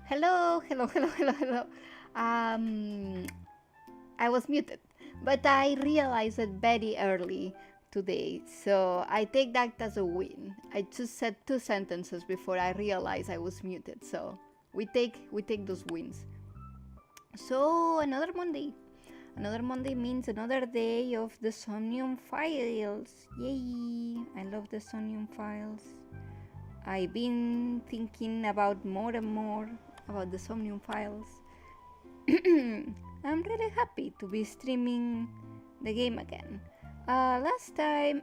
Hello, hello, hello, hello, hello. Um, I was muted, but I realized it very early today, so I take that as a win. I just said 2 sentences before I realized I was muted, so we take those wins. So another Monday. Another Monday means another day of the Somnium files. Yay! I love the Somnium files. I've been thinking about more and more about the Somnium files. I'm really happy to be streaming the game again. Last time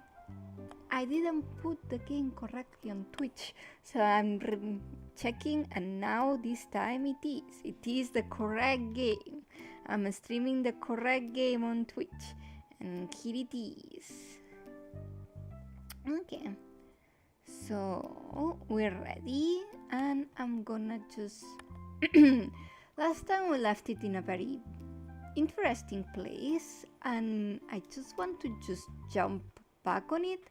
I didn't put the game correctly on Twitch, so I'm checking, and now this time it is. It is the correct game. I'm streaming the correct game on Twitch, and here it is. Okay, so we're ready, and I'm gonna just. Last time we left it in a very interesting place, and I just want to just jump back on it.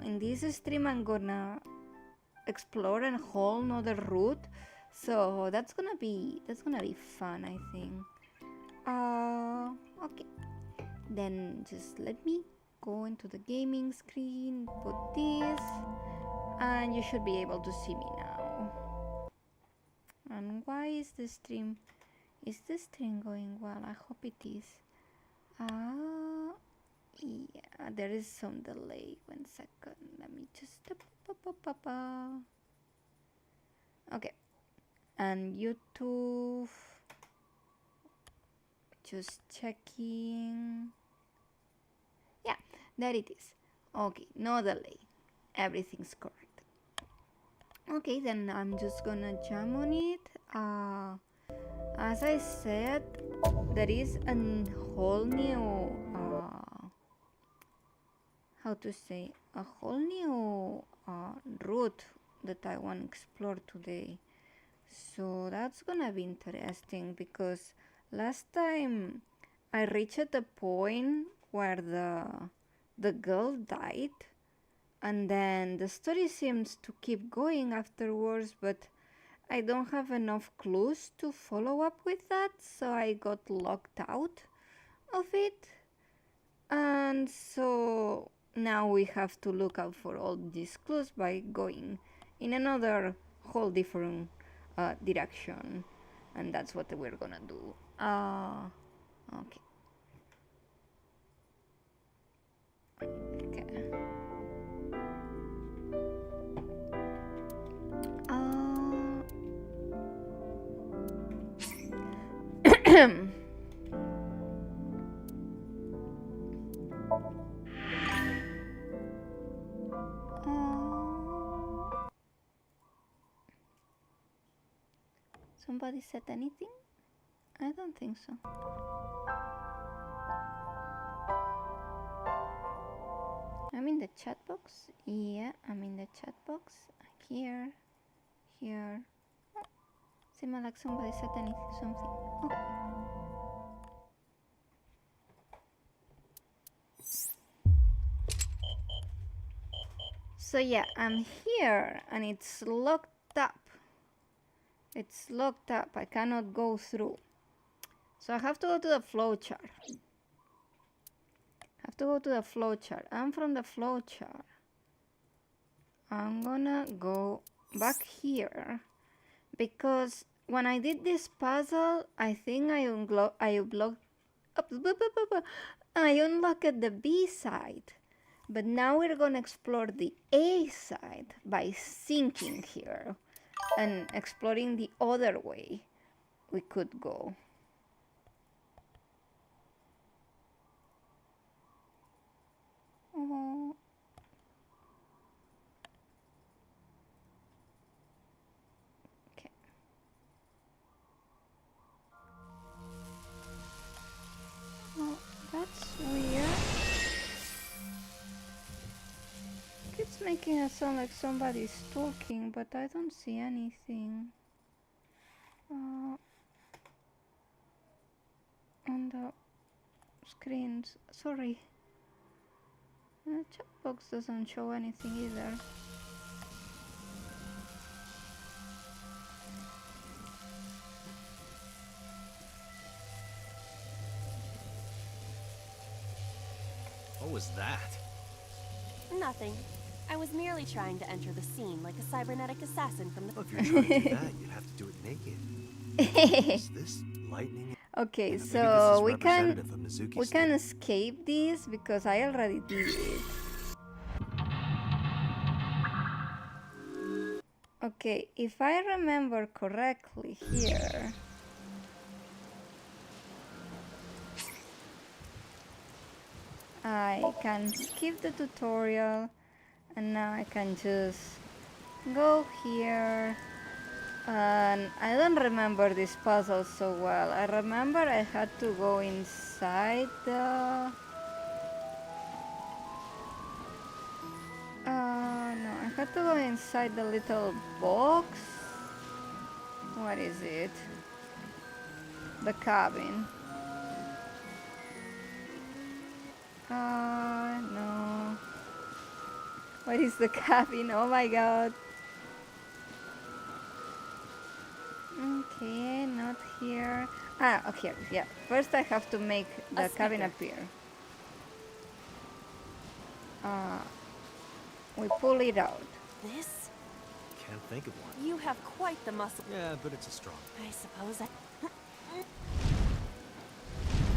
In this stream I'm gonna explore a whole nother route, so that's gonna be fun, I think. Okay, then just let me go into the gaming screen, put this, and you should be able to see me now. And why is the stream going well? I hope it is. Yeah, there is some delay. 1 second. Let me just. Okay. And YouTube. Just checking. Yeah, there it is. Okay, no delay. Everything's correct. Okay, then I'm just gonna jump on it. As I said, there is a whole new a whole new route that I want to explore today. So that's gonna be interesting, because last time I reached a point where the girl died, and then the story seems to keep going afterwards, but I don't have enough clues to follow up with that, so I got locked out of it. And so now we have to look out for all these clues by going in another whole different direction, and that's what we're gonna do. Okay. Somebody said anything? I don't think so. I'm in the chat box. Yeah, I'm in the chat box. Here. Oh, seems like somebody said something. Oh. So yeah, I'm here, and it's locked up. It's locked up. I cannot go through. So I have to go to the flowchart. And from the flowchart, I'm gonna go back here, because when I did this puzzle, I think I unlocked the B side. But now we're gonna explore the A side by sinking here and exploring the other way we could go. Oh. Okay. Oh, that's weird. It's making it sound like somebody's talking, but I don't see anything on the screens. Sorry. The chat box doesn't show anything either. was that? Nothing. I was merely trying to enter the scene like a cybernetic assassin from the... Well, if you're trying to do that, you'd have to do it naked. Is this lightning? Okay, Maybe this so is we can representative of Mizuki's we can escape this because I already did it. Okay, if I remember correctly here, I can skip the tutorial and now I can just go here. And I don't remember this puzzle so well. I remember I had to go inside the... no, I had to go inside the little box. What is it? The cabin. No. What is the cabin? Oh my god. Okay, not here. Ah, okay, yeah. First I have to make the cabin appear. We pull it out. This? Can't think of one. You have quite the muscle. Yeah, but it's a strong. I suppose I...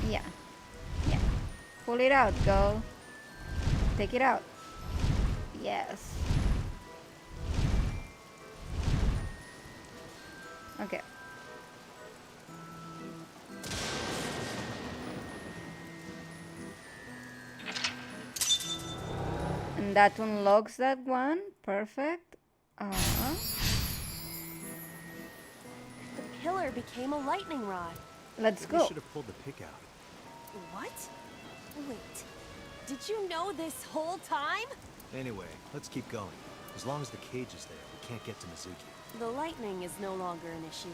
Yeah. Yeah. Pull it out, girl. Take it out. Yes. Okay. And that unlocks that one. Perfect. The pillar became a lightning rod. Let's We go. should have pulled the pick out. What? Wait. Did you know this whole time? Anyway, let's keep going. As long as the cage is there, we can't get to Mizuki. The lightning is no longer an issue.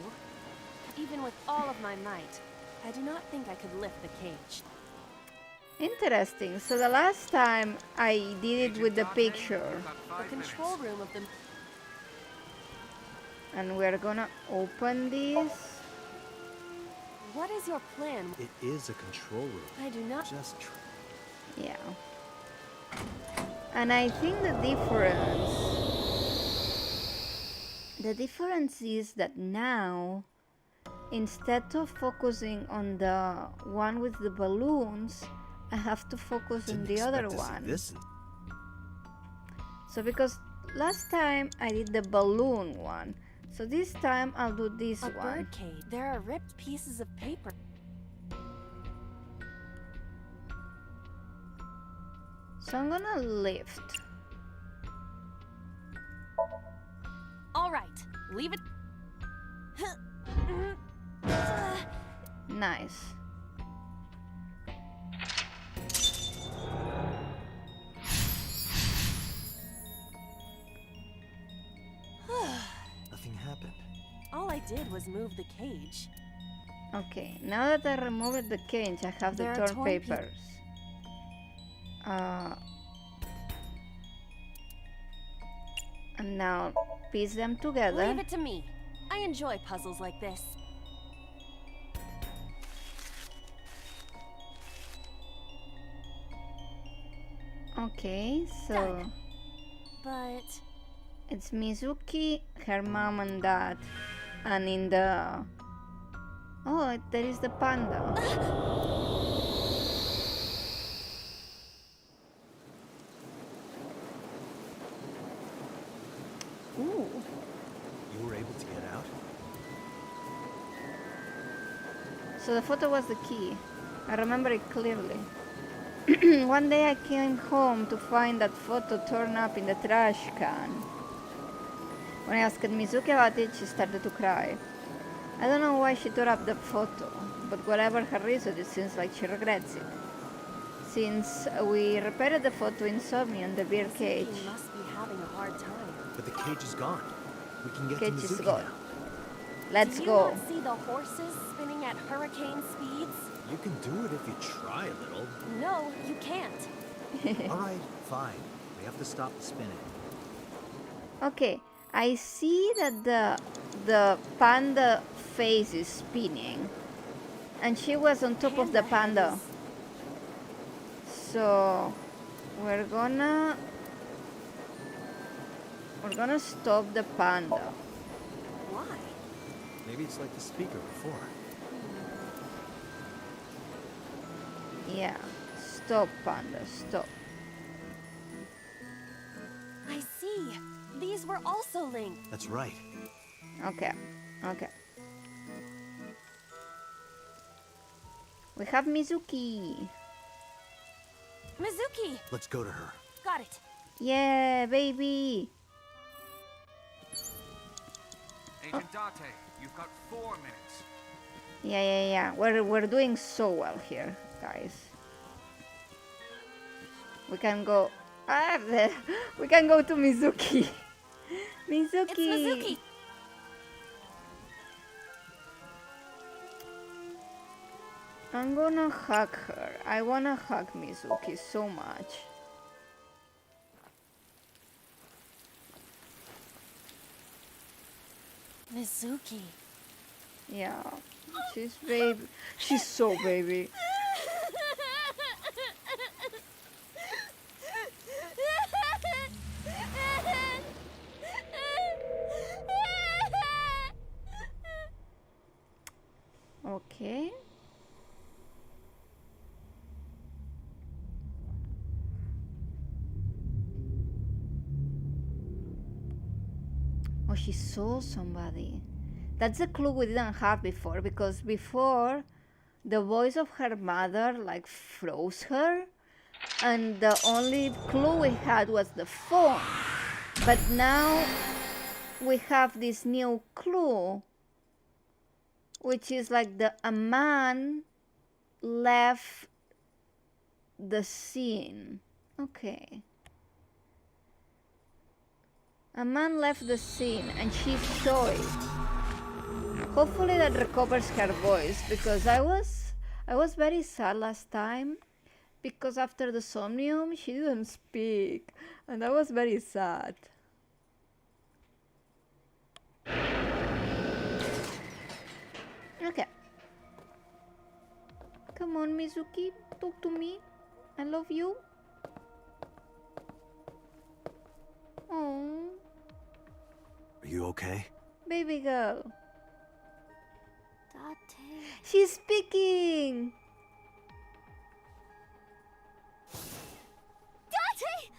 Even with all of my might, I do not think I could lift the cage. Interesting. So the last time I did it with the picture. The control room of the... And we're gonna open this. What is your plan? It is a control room. I do not... Just try. Yeah. And I think the difference is that now, instead of focusing on the one with the balloons, I have to focus on the other one. So because last time I did the balloon one, so this time I'll do this one. A bird cage. There are ripped pieces of paper. So I'm gonna lift. All right, leave it. Nice. Nothing happened. All I did was move the cage. Okay, now that I removed the cage, I have the There are torn torn papers. And now piece them together. Leave it to me. I enjoy puzzles like this. Okay, so Done. But it's Mizuki, her mom and dad, and in the... Oh, there is the panda. Ooh. You were able to get out? So the photo was the key. I remember it clearly. One day I came home to find that photo torn up in the trash can. When I asked Mizuki about it, she started to cry. I don't know why she tore up the photo, but whatever her reason, it seems like she regrets it. Since we repaired the photo in Somnium, the beer cage. He must be having a hard time. But the cage is gone. We can get Cage to is Mizuki gone. now. Let's Do you go. not see the horses spinning at hurricane speeds? You can do it if you try a little. No, you can't. All right, fine. We have to stop the spinning. Okay, I see that the panda face is spinning, and she was on top of the panda. So We're gonna stop the panda. Why? Maybe it's like the speaker before. Yeah, stop panda, stop. I see. These were also linked. That's right. Okay, okay. We have Mizuki. Mizuki! Let's go to her. Got it. Yeah, baby. Agent Date, you've got 4 minutes. Yeah. We're doing so well here, guys. We can go. We can go to Mizuki. Mizuki. It's Mizuki! I'm gonna hug her. I wanna hug Mizuki so much. Mizuki. Yeah, she's baby. She's so baby. Okay. Oh, she saw somebody. That's a clue we didn't have before, because before the voice of her mother like froze her, and the only clue we had was the phone. But now we have this new clue, which is like a man left the scene. Okay. A man left the scene and she saw it. Hopefully that recovers her voice, because I was very sad last time, because after the Somnium she didn't speak and I was very sad. Okay. Come on, Mizuki, talk to me. I love you. Oh, Are you okay? baby girl. Date. She's speaking. Date!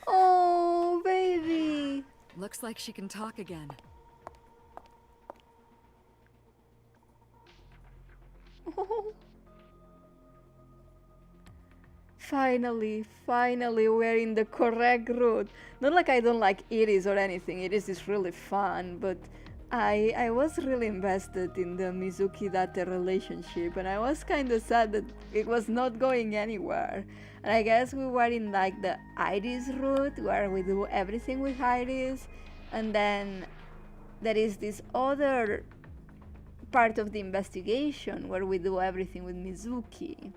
Oh, baby. Looks like she can talk again. Finally, we're in the correct route. Not like I don't like Iris or anything. Iris is really fun, but I was really invested in the Mizuki Date relationship, and I was kind of sad that it was not going anywhere. And I guess we were in like the Iris route, where we do everything with Iris, and then there is this other part of the investigation where we do everything with Mizuki.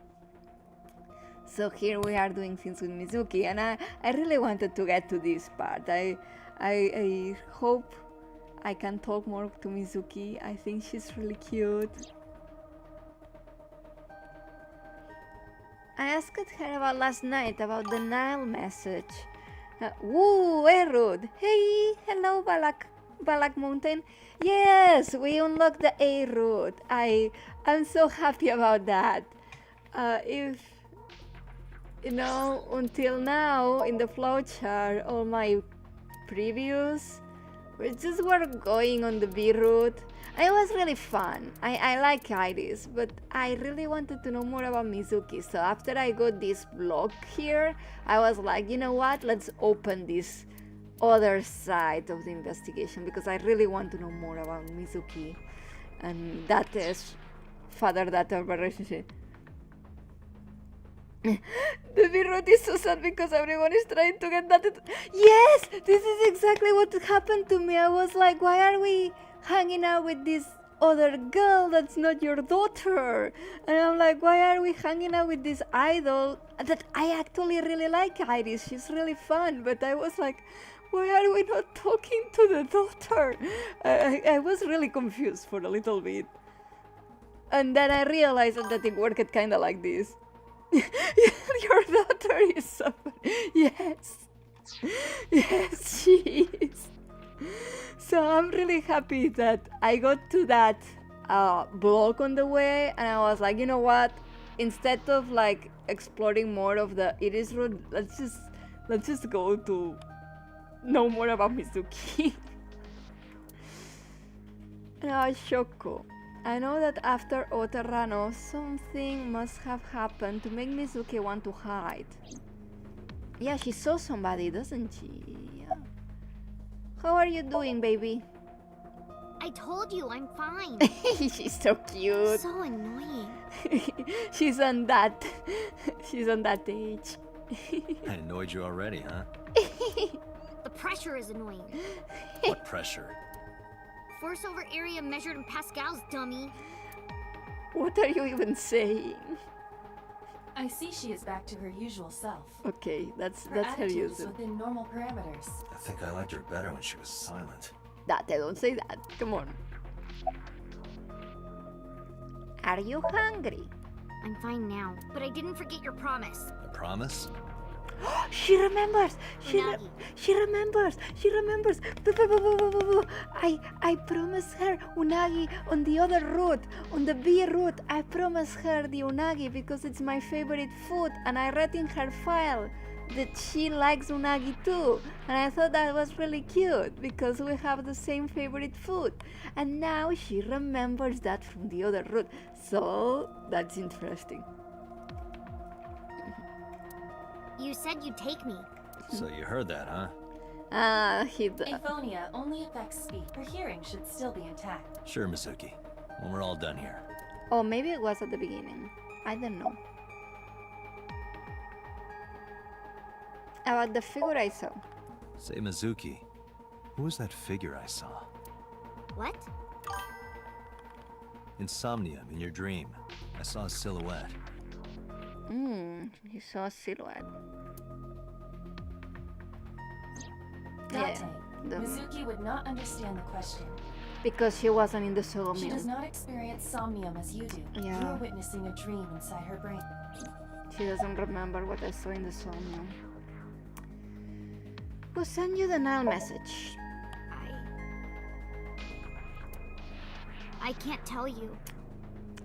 So here we are doing things with Mizuki, and I really wanted to get to this part. I hope I can talk more to Mizuki. I think she's really cute. I asked her about last night, about the Nile message. Woo, Erud! Hey, hello, Balak Mountain. Yes, we unlocked the A route. I'm so happy about that. If you know, until now in the flowchart, all my previews were going on the B route. And it was really fun. I like Iris, but I really wanted to know more about Mizuki. So after I got this blog here, I was like, you know what? Let's open this other side of the investigation, because I really want to know more about Mizuki and Date's father-daughter relationship. The B route is so sad because everyone is trying to get that. Yes, this is exactly what happened to me. I was like, why are we hanging out with this other girl that's not your daughter? And I'm like, why are we hanging out with this idol that I actually really like, Iris? She's really fun. But I was like, why are we not talking to the daughter? I was really confused for a little bit. And then I realized that it worked kind of like this. Your daughter is suffering. Yes. Yes, she is. So I'm really happy that I got to that block on the way, and I was like, you know what? Instead of like exploring more of the Iris route, let's just go to know more about Mizuki. Now, Shoko. I know that after Oterano, something must have happened to make Mizuki want to hide. Yeah, she saw somebody, doesn't she? Yeah. How are you doing, baby? I told you I'm fine. She's so cute. So annoying. She's on that age. I annoyed you already, huh? The pressure is annoying. What pressure? Force over area measured in pascals, dummy. What are you even saying? I see she is back to her usual self. Okay, that's her attitude is user. within normal parameters. I think I liked her better when she was silent. That don't say that. Come on. Are you hungry? I'm fine now, but I didn't forget your promise. A promise? She remembers. Unagi. She remembers. I promised her unagi on the other route, on the B route. I promised her the unagi because it's my favorite food, and I read in her file that she likes unagi too, and I thought that was really cute because we have the same favorite food, and now she remembers that from the other route. So that's interesting. You said you'd take me. So you heard that, huh? Aphonia only affects speech. Her hearing should still be intact. Sure, Mizuki. When we're all done here. Oh, maybe it was at the beginning. I don't know. About the figure I saw. Say, Mizuki, who was that figure I saw? What? In Somnium, in your dream. I saw a silhouette. You saw a silhouette. Date. the- Mizuki would not understand the question. Because she wasn't in the She does Somnium. not experience somnium as you do. Yeah. You are witnessing a dream inside her brain. She doesn't remember what I saw in the Somnium. Who sent you the null message? I can't tell you.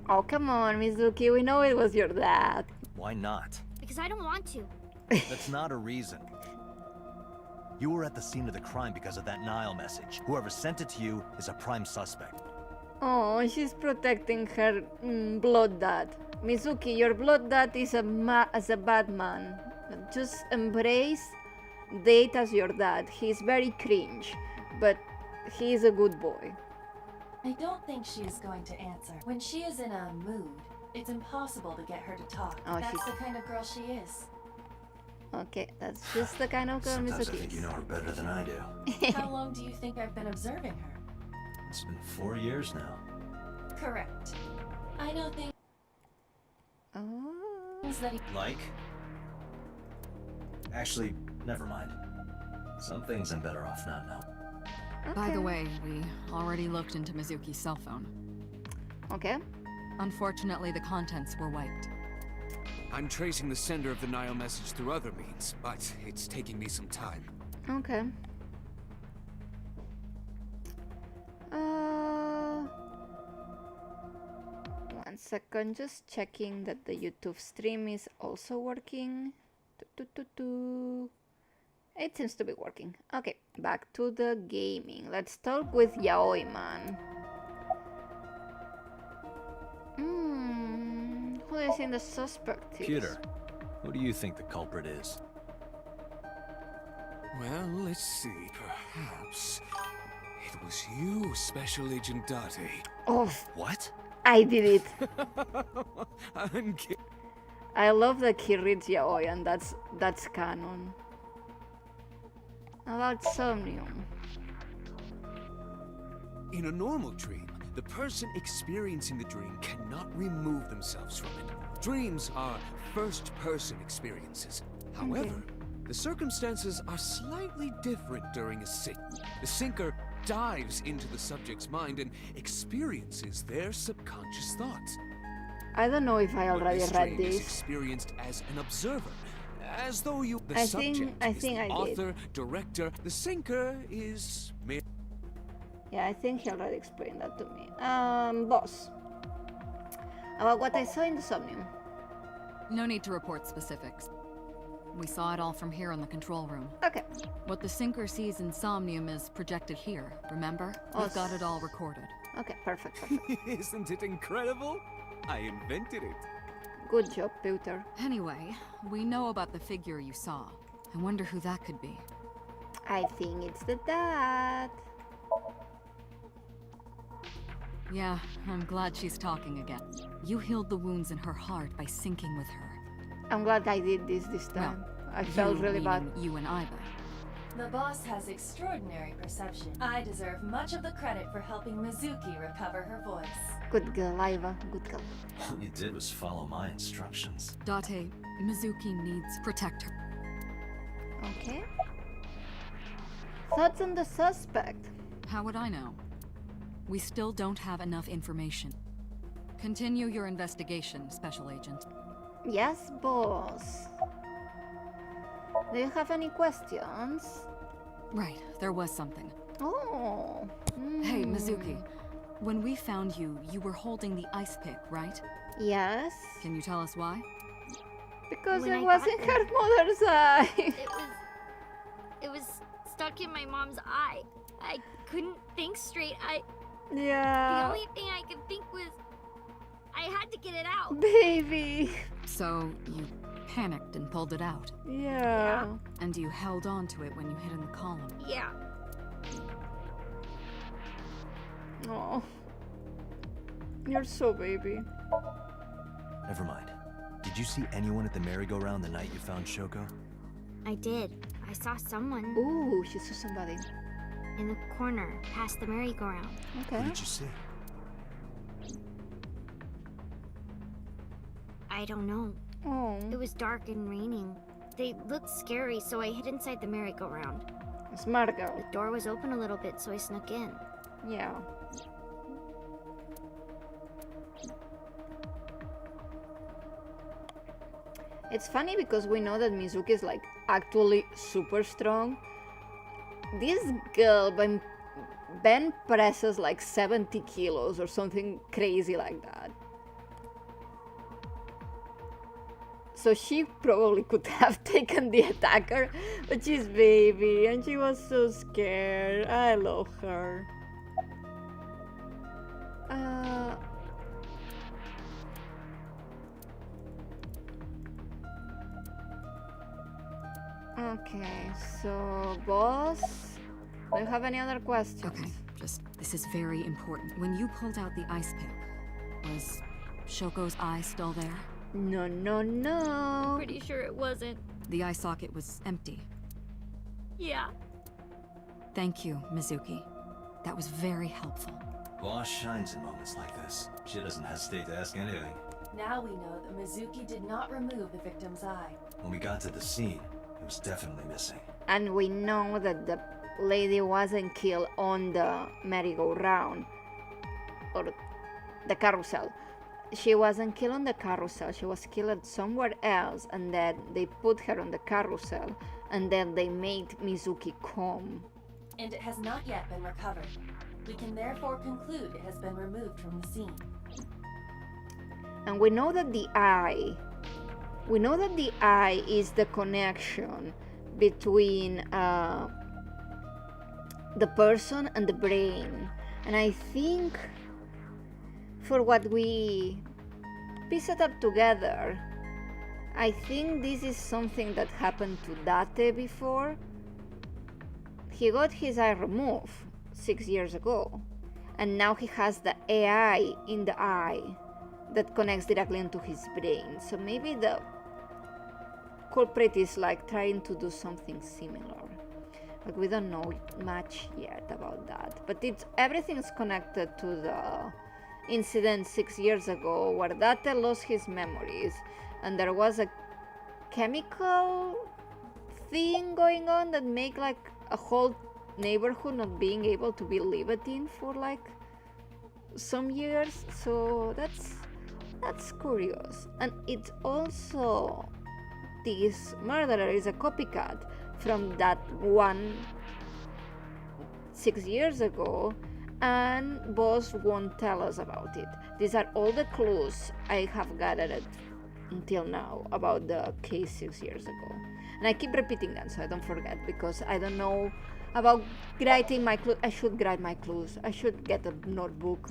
Oh, come on, Mizuki. We know it was your dad. Why not? Because I don't want to. That's not a reason. You were at the scene of the crime because of that Nile message. Whoever sent it to you is a prime suspect. Oh, she's protecting her blood dad. Mizuki, your blood dad is a bad man. Just embrace Date as your dad. He's very cringe, but he's a good boy. I don't think she is going to answer. When she is in a mood, it's impossible to get her to talk. Oh, That's she's- the kind of girl she is. Okay, that's just the kind of girl Sometimes I Mizuki think you is. know her better than I do. How long do you think I've been observing her? It's been 4 years now. Correct. I know things Oh. that he... Like? Actually, never mind. Some things I'm better off not knowing. By the Okay. way, we already looked into Mizuki's cell phone. Okay. Unfortunately, the contents were wiped. I'm tracing the sender of the Nile message through other means, but it's taking me some time. Okay. One second, just checking that the YouTube stream is also working. It seems to be working. Okay, back to the gaming. Let's talk with Yaoi Man. Who is in the suspect is? Computer, who do you think the culprit is? Well, let's see. Perhaps it was you, Special Agent Date. Oh, What? I did it. I'm kidding. I love that he reads Yaoi, and that's canon. About Somnium. In a normal dream, the person experiencing the dream cannot remove themselves from it. Dreams are first-person experiences. However, the circumstances are slightly different during a sink. The sinker dives into the subject's mind and experiences their subconscious thoughts. I don't know if I But already this read dream is this. experienced as an observer, as though you, the I subject, think I is the did. author, director, the sinker is mere. Yeah, I think he already explained that to me. Boss. About what I saw in the Somnium. No need to report specifics. We saw it all from here in the control room. Okay. What the sinker sees in Somnium is projected here, remember? We've got it all recorded. Okay, perfect. Isn't it incredible? I invented it. Good job, Peter. Anyway, we know about the figure you saw. I wonder who that could be. I think it's the dad. Yeah, I'm glad she's talking again. You healed the wounds in her heart by syncing with her. I'm glad I did this time. I felt really bad. You and Iva. The boss has extraordinary perception. I deserve much of the credit for helping Mizuki recover her voice. Good girl, Iva. Good girl. All you did was follow my instructions. Date, Mizuki needs protect her. Okay. Thoughts on the suspect? How would I know? We still don't have enough information. Continue your investigation, Special Agent. Yes, boss. Do you have any questions? Right, there was something. Oh. Hey, Mizuki. When we found you, you were holding the ice pick, right? Yes. Can you tell us why? Because When it I was got in her mother's eye. It was stuck in my mom's eye. I couldn't think straight. The Yeah. only thing I could think was I had to get it out. Baby. So, you panicked and pulled it out. Yeah. And you held on to it when you hid in the column. Yeah. Oh. You're so baby. Never mind. Did you see anyone at the merry-go-round the night you found Shoko? I did. I saw someone Ooh, she saw somebody. in the corner past the merry-go-round. Who Okay. did you see? I don't know. Oh. It was dark and raining. They looked scary, so I hid inside the merry-go-round. Smart girl. The door was open a little bit, so I snuck in. Yeah. It's funny because we know that Mizuki is like actually super strong. This girl Ben presses like 70 kilos or something crazy like that. So she probably could have taken the attacker, but she's baby and she was so scared. I love her. Okay, so boss, do you have any other questions? Okay, this is very important. When you pulled out the ice pick, was Shoko's eye still there? No, no, no. Pretty sure it wasn't. The eye socket was empty. Yeah. Thank you, Mizuki. That was very helpful. Boss shines in moments like this. She doesn't hesitate to ask anything. Now we know that Mizuki did not remove the victim's eye. When we got to the scene, it was definitely missing. And we know that the lady wasn't killed on the merry-go-round or the carousel. She wasn't killed on the carousel. She was killed somewhere else, and then they put her on the carousel, and then they made Mizuki come. And it has not yet been recovered. We can therefore conclude it has been removed from the scene. And we know that the eye is the connection between the person and the brain. And I think for what we piece it up together, I think this is something that happened to Date before. He got his eye removed 6 years ago, and now he has the AI in the eye that connects directly into his brain. So maybe the culprit is like trying to do something similar, but we don't know much yet about that. But everything's connected to the incident 6 years ago where Date lost his memories, and there was a chemical thing going on that make like a whole neighborhood not being able to be lived in for like some years. So that's That's curious. And it's also, this murderer is a copycat from that one 6 years ago, and boss won't tell us about it. These are all the clues I have gathered until now about the case 6 years ago. And I keep repeating that so I don't forget, because I don't know about writing my clues. I should write my clues. I should get a notebook.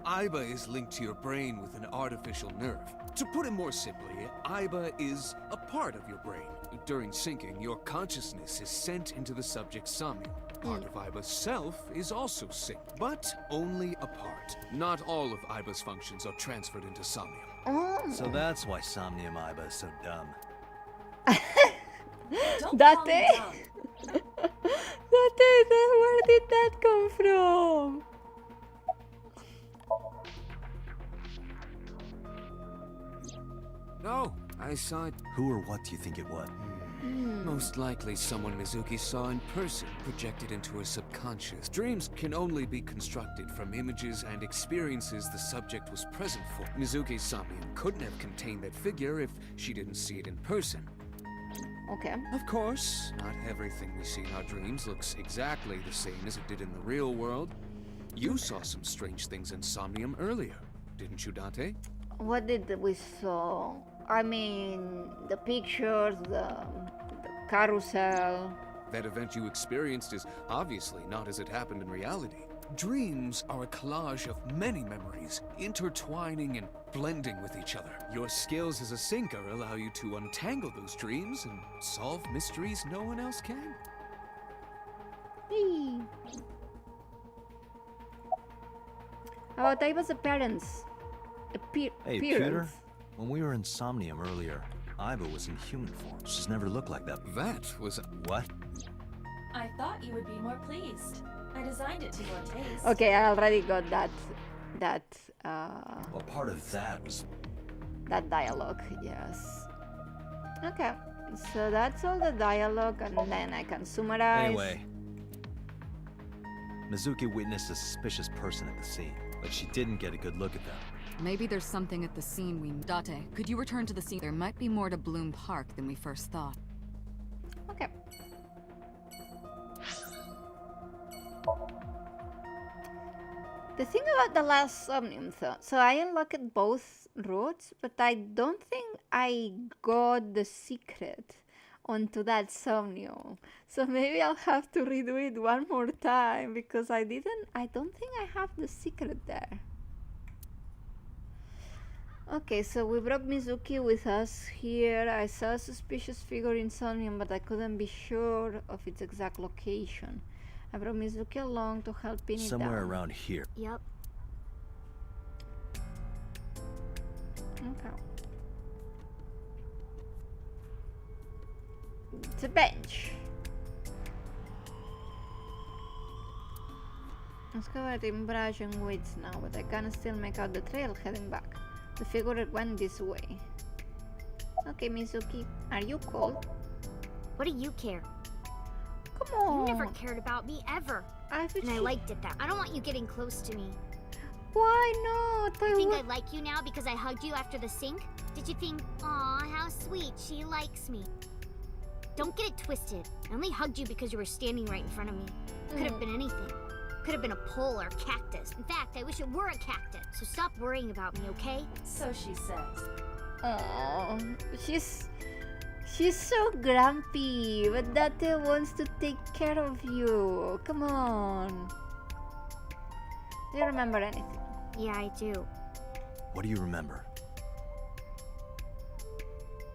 Aiba is linked to your brain with an artificial nerve. To put it more simply, Aiba is a part of your brain. During syncing, your consciousness is sent into the subject's Somnium. Part of Aiba's self is also synced, but only a part. Not all of Aiba's functions are transferred into Somnium. Oh. So that's why Somnium Aiba is so dumb. Don't Date? call me dumb. Date, where did that come from? No, I saw it. Who or what do you think it was? Most likely someone Mizuki saw in person, projected into her subconscious. Dreams can only be constructed from images and experiences the subject was present for. Mizuki's Somnium couldn't have contained that figure if she didn't see it in person. Okay. Of course, not everything we see in our dreams looks exactly the same as it did in the real world. You saw some strange things in Somnium earlier, didn't you, Dante? What did we saw? I mean, the pictures, the carousel. That event you experienced is obviously not as it happened in reality. Dreams are a collage of many memories, intertwining and blending with each other. Your skills as a syncer allow you to untangle those dreams and solve mysteries no one else can. Hey. About Aiba's appearance. Hey, Pewter, Appearance. when we were in Somnium earlier, Aiba was in human form. She's never looked like that. That was... What? I thought you would be more pleased. I designed it to your taste. Okay, I already got that Well, part of that was... that dialogue, yes. Okay, so that's all the dialogue, and then I can summarize. Anyway, Mizuki witnessed a suspicious person at the scene, but she didn't get a good look at them. Maybe there's something at the scene we... Date, could you return to the scene? There might be more to Bloom Park than we first thought. Okay. The thing about the last Somnium though, so I unlocked both roads, but I don't think I got the secret onto that Somnium. So maybe I'll have to redo it one more time, because I don't think I have the secret there. Okay, so we brought Mizuki with us here. I saw a suspicious figure in Somnium, but I couldn't be sure of its exact location. I brought Mizuki along to help pin it down. Somewhere around here. Yep. Okay. It's a bench. It's covered in brush and weeds now, but I can still make out the trail heading back. The figure went this way. Okay, Mizuki, are you cold? What do you care? Come on. You never cared about me, ever. And I liked it that. I don't want you getting close to me. Why not? You think I like you now because I hugged you after the sink? Did you think, aw, how sweet, she likes me? Don't get it twisted. I only hugged you because you were standing right in front of me. Could have been anything. Could have been a pole or a cactus. In fact, I wish it were a cactus. So stop worrying about me, okay? So she says. Oh, she's so grumpy, but Date wants to take care of you. Come on. Do you remember anything? Yeah, I do. What do you remember?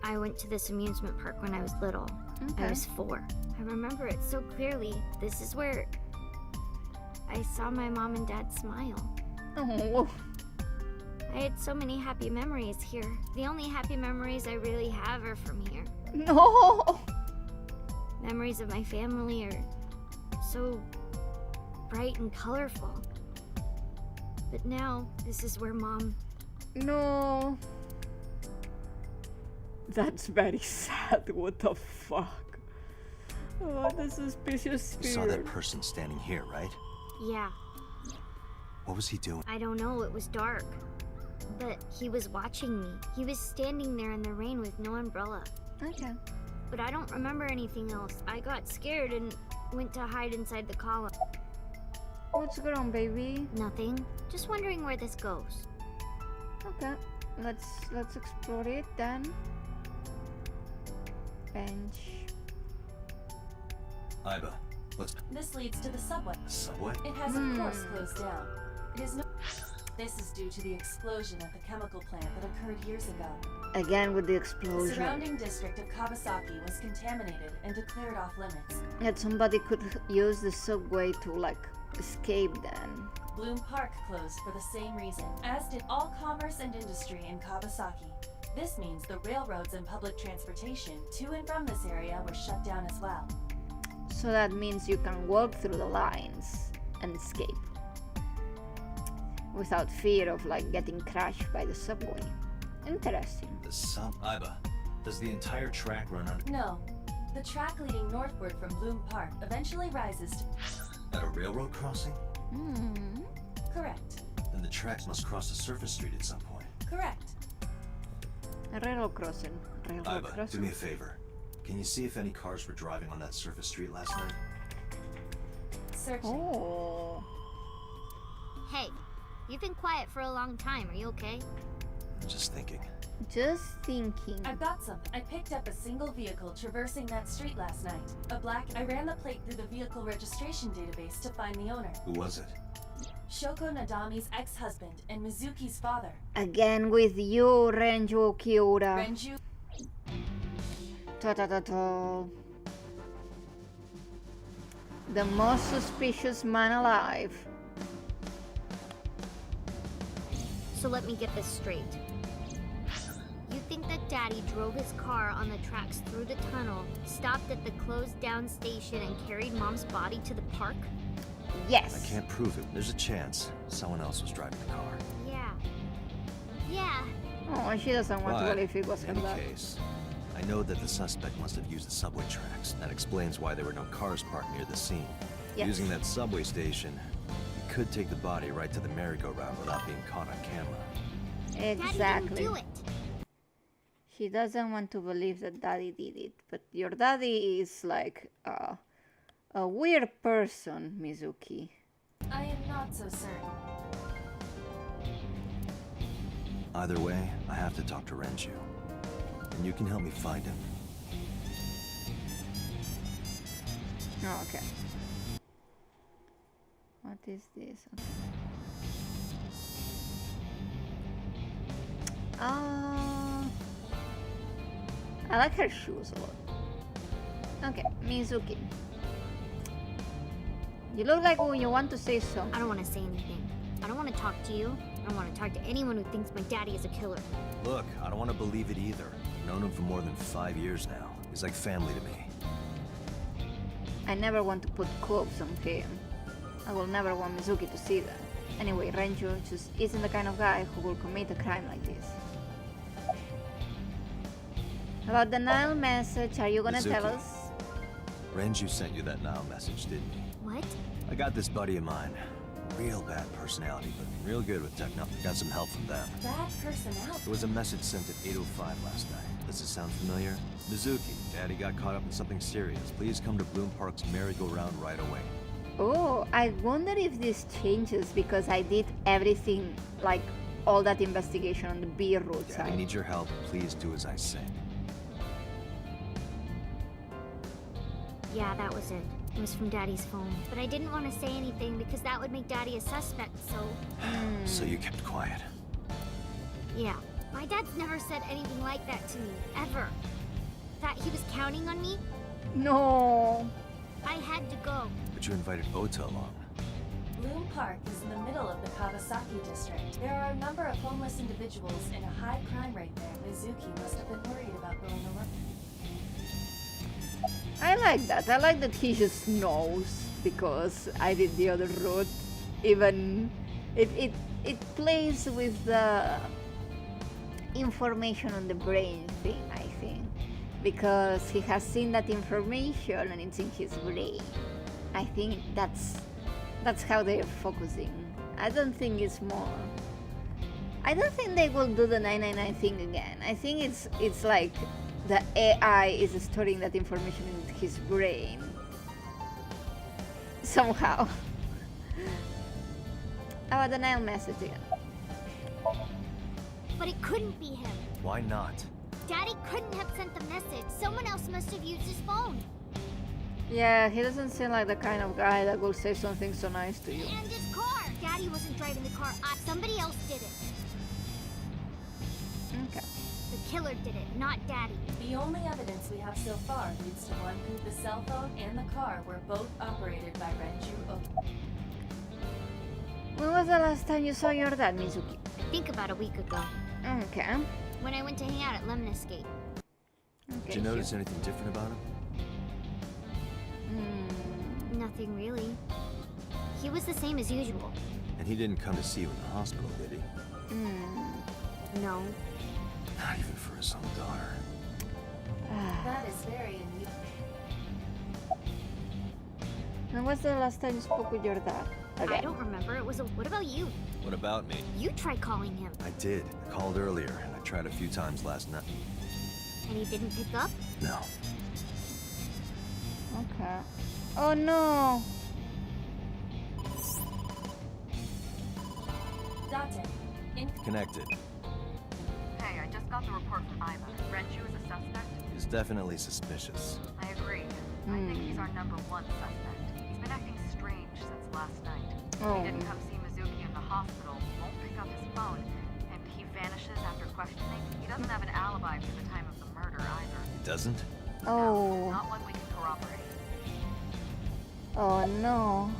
I went to this amusement park when I was little. Okay. I was 4. I remember it so clearly. This is where I saw my mom and dad smile. Oh. I had so many happy memories here. The only happy memories I really have are from here. No. Memories of my family are so bright and colorful. But now, this is where Mom... No. That's very sad. What the fuck? Oh, the suspicious You saw spirit. that person standing here, right? Yeah. What was he doing? I don't know, it was dark. But he was watching me. He was standing there in the rain with no umbrella. Okay. But I don't remember anything else. I got scared and went to hide inside the column. What's going on, baby? Nothing. Just wondering where this goes. Okay. Let's explore it then. Bench. Iba, let's... This leads to the subway. Subway? It has, of course, closed down. It is no. This is due to the explosion at the chemical plant that occurred years ago. Again with the The explosion. surrounding district of Kawasaki was contaminated and declared off limits. That somebody could use the subway to like escape then. Bloom Park closed for the same reason, as did all commerce and industry in Kawasaki. This means the railroads and public transportation to and from this area were shut down as well. So that means you can walk through the lines and escape without fear of like getting crashed by the subway. Interesting. The Iba, does the entire track run under... No. The track leading northward from Bloom Park eventually rises to... At a railroad crossing? Correct. Then the tracks must cross a surface street at some point. Correct. A railroad crossing. Railroad Iba, do crossing. me a favor. Can you see if any cars were driving on that surface street last night? Searching. Oh. Hey, you've been quiet for a long time. Are you okay? I'm just thinking. Just thinking. I've got something. I picked up a single vehicle traversing that street last night. I ran the plate through the vehicle registration database to find the owner. Who was it? Shoko Nadami's ex-husband and Mizuki's father. Again with you, Renju Kiura. Renju. Ta ta ta ta. The most suspicious man alive. So let me get this straight. You think that Daddy drove his car on the tracks through the tunnel, stopped at the closed down station, and carried Mom's body to the park? Yes. I can't prove it. There's a chance someone else was driving the car. Yeah. Yeah. Oh, she doesn't want to But believe it was in her any dad. case, I know that the suspect must have used the subway tracks. That explains why there were no cars parked near the scene. Yes. Using that subway station, you could take the body right to the merry-go-round without being caught on camera. Daddy Exactly. didn't do it. She doesn't want to believe that Daddy did it, but your daddy is like a weird person, Mizuki. I am not so certain. Either way, I have to talk to Renju. And you can help me find him. Oh, okay. What is this? Okay. I like her shoes a lot. Okay, Mizuki. You look like when you want to say something. I don't want to say anything. I don't want to talk to you. I don't want to talk to anyone who thinks my daddy is a killer. Look, I don't want to believe it either. I've known him for more than 5 years now. He's like family to me. I never want to put clothes on him. I will never want Mizuki to see that. Anyway, Renju just isn't the kind of guy who will commit a crime like this. About the Nile message, are you gonna tell Mizuki. us? Renju sent you that Nile message, didn't he? What? I got this buddy of mine. Real bad personality, but real good with technology. Got some help from them. Bad personality. There was a message sent at 8:05 last night. Does it sound familiar? Mizuki, Daddy got caught up in something serious. Please come to Bloom Park's merry-go-round right away. Oh, I wonder if this changes because I did everything, like all that investigation on the B road Daddy side. needs your help. Please do as I say. Yeah, that was it. It was from Daddy's phone. But I didn't want to say anything because that would make Daddy a suspect, so... So you kept quiet. Yeah. My dad's never said anything like that to me, ever. That he was counting on me, No. I had to go. But you invited Ota along. Bloom Park is in the middle of the Kawasaki district. There are a number of homeless individuals and a high crime rate there. Mizuki must have been worried about going alone. I like that. I like that he just knows because I did the other route. Even it plays with the information on the brain thing, I think, because he has seen that information and it's in his brain. I think that's how they're focusing. I don't think it's more. I don't think they will do the 999 thing again. I think it's like the AI is storing that information in his brain somehow. Oh, the Nile message again. But it couldn't be him. Why not? Daddy couldn't have sent the message. Someone else must have used his phone. Yeah, he doesn't seem like the kind of guy that will say something so nice to you. And his car. Daddy wasn't driving the car. Somebody else did it. Okay. The killer did it, not Daddy. The only evidence we have so far leads to one proof the cell phone and the car were both operated by Renju Oki. When was the last time you saw your dad, Mizuki? I think about a week ago. Okay. When I went to hang out at Lemon Escape. Okay, Did you notice anything different about him? Nothing really. He was the same as usual. And he didn't come to see you in the hospital, did he? No. Not even for his own daughter. That is very unusual. When was the last time you spoke with your dad? Okay. I don't remember. It was a... What about you? What about me? You tried calling him. I did. I called earlier, and I tried a few times last night. And he didn't pick up? No. Okay. Oh no! Date. Connected. Hey, I just got the report from Iva. Renju is a suspect? He's definitely suspicious. I agree. I think he's our #1 suspect. He's been acting strange since last night. Oh. He didn't come see Mizuki in the hospital, won't pick up his phone, and he vanishes after questioning. He doesn't have an alibi for the time of the murder either. He doesn't? Oh. Not one we can corroborate. Oh no.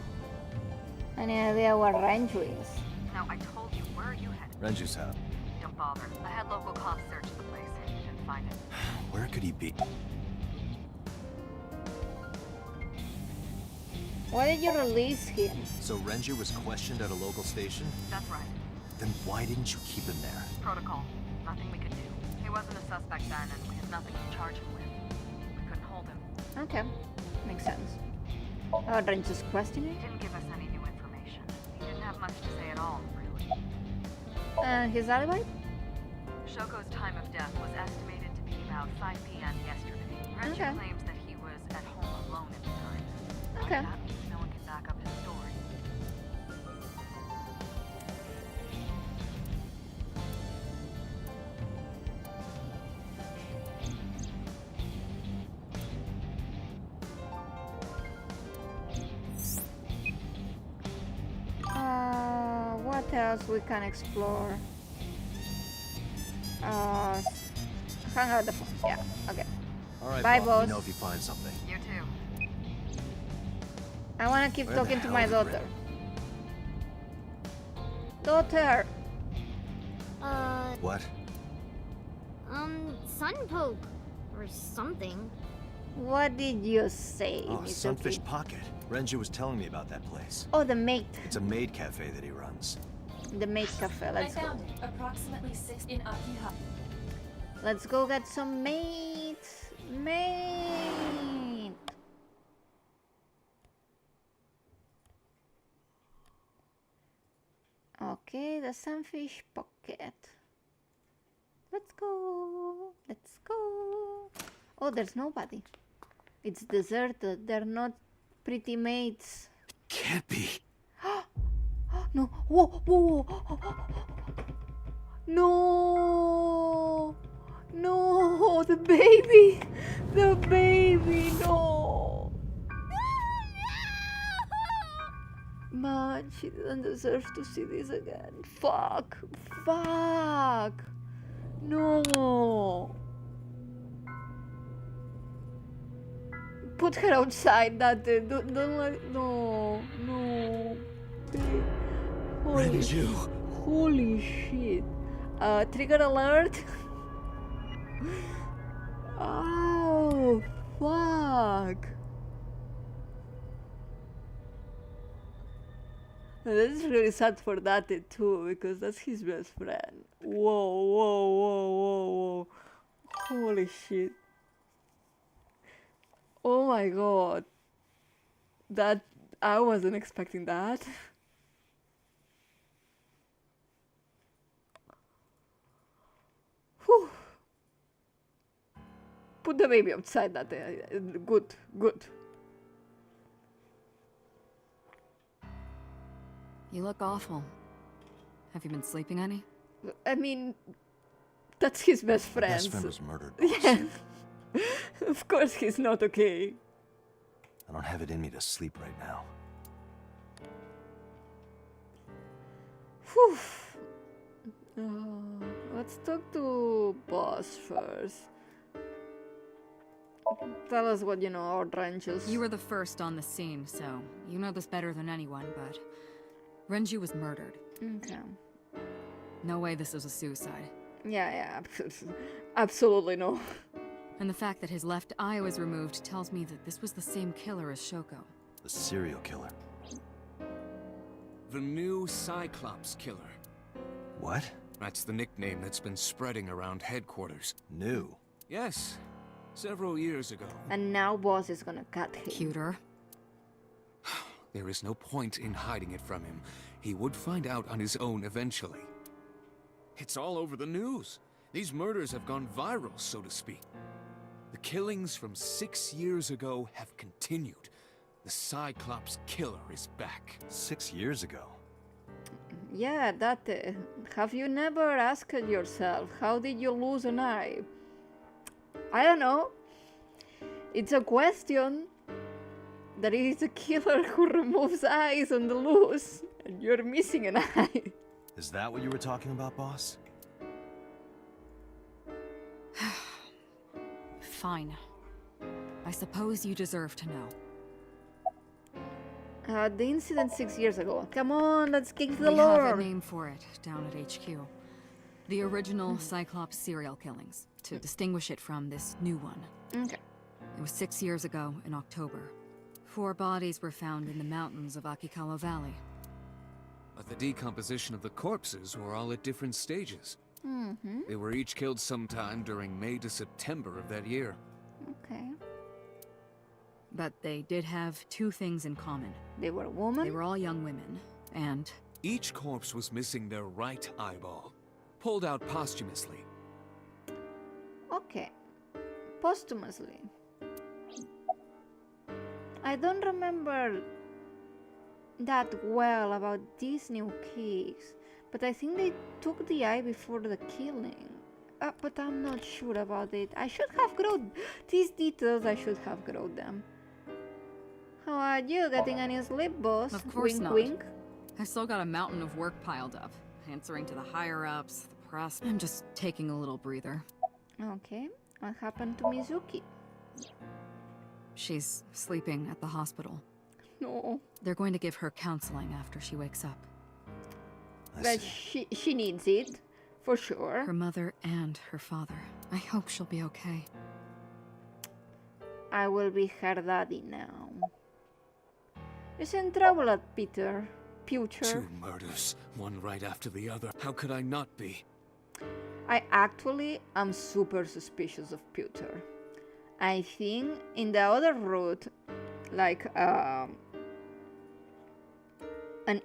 Any idea what Renju is? Now, I told you, where are you headed? Renju's house. Don't bother. I had local cops search the place. Didn't find it. Where could he be? Why did you release him? So Renju was questioned at a local station? That's right. Then why didn't you keep him there? Protocol. Nothing we could do. He wasn't a suspect then, and we had nothing to charge him with. We couldn't hold him. Okay. Makes sense. Oh, Renju's questioning? He didn't give us any new information. He didn't have much to say at all, really. His alibi? Shoko's time of death was estimated to be about 5 p.m. yesterday. Renju Okay. claims that he was at home alone at the time. Okay. That means no one can back up his story. What else we can explore? Hang out the phone. Yeah. Okay. Alright, Bye, Bob. boss. Let me know if you find something. You too. I wanna keep Where the talking to hell my is daughter. Daughter. What? Sunpoke. Or something. What did you say, Oh, Mizuki? Sunfish Pocket. Renju was telling me about that place. Oh, the mate. It's a maid cafe that he runs. The mate cafe. I Let's go. found it. Approximately 6 in Akiha. Let's go get some mates. Mate. Okay, the sunfish pocket. Let's go. Let's go. Oh, there's nobody. It's deserted. They're not pretty mates. Can't be. No. Whoa, whoa, whoa. No. No, the baby. The baby, no. Man, she didn't deserve to see this again. Fuck. Fuck. No. Put her outside, that don't let, no, no. Holy, holy shit. Trigger alert. Oh, fuck. That's really sad for Date too, because that's his best friend. Whoa, whoa, whoa, whoa, whoa. Holy shit. Oh my god. That, I wasn't expecting that. Whew. Put the baby outside that. Good, good. You look awful. Have you been sleeping any? I mean, that's his best friend. Best friend was murdered, boss. Yeah. Of course he's not okay. I don't have it in me to sleep right now. Whew. Let's talk to boss first. Tell us what you know about Renju's. You were the first on the scene, so you know this better than anyone, but Renju was murdered. Okay. No way this is a suicide. Yeah, absolutely no. And the fact that his left eye was removed tells me that this was the same killer as Shoko. The serial killer. The new Cyclops killer. What? That's the nickname that's been spreading around headquarters. New. Yes, several years ago. And now boss is gonna cut him. Cuter. There is no point in hiding it from him. He would find out on his own eventually. It's all over the news. These murders have gone viral, so to speak. The killings from 6 years ago have continued. The Cyclops killer is back. 6 years ago. Yeah, that. Have you never asked yourself, how did you lose an eye? I don't know. It's a question. There is a killer who removes eyes on the loose, and you're missing an eye. Is that what you were talking about, boss? Fine. I suppose you deserve to know. The incident 6 years ago. Come on, let's kick the We have a lore. name for it down at HQ. The original Cyclops serial killings, to distinguish it from this new one. Okay. It was 6 years ago in October. 4 bodies were found in the mountains of Akikawa Valley. But the decomposition of the corpses were all at different stages. Mm-hmm. They were each killed sometime during May to September of that year. Okay. But they did have 2 things in common. They were women? They were all young women, and Each corpse was missing their right eyeball, pulled out posthumously. Okay. Posthumously. I don't remember that well about these new case, but I think they took the eye before the killing. But I'm not sure about it. I should have grown these details. I should have grown them. How are you? Getting any sleep, boss? Of course wink, not. wink. I still got a mountain of work piled up, answering to the higher-ups, the press. I'm just taking a little breather. Okay. What happened to Mizuki? She's sleeping at the hospital. No. They're going to give her counseling after she wakes up. I But see. she needs it. For sure. Her mother and her father. I hope she'll be okay. I will be her daddy now. Is in trouble at Peter. Future. 2 murders, one right after the other. How could I not be? I actually am super suspicious of Peter. I think in the other route, like an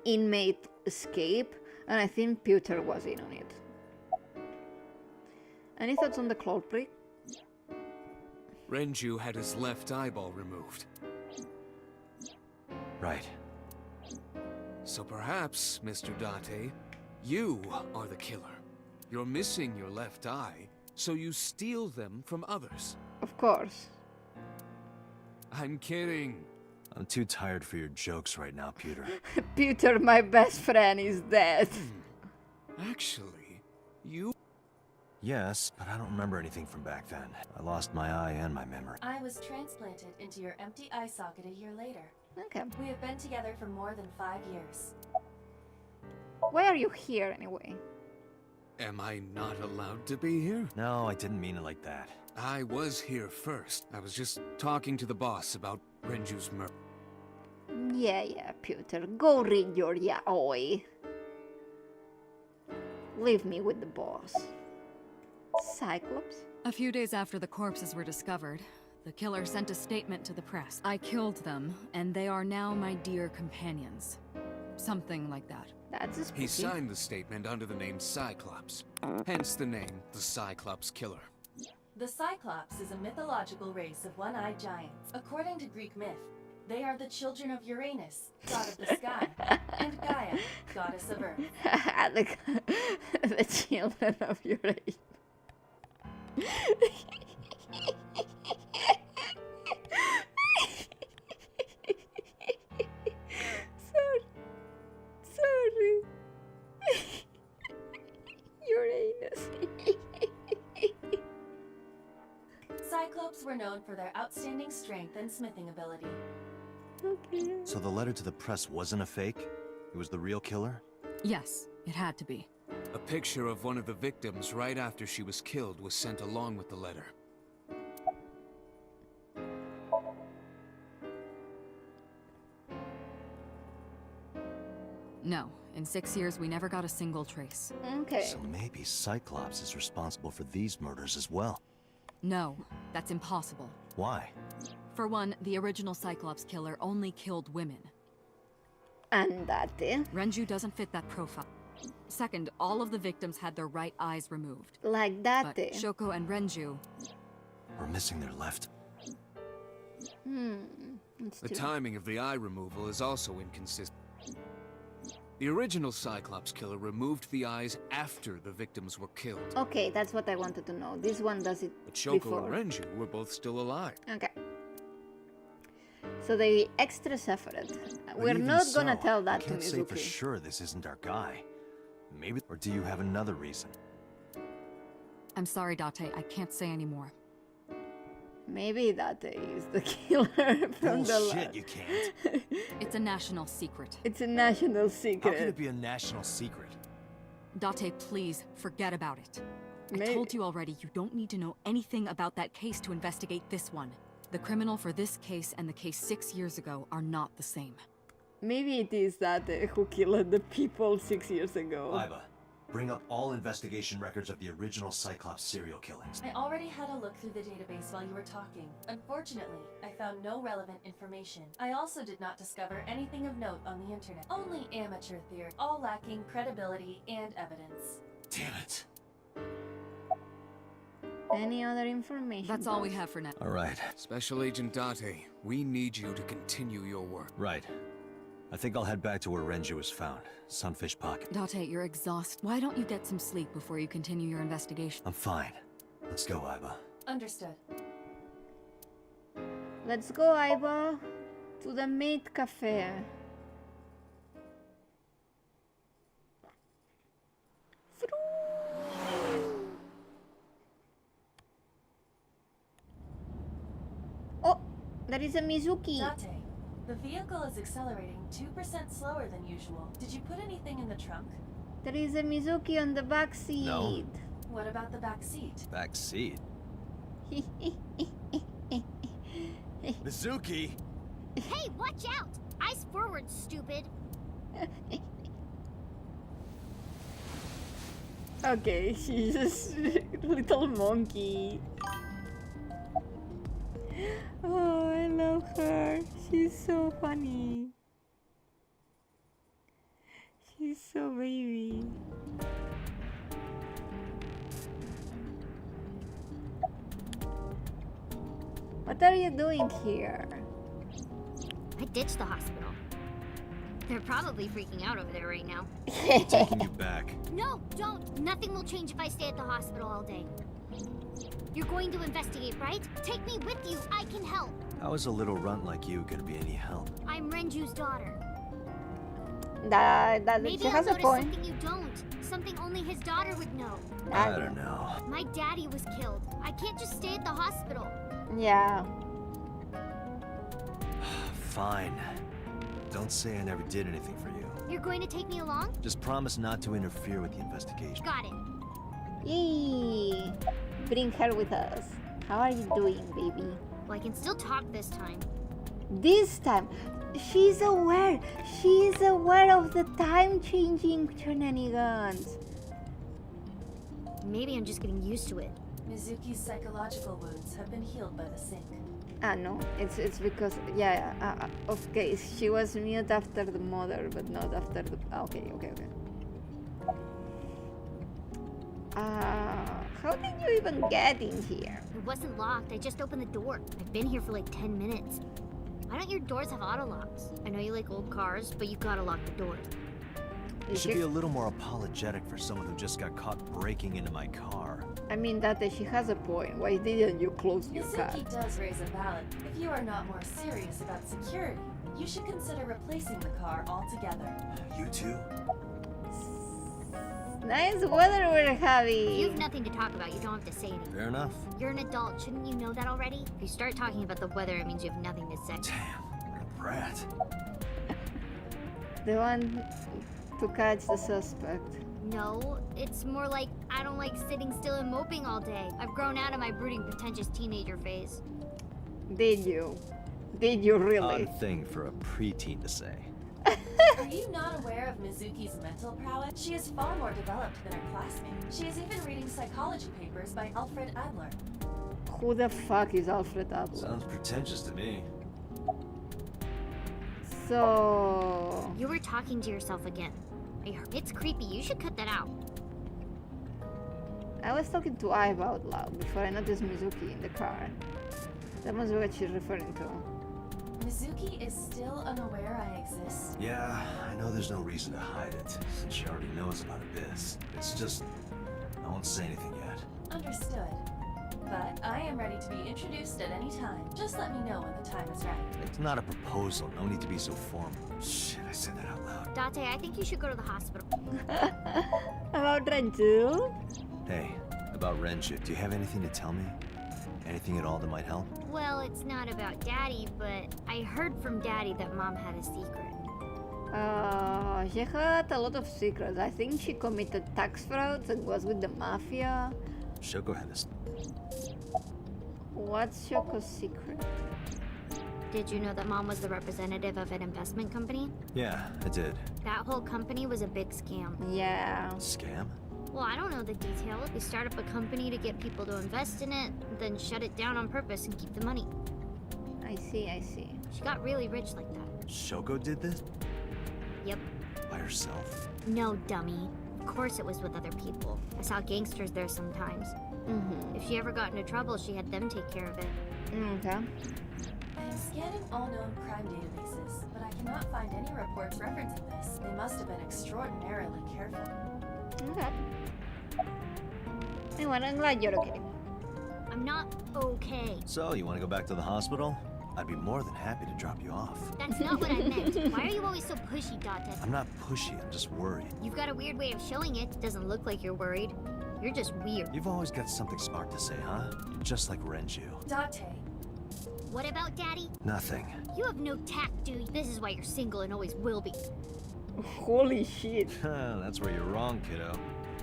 inmate escape, and I think Peter was in on it. Any thoughts on the claw prick? Renju had his left eyeball removed. Right. So perhaps, Mr. Date, you are the killer. You're missing your left eye, so you steal them from others. Of course. I'm kidding. I'm too tired for your jokes right now, Peter. Peter, my best friend, is dead. Actually, you... Yes, but I don't remember anything from back then. I lost my eye and my memory. I was transplanted into your empty eye socket a year later. Okay. We have been together for more than 5 years. Why are you here anyway? Am I not allowed to be here? No, I didn't mean it like that. I was here first. I was just talking to the boss about Renju's murder. Yeah, Peter. Go read your yaoi. Leave me with the boss. Cyclops? A few days after the corpses were discovered, the killer sent a statement to the press. I killed them, and they are now my dear companions. Something like that. That's spooky. He signed the statement under the name Cyclops, hence the name the Cyclops Killer. The Cyclops is a mythological race of one-eyed giants. According to Greek myth, they are the children of Uranus, god of the sky, and Gaia, goddess of earth. the children of Uranus. Sorry. Uranus. Cyclops were known for their outstanding strength and smithing ability. Okay. So the letter to the press wasn't a fake? It was the real killer? Yes, it had to be. A picture of one of the victims right after she was killed was sent along with the letter. No, in 6 years we never got a single trace. Okay. So maybe Cyclops is responsible for these murders as well. No, that's impossible. Why? For one, the original Cyclops killer only killed women. Andate. Renju doesn't fit that profile. Second, all of the victims had their right eyes removed. Like But that. Shoko and Renju, We're missing their left. It's The true. timing of the eye removal is also inconsistent. The original Cyclops Killer removed the eyes after the victims were killed. Okay, that's what I wanted to know. This one does it But Shoko before. and Renju were both still alive. Okay. So they extra suffered. But We're even not gonna so, tell we that to can't say for Mizuki. sure this isn't our guy. Maybe, or do you have another reason? I'm sorry, Date, I can't say anymore. Maybe that is the killer from the Bullshit, last. you can't. It's a national secret. It's a national How can it secret. be a national secret? Date, please, forget about it. I May- told you already, you don't need to know anything about that case to investigate this one. The criminal for this case and the case 6 years ago are not the same. Maybe it is that who killed the people 6 years ago. Iva, bring up all investigation records of the original Cyclops serial killings. I already had a look through the database while you were talking. Unfortunately, I found no relevant information. I also did not discover anything of note on the internet. Only amateur theory, all lacking credibility and evidence. Damn it. Any other information? That's all we have for now. All right. Special Agent Date, we need you to continue your work. Right. I think I'll head back to where Renju was found. Sunfish Pocket. Date, you're exhausted. Why don't you get some sleep before you continue your investigation? I'm fine. Let's go, Iva. Understood. Let's go, Iva, to the maid cafe. Oh, there is a Mizuki. Date, the vehicle is accelerating 2% slower than usual. Did you put anything in the trunk? There is a Mizuki on the back seat. No. What about the back seat? Back seat. Mizuki! Hey, watch out! Eyes forward, stupid. Okay, she's a little monkey. Oh, I love her. She's so funny. She's so baby. What are you doing here? I ditched the hospital. They're probably freaking out over there right now. Taking you back. No, don't! Nothing will change if I stay at the hospital all day. You're going to investigate, right? Take me with you. I can help. How is a little runt like you gonna be any help? I'm Renju's daughter. That Maybe she I'll has a notice point. something you don't. Something only his daughter would know. I don't know. My daddy was killed. I can't just stay at the hospital. Yeah. Fine. Don't say I never did anything for you. You're going to take me along? Just promise not to interfere with the investigation. Got it. Yay! Bring her with us. How are you doing, baby? Well, I can still talk this time. This time, she's aware. She's aware of the time-changing shenanigans. Maybe I'm just getting used to it. Mizuki's psychological wounds have been healed by the sink. No, it's because okay, she was mute after the mother, but not after the. Okay. How did you even get in here? It wasn't locked. I just opened the door. I've been here for like 10 minutes. Why don't your doors have auto locks? I know you like old cars, but you gotta lock the doors. You should be a little more apologetic for someone who just got caught breaking into my car. I mean, that she has a point. Why didn't you close your car? Mizuki does raise a valid. If you are not more serious about security, you should consider replacing the car altogether. You too? Nice weather we're If having. you have nothing to talk about, you don't have to say anything. Fair enough. You're an adult. Shouldn't you know that already? If you start talking about the weather, it means you have nothing to say. Damn, what a brat. The one to catch the suspect. No, it's more like I don't like sitting still and moping all day. I've grown out of my brooding, pretentious teenager phase. Did you? Did you really? Odd thing for a preteen to say. Are you not aware of Mizuki's mental prowess? She is far more developed than her classmate. She is even reading psychology papers by Alfred Adler. Who the fuck is Alfred Adler? Sounds pretentious to me. So... You were talking to yourself again. It's creepy. You should cut that out. I was talking to Ive out loud before I noticed Mizuki in the car. That must be what she's referring to. Mizuki is still unaware I exist. Yeah, I know there's no reason to hide it, since she already knows about this. It's just... I won't say anything yet. Understood. But I am ready to be introduced at any time. Just let me know when the time is right. It's not a proposal. No need to be so formal. Shit, I said that out loud. Date, I think you should go to the hospital. About Renju? Hey, about Renju, do you have anything to tell me? Anything at all that might help? Well, it's not about Daddy, but I heard from Daddy that Mom had a secret. She had a lot of secrets. I think she committed tax frauds and was with the mafia. Shoko had this. What's Shoko's secret? Did you know that Mom was the representative of an investment company? Yeah, I did. That whole company was a big scam. Yeah. Scam? Well, I don't know the details. They start up a company to get people to invest in it, then shut it down on purpose and keep the money. I see. She got really rich like that. Shoko did this? Yep. By herself? No, dummy. Of course it was with other people. I saw gangsters there sometimes. If she ever got into trouble, she had them take care of it. Okay. I am scanning all known crime databases, but I cannot find any reports referencing this. They must have been extraordinarily careful. Okay. Anyway, I'm glad you're okay. I'm not okay. So, you want to go back to the hospital? I'd be more than happy to drop you off. That's not what I meant. Why are you always so pushy, Date? I'm not pushy, I'm just worried. You've got a weird way of showing it. Doesn't look like you're worried. You're just weird. You've always got something smart to say, huh? You're just like Renju. Date. What about Daddy? Nothing. You have no tact, dude. This is why you're single and always will be. Holy shit. That's where you're wrong, kiddo.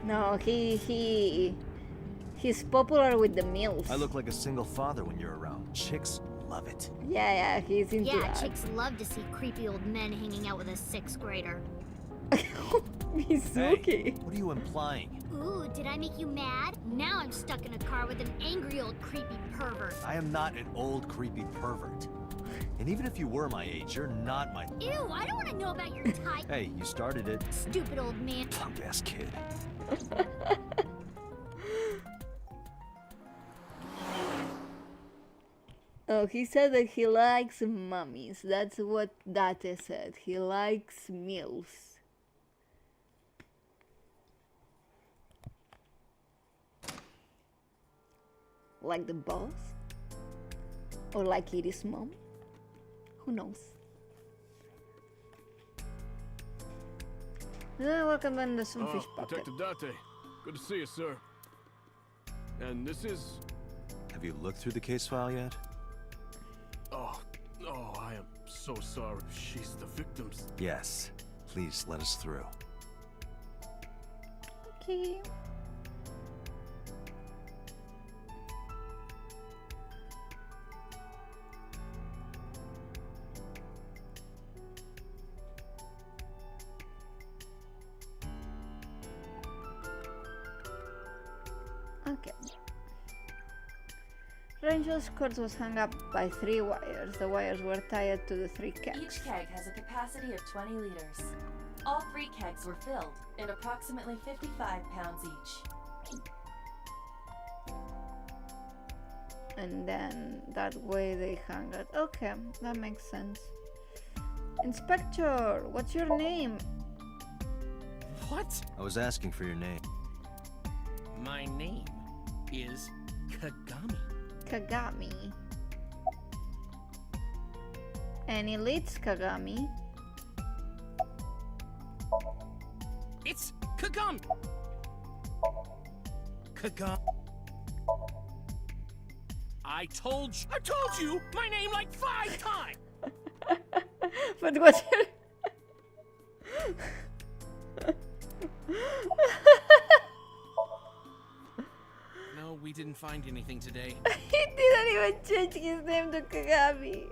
No, he's popular with the milfs. I look like a single father when you're around. Chicks love it. Yeah, he's into Yeah, that. chicks love to see creepy old men hanging out with a 6th grader. Mizuki. Hey, what are you implying? Ooh, did I make you mad? Now I'm stuck in a car with an angry old creepy pervert. I am not an old creepy pervert. And even if you were my age, you're not my... Ew, I don't want to know about your type. Hey, you started it. Stupid old man. Punk-ass kid. Oh, he said that he likes mummies. That's what Date said. He likes milfs. Like the boss? Or like Iris' mom? Who knows? Welcome in the Sunfish Pocket. Detective Date. Good to see you, sir. And this is... Have you looked through the case file yet? Oh, I am so sorry. She's the victim's... Yes. Please, let us through. Okay. Okay. Rangel's cords was hung up by 3 wires. The wires were tied to the 3 kegs. Each keg has a capacity of 20 liters. All 3 kegs were filled, and approximately 55 pounds each. And then that way they hung it. Okay, that makes sense. Inspector, what's your name? What? I was asking for your name. My name is Kagami. Kagami. Any leads, Kagami? It's Kagami. Kagami. I told you my name like 5 times. But what's your... No, we didn't find anything today. He didn't even change his name to Kagami.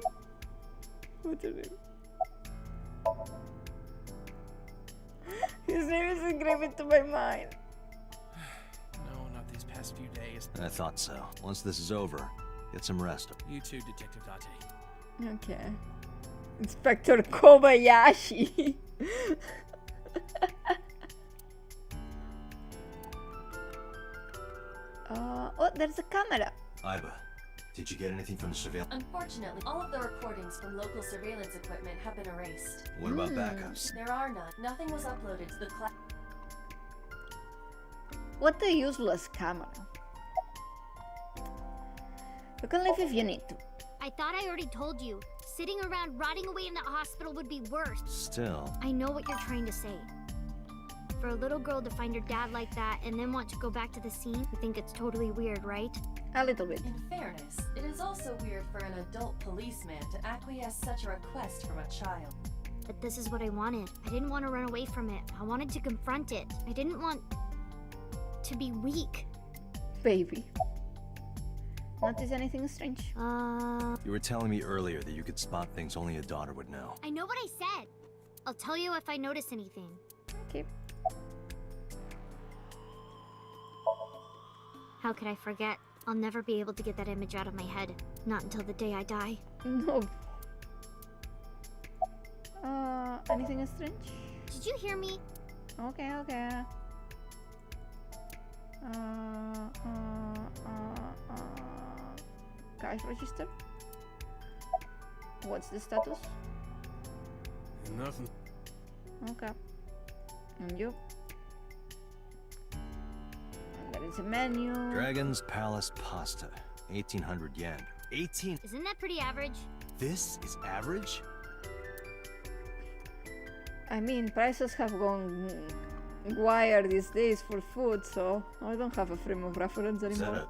What's your name? His name is engraved into my mind. No, not these past few days. I thought so. Once this is over, get some rest. You too, Detective Date. Okay. Inspector Kobayashi. Oh, there's a camera. Iba, did you get anything from the surveillance? Unfortunately, all of the recordings from local surveillance equipment have been erased. What about backups? There are none. Nothing was uploaded to the cloud. What a useless camera. You can leave if you need to. I thought I already told you. Sitting around rotting away in the hospital would be worse. Still. I know what you're trying to say. For a little girl to find her dad like that and then want to go back to the scene, you think it's totally weird, right? A little bit. In fairness, it is also weird for an adult policeman to acquiesce such a request from a child. But this is what I wanted. I didn't want to run away from it. I wanted to confront it. I didn't want to be weak. Baby. Notice anything strange? You were telling me earlier that you could spot things only a daughter would know. I know what I said. I'll tell you if I notice anything. Okay. How could I forget? I'll never be able to get that image out of my head. Not until the day I die. No. Anything strange? Did you hear me? Okay, okay. Cash register? What's the status? Nothing. Okay. And you? And there is a menu. Dragon's Palace Pasta. 1,800 yen. 18? Isn't that pretty average? This is average? I mean, prices have gone wire these days for food, so I don't have a frame of reference Is that anymore.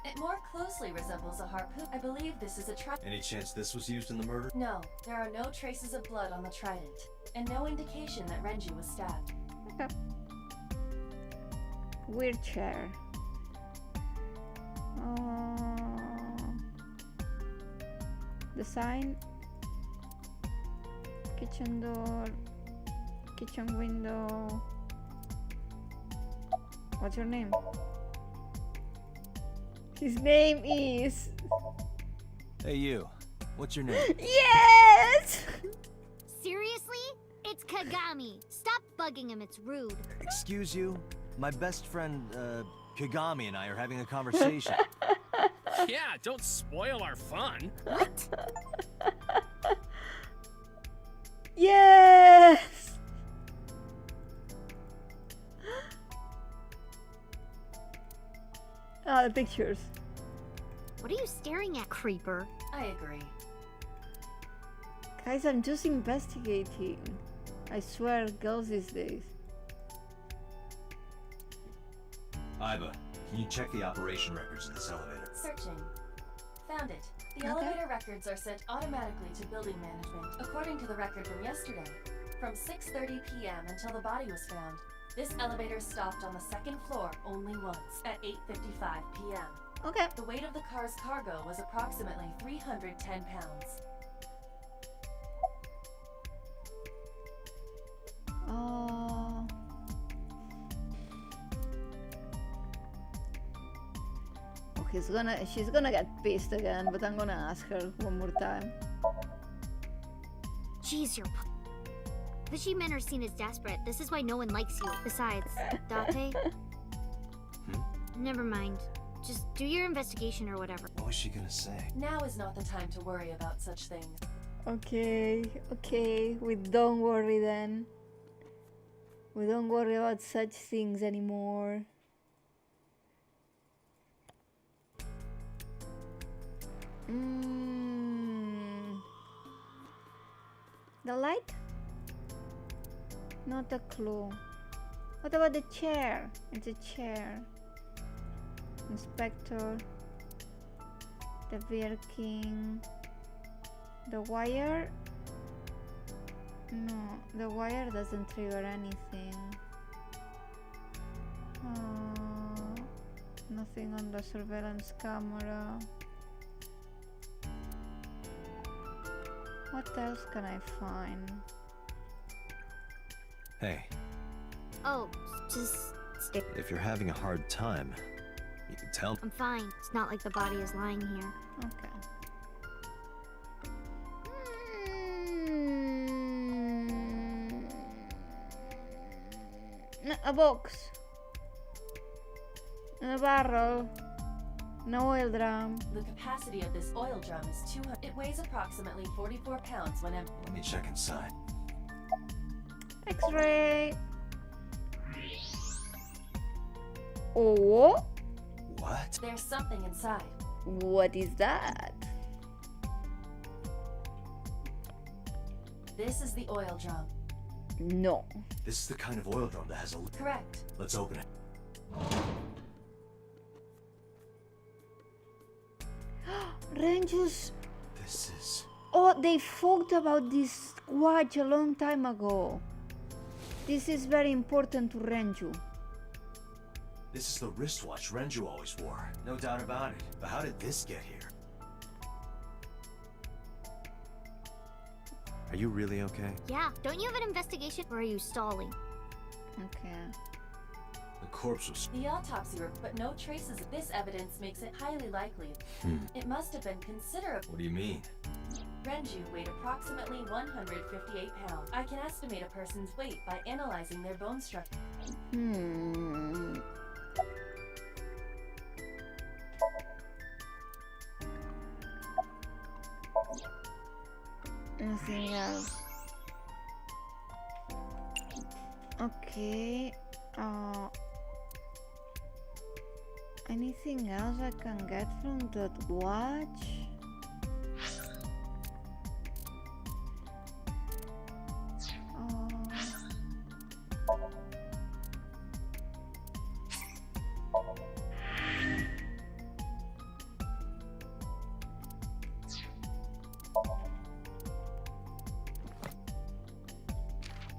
It more closely resembles a harpoon. I believe this is a trident. Any chance this was used in the murder? No, there are no traces of blood on the trident, and no indication that Renji was stabbed. Okay. Weird chair. The sign. Kitchen door. Kitchen window. What's your name? His name is... Hey you, what's your name? Yes! Seriously? It's Kagami. Stop bugging him, it's rude. Excuse you? My best friend, Kagami and I are having a conversation. Yeah, don't spoil our fun. What? Yes! Ah, the pictures. What are you staring at, creeper? I agree. Guys, I'm just investigating. I swear, girls these days. Iba, can you check the operation records in this elevator? Searching. Found it. The Okay. elevator records are sent automatically to building management, according to the record from yesterday. From 6:30 p.m. until the body was found, this elevator stopped on the second floor only once, at 8:55 p.m. Okay. The weight of the car's cargo was approximately 310 pounds. she's gonna get pissed again, but I'm gonna ask her one more time. Jeez, you're pushy men are seen as desperate. This is why no one likes you. Besides, Date. Never mind. Just do your investigation or whatever. What was she gonna say? Now is not the time to worry about such things. Okay, we don't worry then. We don't worry about such things anymore. The light? Not a clue. What about the chair? It's a chair. Inspector. The Birkin. The wire? No, the wire doesn't trigger anything. Nothing on the surveillance camera. What else can I find? Hey, Oh, just stay. if you're having a hard time, you can tell me. I'm fine. It's not like the body is lying here. Okay. A box. A barrel. An oil drum. The capacity of this oil drum is 200. It weighs approximately 44 pounds when empty. Let me check inside. X-ray. Oh, What? There's something inside. what is that? This is the oil drum. No. This is the kind of oil drum that has a. Correct. Let's open it. Renju's. This is. Oh, they talked about this watch a long time ago. This is very important to Renju. This is the wristwatch Renju always wore. No doubt about it. But how did this get here? Are you really okay? Yeah, don't you have an investigation or are you stalling? Okay. The corpse was. The autopsy report, but no traces of this evidence makes it highly likely. It must have been considerable. What do you mean? Renju weighed approximately 158 pounds. I can estimate a person's weight by analyzing their bone structure. Nothing else. Okay. Anything else I can get from that watch?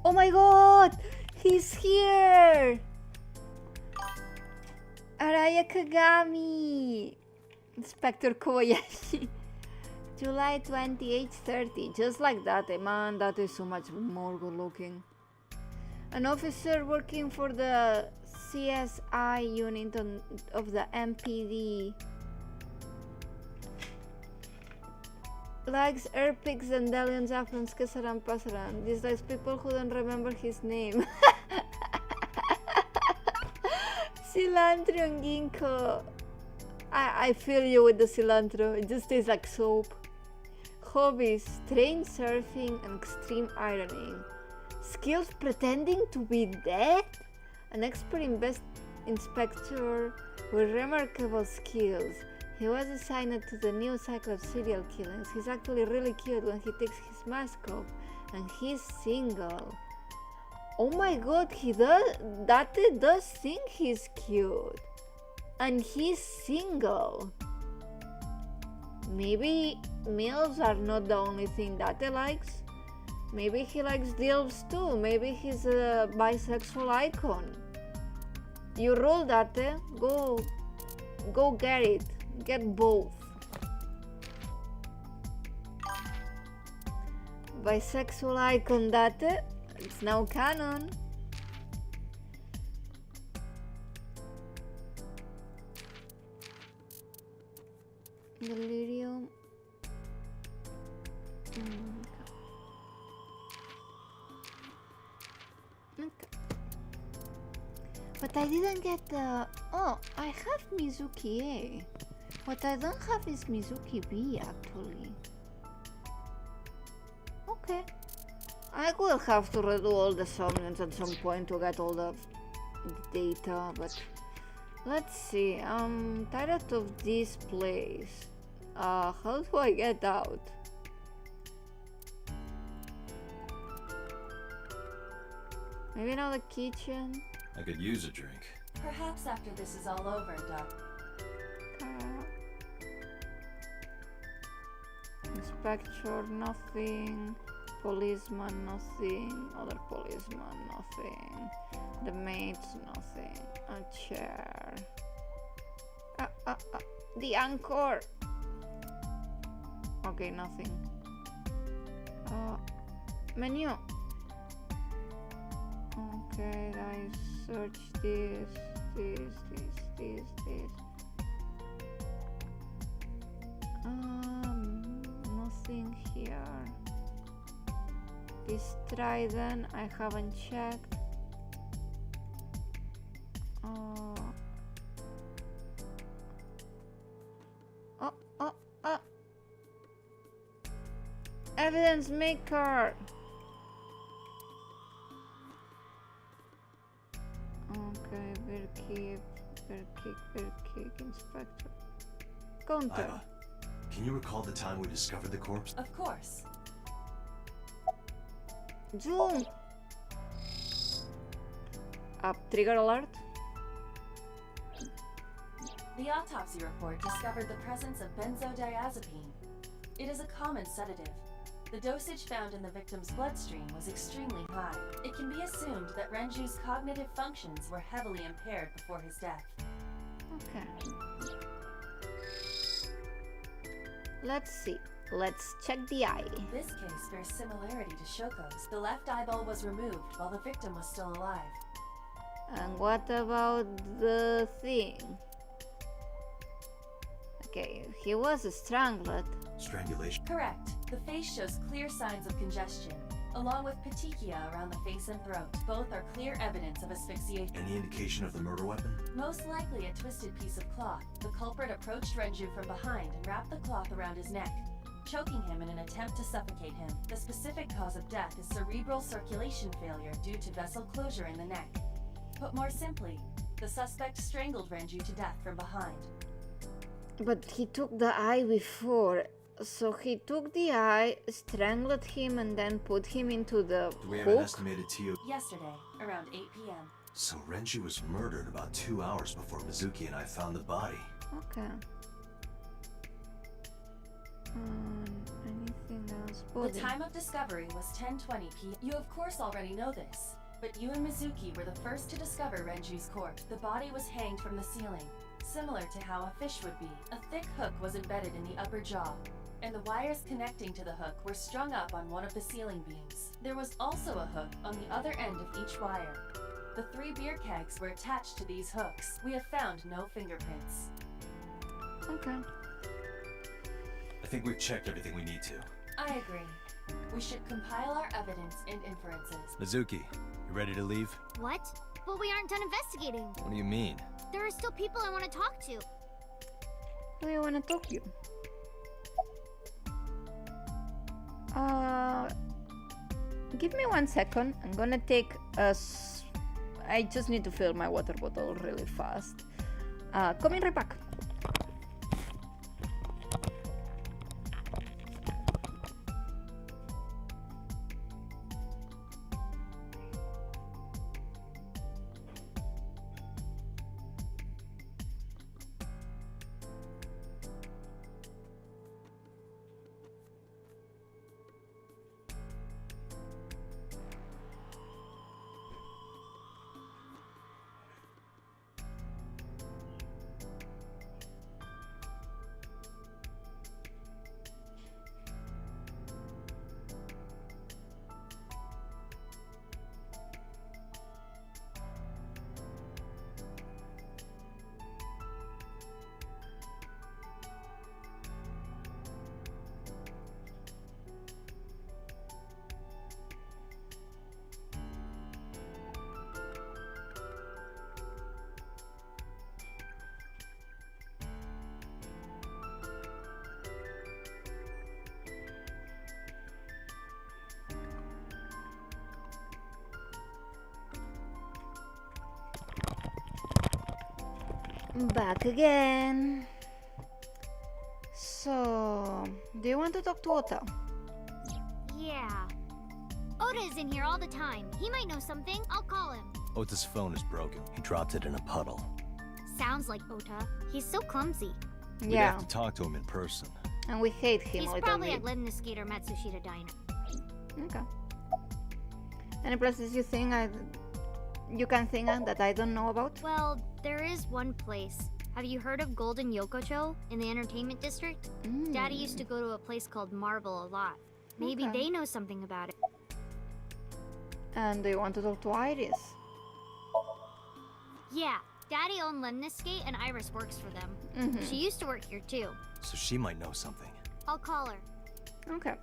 Oh my god! He's here! Araya Kagami! Inspector Kobayashi. July 28:30. Just like that, man. That is so much more good looking. An officer working for the CSI unit of the MPD likes air pigs and aliens affluence que serán pasarán. Dislikes people who don't remember his name. Cilantro and ginkgo. I feel you with the cilantro. It just tastes like soap. Hobbies: train surfing and extreme ironing. Skills: pretending to be dead. An expert inspector with remarkable skills. He was assigned to the new cycle of serial killings. He's actually really cute when he takes his mask off, and he's single. Oh my god, he does think he's cute. And he's single. Maybe males are not the only thing Date likes. Maybe he likes dilfs too. Maybe he's a bisexual icon. You rule, Date. Go get it. Get both. Bisexual icon Date. It's now canon. Delirium. Okay. But I didn't get the... Oh, I have Mizuki A. What I don't have is Mizuki B, actually. Okay. I will have to redo all the Somniums at some point to get all the data, but... Let's see, I'm tired of this place. How do I get out? Maybe not the kitchen? I could use a drink. Perhaps after this is all over, Doc. Inspector, nothing. Policeman, nothing. Other policeman, nothing. The maids, nothing. A chair. The anchor! Okay, nothing. Menu. Okay, I search this. Nothing here. This trident I haven't checked. Evidence maker. Okay, bear kick, inspector. Counter. Iva, can you recall the time we discovered the corpse? Of course. Zoom. Trigger alert. The autopsy report discovered the presence of benzodiazepine. It is a common sedative. The dosage found in the victim's bloodstream was extremely high. It can be assumed that Renju's cognitive functions were heavily impaired before his death. Okay. Let's see. Let's check the eye. This case bears similarity to Shoko's. The left eyeball was removed while the victim was still alive. And what about the thing? Okay, he was strangled. Strangulation. Correct. The face shows clear signs of congestion, along with petechia around the face and throat. Both are clear evidence of asphyxiation. Any indication of the murder weapon? Most likely a twisted piece of cloth. The culprit approached Renju from behind and wrapped the cloth around his neck, choking him in an attempt to suffocate him. The specific cause of death is cerebral circulation failure due to vessel closure in the neck. Put more simply, the suspect strangled Renju to death from behind. But he took the eye before. So he took the eye, strangled him, and then put him into the Do we have an hook? estimated TO? Yesterday, around 8 p.m. So Renju was murdered about 2 hours before Mizuki and I found the body. Okay. Anything else? The Body. time of discovery was 10:20 p.m. You of course already know this, but you and Mizuki were the first to discover Renju's corpse. The body was hanged from the ceiling, similar to how a fish would be. A thick hook was embedded in the upper jaw, and the wires connecting to the hook were strung up on one of the ceiling beams. There was also a hook on the other end of each wire. The 3 beer kegs were attached to these hooks. We have found no fingerprints. Okay. I think we've checked everything we need to. I agree. We should compile our evidence and inferences. Mizuki, you ready to leave? What? But we aren't done investigating. What do you mean? There are still people I want to talk to. Who do you want to talk to? Give me 1 second. I'm gonna take I just need to fill my water bottle really fast. Coming right back. Back again. So, do you want to talk to Ota? Yeah. Oda is in here all the time. He might know something. I'll call him. Ota's phone is broken. He dropped it in a puddle. Sounds like Ota. He's so clumsy. We'd Yeah, have to talk to him in person. and we hate him He's a little probably bit. at Lemniscate or Matsushita Diner. Okay. Any places you can think of that I don't know about? Well, there is one place. Have you heard of Golden Yokocho in the entertainment district? Daddy used to go to a place called Marble a lot. Maybe Okay. they know something about it. And do you want to talk to Iris? Yeah, Daddy owned Lemniscate and Iris works for them. She used to work here too. So she might know something. I'll call her. Okay.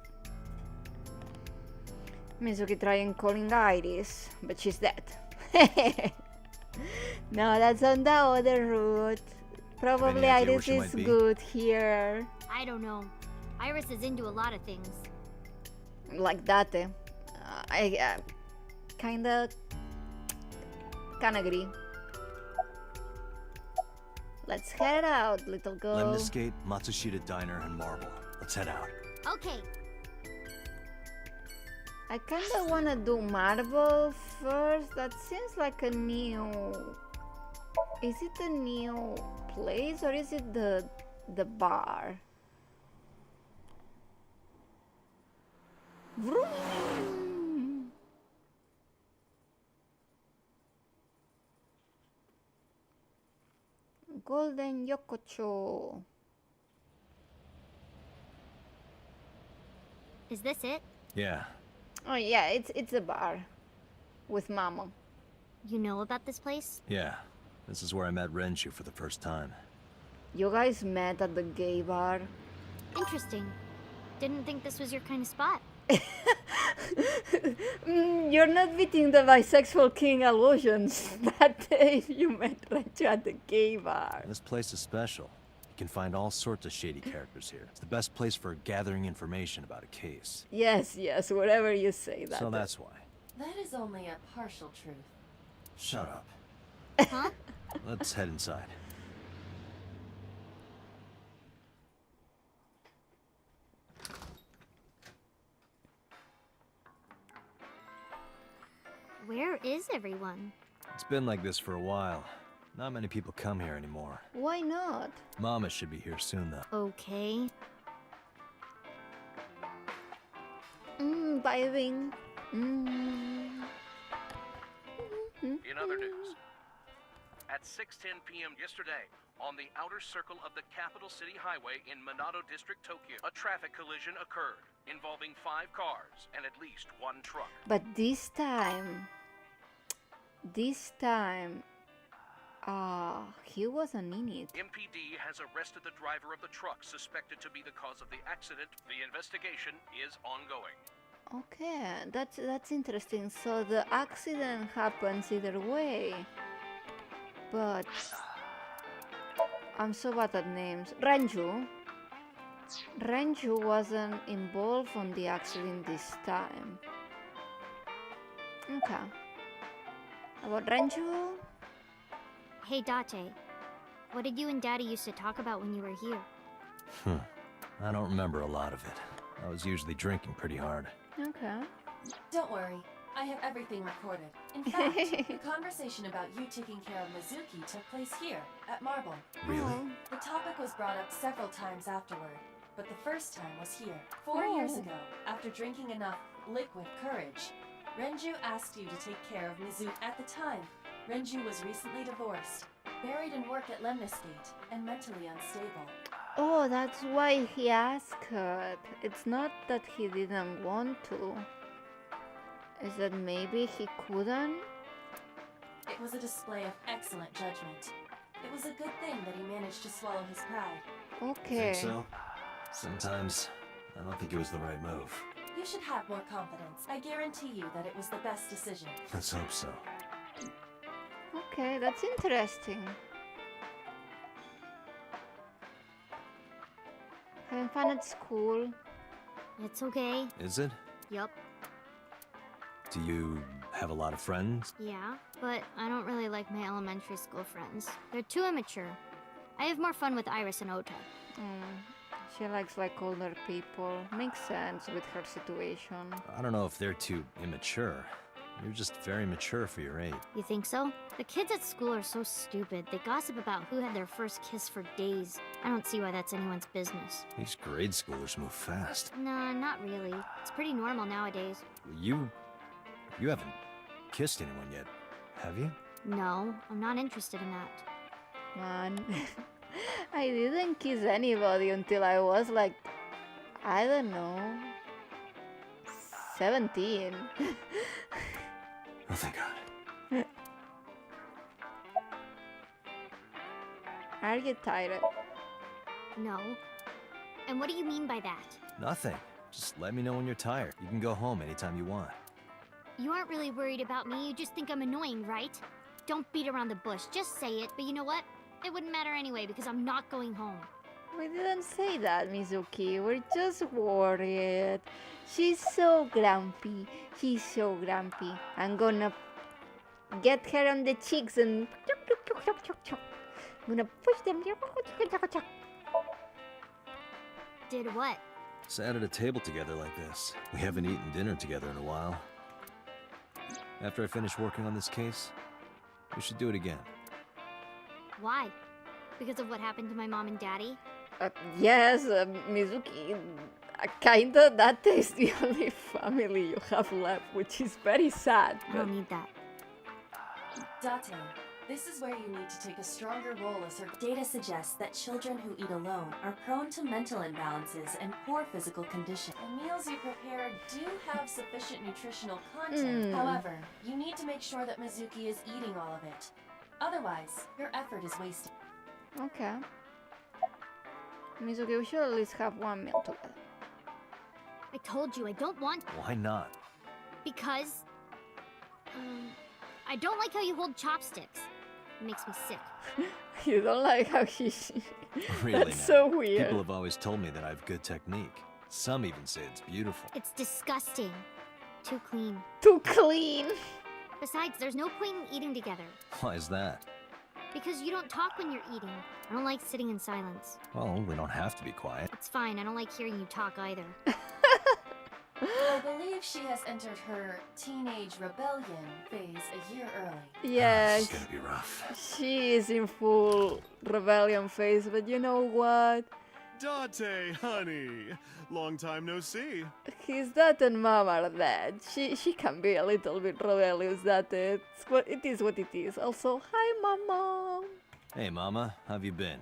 Mizuki trying calling Iris, but she's dead. No, that's on the other route. Probably idea where Iris she is might be? good here. I don't know. Iris is into a lot of things. Like that. I kinda can agree. Let's head out, little girl. Lemniscate, Matsushita Diner, and Marble. Let's head out. Okay, I kinda wanna do Marble first. That seems like a new. Is it a new place or is it the bar? Vroom. Golden Yokocho. is this it? Yeah. Oh yeah, it's a bar with Mama. You know about this place? Yeah. This is where I met Renshu for the first time. You guys met at the gay bar. Interesting. Didn't think this was your kind of spot. You're not beating the bisexual king illusions that day you met Renju at the gay bar. This place is special. You can find all sorts of shady characters here. It's the best place for gathering information about a case. Yes, whatever you say that. So that's why. That is only a partial truth. Shut up. Huh? Let's head inside. Where is everyone? It's been like this for a while. Not many people come here anymore. Why not? Mama should be here soon, though. Okay. Vibing. In other news, at 6:10 p.m. yesterday, on the outer circle of the capital city highway in Minato District, Tokyo, a traffic collision occurred involving 5 cars and at least 1 truck. But this time, he wasn't in it. MPD has arrested the driver of the truck suspected to be the cause of the accident. The investigation is ongoing. Okay, that's interesting. So the accident happens either way. But I'm so bad at names. Renju wasn't involved on the accident this time. Okay. About Renju? Hey, Date. What did you and Daddy used to talk about when you were here? I don't remember a lot of it. I was usually drinking pretty hard. Okay. Don't worry, I have everything recorded. In fact, the conversation about you taking care of Mizuki took place here, at Marble. Really? The topic was brought up several times afterward, but the first time was here. 4 years ago, after drinking enough liquid courage, Renju asked you to take care of Mizuki. At the time, Renju was recently divorced, buried in work at Lemniscate, and mentally unstable. Oh, that's why he asked her. It's not that he didn't want to. Is that maybe he couldn't? It was a display of excellent judgment. It was a good thing that he managed to swallow his pride. Okay. Think so? Sometimes I don't think it was the right move. You should have more confidence. I guarantee you that it was the best decision. Let's hope so. Okay, that's interesting. Having fun at school. It's okay. Is it? Yup. Do you Have a lot of friends? Yeah, but I don't really like my elementary school friends. They're too immature. I have more fun with Iris and Ota. She likes like older people. Makes sense with her situation. I don't know if they're too immature. You're just very mature for your age. You think so? The kids at school are so stupid. They gossip about who had their first kiss for days. I don't see why that's anyone's business. These grade schoolers move fast. Nah, not really. It's pretty normal nowadays. You haven't kissed anyone yet, have you? No, I'm not interested in that. Man, I didn't kiss anybody until I was like, I don't know, 17. Oh, thank God. Are you tired? No. And what do you mean by that? Nothing. Just let me know when you're tired. You can go home anytime you want. You aren't really worried about me, you just think I'm annoying, right? Don't beat around the bush, just say it, but you know what? It wouldn't matter anyway, because I'm not going home. We didn't say that, Mizuki. We're just worried. She's so grumpy. She's so grumpy. I'm gonna get her on the cheeks and I'm gonna push them. Did what? Sat at a table together like this. We haven't eaten dinner together in a while. After I finish working on this case, we should do it again. Why? Because of what happened to my mom and daddy? Yes, Mizuki. Kinda, that is the only family you have left, which is very sad. I don't need that. Date, this is where you need to take a stronger role as her. Data suggests that children who eat alone are prone to mental imbalances and poor physical condition. The meals you prepare do have sufficient nutritional content. However, you need to make sure that Mizuki is eating all of it. Otherwise, your effort is wasted. Okay. Mizuki, we should at least have one meal together. I told you I don't want. Why not? Because. I don't like how you hold chopsticks. It makes me sick. You don't like how she. Really That's now. so weird. People have always told me that I have good technique. Some even say it's beautiful. It's disgusting. Too clean. Too clean. Besides, there's no point in eating together. Why is that? Because you don't talk when you're eating. I don't like sitting in silence. Well, we don't have to be quiet. It's fine, I don't like hearing you talk either. I believe she has entered her teenage rebellion phase a year early. Yeah, It's gonna be rough. she is in full rebellion phase, but you know what? Date, honey. Long time no see. His dad and mom are dead. She can be a little bit rebellious, that it is what it is. Also, hi mama. Hey, Mama, how have you been?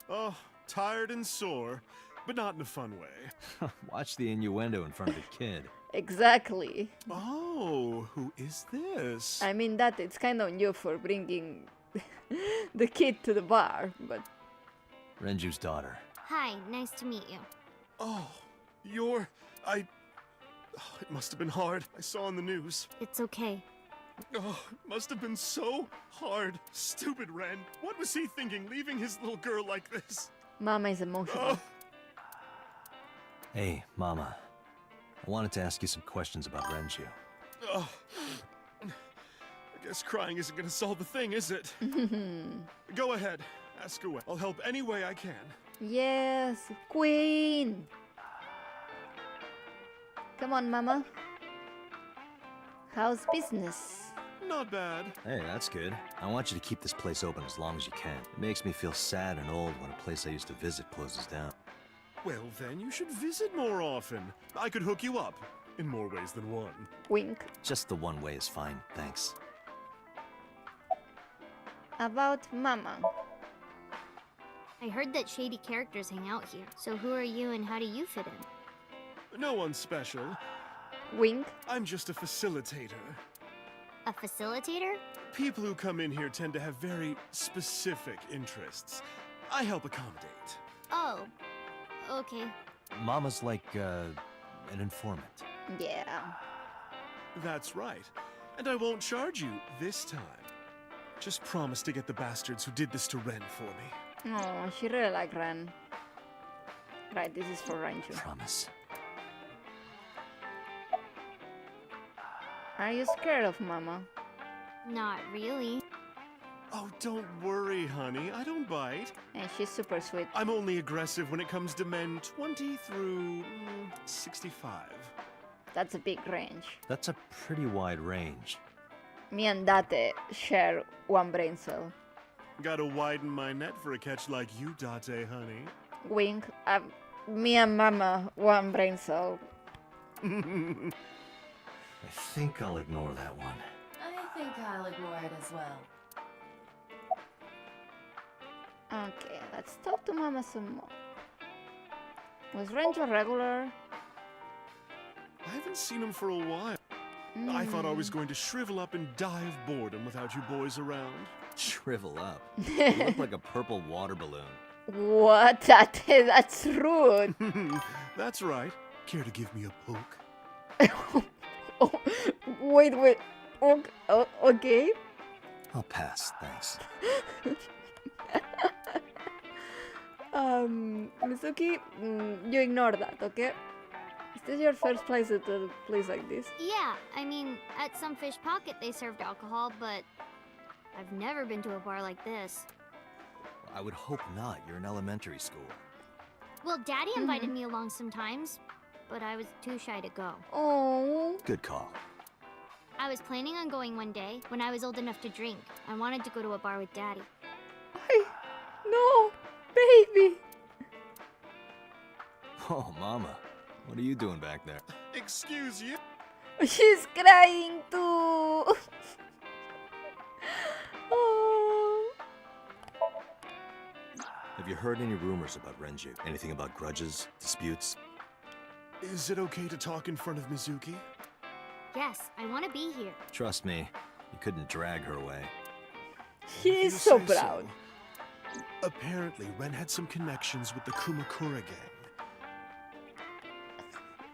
Oh, tired and sore, but not in a fun way. Watch the innuendo in front of the kid. Exactly. Oh, who is this? I mean that it's kind of on you for bringing the kid to the bar, but Renju's daughter. Hi, nice to meet you. Oh, it must have been hard. I saw on the news. It's okay. Oh, it must have been so hard. Stupid Ren. What was he thinking, leaving his little girl like this? mama is emotional. Oh. Hey, Mama. I wanted to ask you some questions about Renju. Oh. I guess crying isn't gonna solve the thing, is it? Go ahead. Ask away. I'll help any way I can. Yes, queen. Come on, mama. How's business? Not bad. Hey, that's good. I want you to keep this place open as long as you can. It makes me feel sad and old when a place I used to visit closes down. Well, then you should visit more often. I could hook you up in more ways than one. Wink. Just the one way is fine, thanks. About mama. I heard that shady characters hang out here. So who are you and how do you fit in? No one special. Wink. I'm just a facilitator. A facilitator? People who come in here tend to have very specific interests. I help accommodate. Oh, okay. Mama's like, an informant. Yeah. That's right. And I won't charge you this time. Just promise to get the bastards who did this to Ren for me. Oh, she really like Ren. Right, this is for Renju. Promise. Are you scared of Mama? Not really. Oh, don't worry, honey. I don't bite. And she's super sweet. I'm only aggressive when it comes to men 20 through 65. That's a big range. That's a pretty wide range. Me and Date share one brain cell. Gotta widen my net for a catch like you, Date, honey. Wink. Me and Mama, one brain cell. I think I'll ignore that one. I think I'll ignore it as well. Okay, let's talk to Mama some more. Was Range a regular? I haven't seen him for a while. I thought I was going to shrivel up and die of boredom without you boys around. Shrivel up. You look like a purple water balloon. What? That's rude. That's right. Care to give me a poke? Oh, wait. Okay. I'll pass, thanks. Mizuki, you ignore that, okay? Is this your first place at a place like this? Yeah, I mean, at some fish pocket they served alcohol, but I've never been to a bar like this. I would hope not. You're in elementary school. Well, Daddy invited me along sometimes, but I was too shy to go. Oh. Good call. I was planning on going one day when I was old enough to drink. I wanted to go to a bar with Daddy. No, baby. Oh, Mama. What are you doing back there? Excuse you? She's crying too. Oh. Have you heard any rumors about Renju? Anything about grudges, disputes? Is it okay to talk in front of Mizuki? Yes, I want to be here. Trust me, you couldn't drag her away. He's You so say proud. Apparently, Ren had some connections with the Kumakura gang.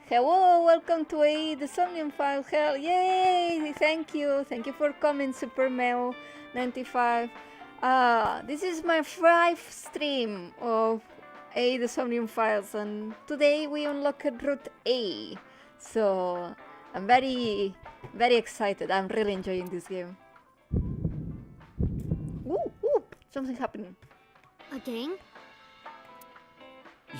Hello, welcome to the Somnium file. Hell, yay! Thank you for coming, Super Mel 95. This is my 5th stream of the Somnium files, and today we unlocked Route A. So I'm very excited. I'm really enjoying this game. Ooh, something happening. A gang?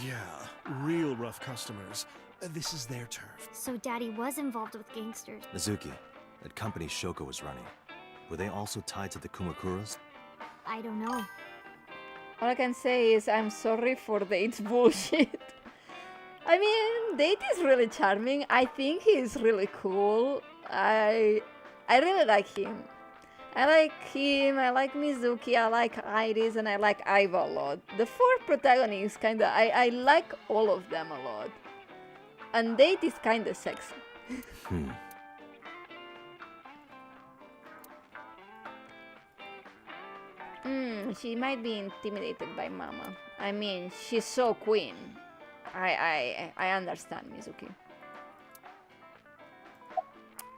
Yeah, real rough customers. This is their turf. So Daddy was involved with gangsters. Mizuki, that company Shoko was running, were they also tied to the Kumakuras? I don't know. All I can say is I'm sorry for Date's bullshit. I mean, Date is really charming. I think he's really cool. I really like him. I like Mizuki, I like Iris, and I like Aiba a lot. The 4 protagonists kinda, I like all of them a lot. And Date is kinda sexy. She might be intimidated by Mama. I mean, she's so queen. I understand, Mizuki.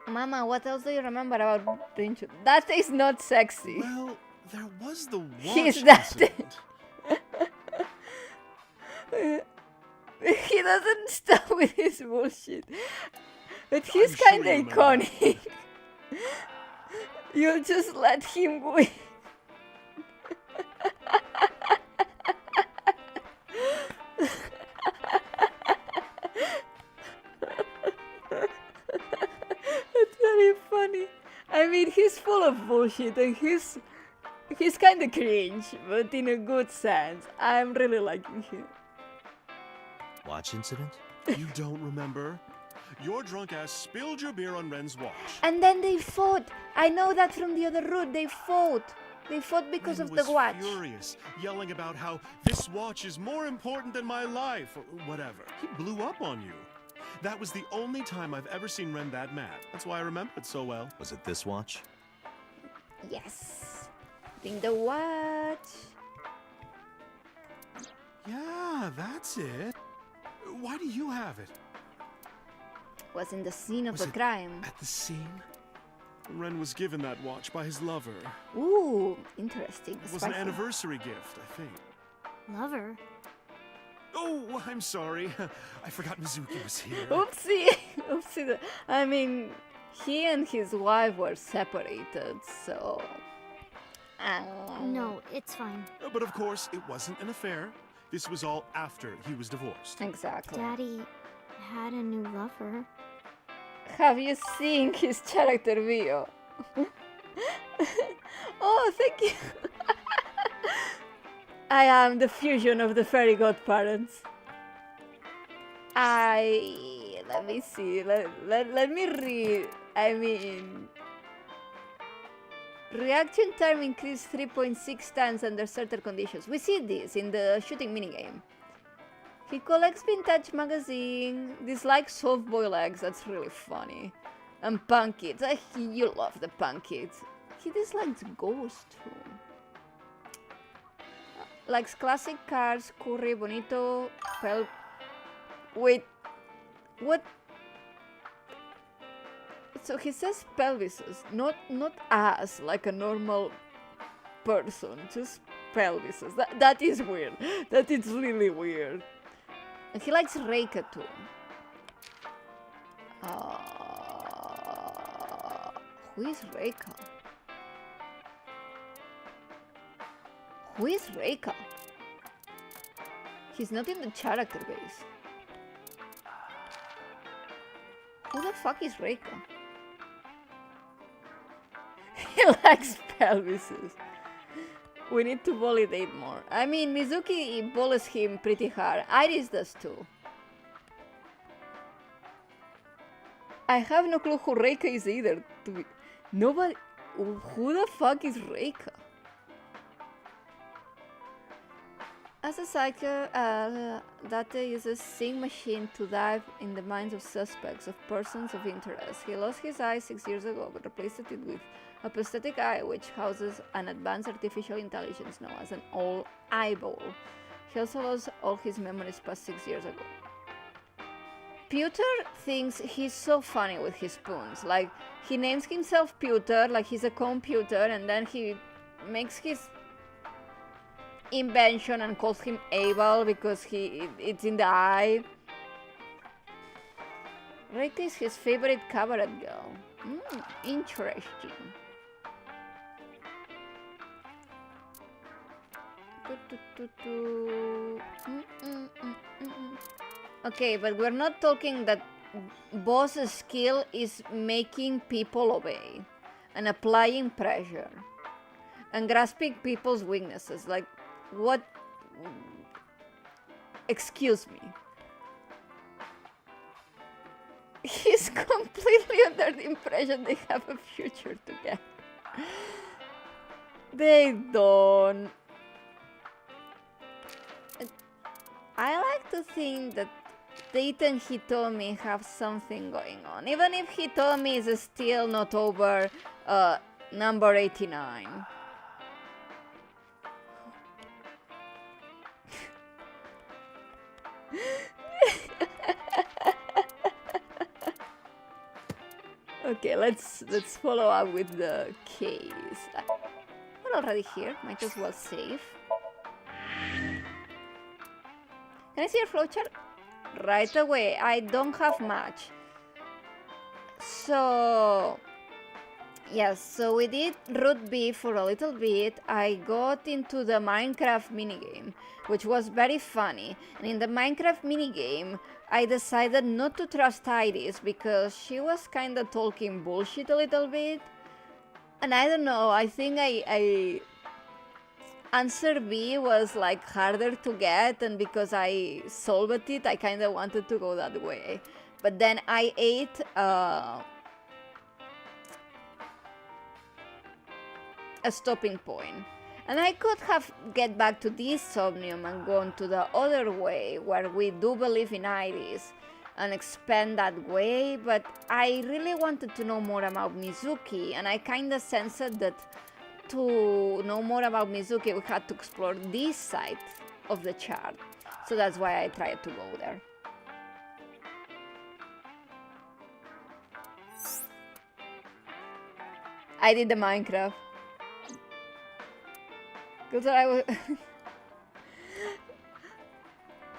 Mama, what else do you remember about Rinchu? That is not sexy. Well, there was the watch He's that. incident. He doesn't stop with his bullshit. But he's I'm sure kinda you remember. iconic. You just let him win. That's very funny. I mean, he's full of bullshit and he's kind of cringe, but in a good sense. I'm really liking him. Watch incident? You don't remember? Your drunk ass spilled your beer on Ren's watch. And then they fought. I know that from the other route. They fought. They fought because Ren of the was watch. furious, yelling about how this watch is more important than my life, or whatever. He blew up on you. That was the only time I've ever seen Ren that mad. That's why I remember it so well. Was it this watch? Yes. I think the watch. Yeah, that's it. Why do you have it? Was in the scene of Was the it crime. At the scene? Ren was given that watch by his lover. Ooh, interesting. It was an Spicy. anniversary gift, I think. Lover? Oh, I'm sorry. I forgot Mizuki was here. Oopsie. Oopsie. I mean, He and his wife were separated, so... No, it's fine. But of course, it wasn't an affair. This was all after he was divorced. Exactly. Daddy had a new lover. Have you seen his character video? Oh, thank you. I am the fusion of the fairy godparents. Let me see. Let me read. I mean, reaction time increased 3.6 times under certain conditions. We see this in the shooting minigame. He collects vintage magazine, dislikes soft-boiled eggs, that's really funny. And punk kids, you love the punk kids. He dislikes ghosts too. Likes classic cars, curry, bonito, wait, what? So he says pelvises, not ass like a normal person, just pelvises. That is weird. That is really weird. And he likes Reika too. Who is Reika? Who is Reika? He's not in the character base. Who the fuck is Reika? He likes pelvises. We need to validate more. I mean, Mizuki bullies him pretty hard. Iris does too. I have no clue who Reika is either. Nobody... Who the fuck is Reika? As a psycho, Date uses Sing machine to dive in the minds of suspects, of persons of interest. He lost his eye 6 years ago, but replaced it with a prosthetic eye which houses an advanced artificial intelligence known as an all eyeball. He also lost all his memories past 6 years ago. Pewter thinks he's so funny with his puns. Like, he names himself Pewter, like he's a computer, and then he makes his invention and calls him Abel because it's in the eye. Reika is his favorite cabaret girl. Interesting. Okay, but we're not talking that boss's skill is making people obey and applying pressure and grasping people's weaknesses. Like, what? Excuse me. He's completely under the impression they have a future together. They don't. I like to think that Tate and Hitomi have something going on, even if Hitomi is still not over number 89. Okay, let's follow up with the case. We're already here, might as well save. Can I see your flowchart? Right away. I don't have much. So, yes, so we did Root B for a little bit. I got into the Minecraft minigame, which was very funny. And in the Minecraft minigame, I decided not to trust Iris because she was kind of talking bullshit a little bit. And I don't know, I think I answer B was like harder to get, and because I solved it, I kind of wanted to go that way. But then I ate a stopping point. And I could have get back to this Somnium and gone to the other way where we do believe in Iris and expand that way, but I really wanted to know more about Mizuki, and I kind of sensed that to know more about Mizuki we had to explore this side of the chart. So that's why I tried to go there. I did the Minecraft. Because I was...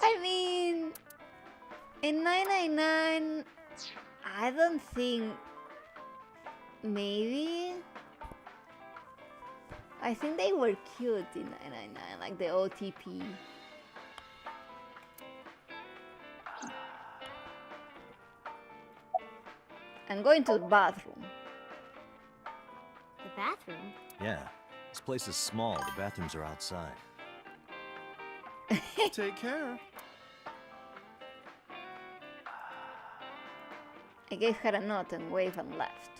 I mean... In 999... I don't think... Maybe. I think they were cute in 999, like the OTP. I'm going to the bathroom. The bathroom? Yeah. This place is small. The bathrooms are outside. Take care. I gave her a nod and waved and left,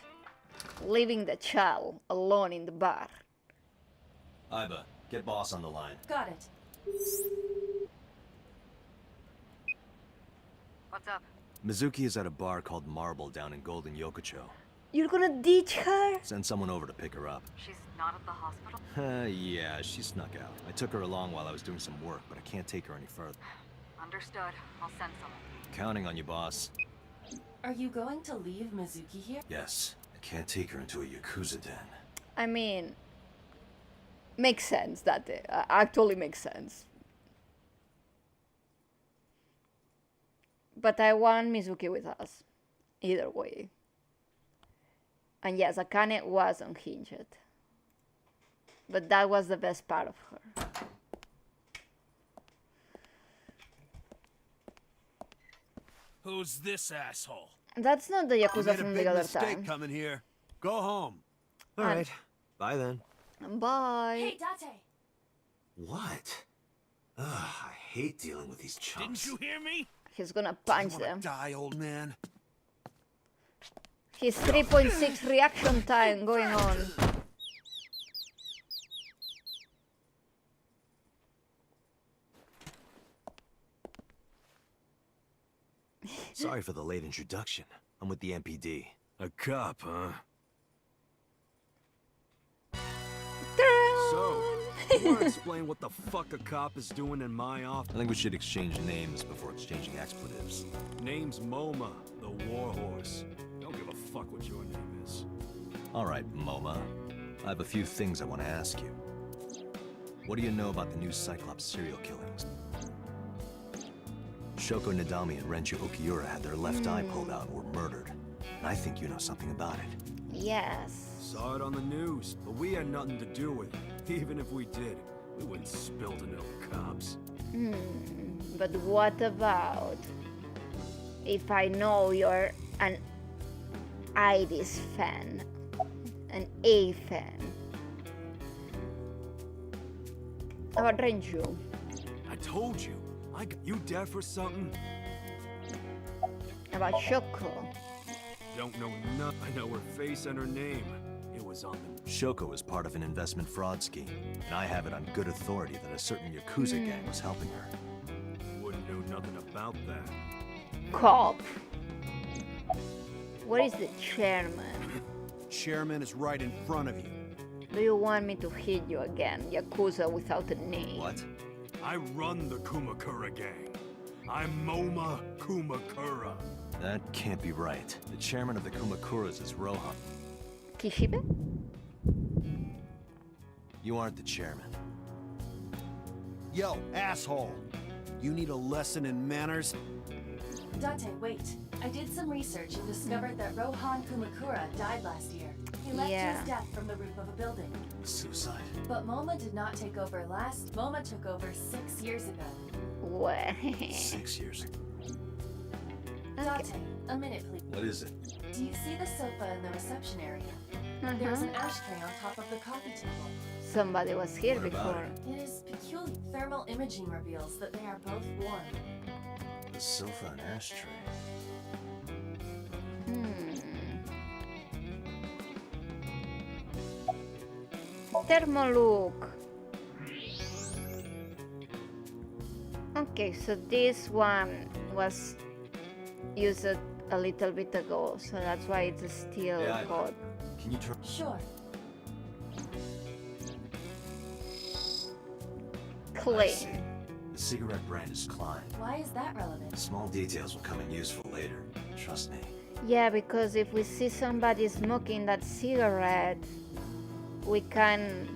leaving the child alone in the bar. Iba, get boss on the line. Got it. What's up? Mizuki is at a bar called Marble down in Golden Yokocho. You're gonna ditch her? Send someone over to pick her up. She's not at the hospital? Yeah, she snuck out. I took her along while I was doing some work, but I can't take her any further. Understood. I'll send someone. Counting on you, boss. Are you going to leave Mizuki here? Yes, I can't take her into a Yakuza den. I mean, makes sense. That actually makes sense. But I want Mizuki with us, either way. And yes, Akane was unhinged. But that was the best part of her. Who's this asshole? That's not the Yakuza from the other time. Coming here. Go home. All right. Bye then. Bye. Hey, Date! What? Ugh, I hate dealing with these chumps. Didn't you hear me? He's gonna punch them. Die, old man. His 3.6 reaction time going on. Sorry for the late introduction. I'm with the MPD. A cop, huh? So, you wanna explain what the fuck a cop is doing in my office? I think we should exchange names before exchanging expletives. Name's MoMA, the Warhorse. Don't give a fuck what your name is. All right, MoMA. I have a few things I want to ask you. What do you know about the new Cyclops serial killings? Shoko Nadami and Renju Okiura had their left eye pulled out and were murdered. And I think you know something about it. yes. Saw it on the news, but we had nothing to do with it. Even if we did, we wouldn't spill to no cops. But what about if I know you're an Iris fan, an A fan? How about Renju? I told you. You deaf or something? How about Shoko? Don't know nothing. I know her face and her name. It was on the... Shoko is part of an investment fraud scheme, and I have it on good authority that a certain Yakuza gang was helping her. Wouldn't know nothing about that. Cop. What is the chairman? Chairman is right in front of you. Do you want me to hit you again, Yakuza without a name? What? I run the Kumakura gang. I'm MoMA Kumakura. That can't be right. The chairman of the Kumakuras is Rohan. Kishibe? You aren't the chairman. Yo, asshole! You need a lesson in manners? Date, wait. I did some research and discovered that Rohan Kumakura died last year. He leapt to his death from the roof of a building. Suicide. But MoMA did not take over last. MoMA took over 6 years ago. What? 6 years ago. Date, a minute, please. What is it? Do you see the sofa in the reception area? There's an ashtray on top of the coffee table. Somebody was here What about before. It is peculiar. Thermal imaging reveals that they are both warm. The sofa and ashtray. Thermolook. Okay, so this one was used a little bit ago, so that's why it's still called. Can you try? Sure. Clean. The cigarette brand is Klein. Why is that relevant? Small details will come in useful later. Trust me. Yeah, because if we see somebody smoking that cigarette, we can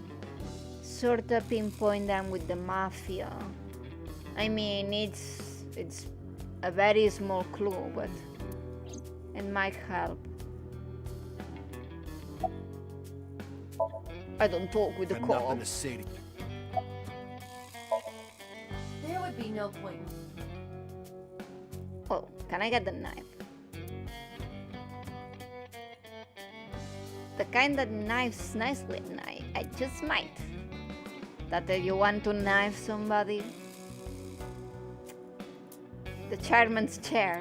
sort of pinpoint them with the mafia. I mean, it's a very small clue, but it might help. I don't talk with the Got nothing to cops. say to you. There would be no point. Oh, can I get the knife? The kind that knives nicely at night. I just might. That if you want to knife somebody. The chairman's chair.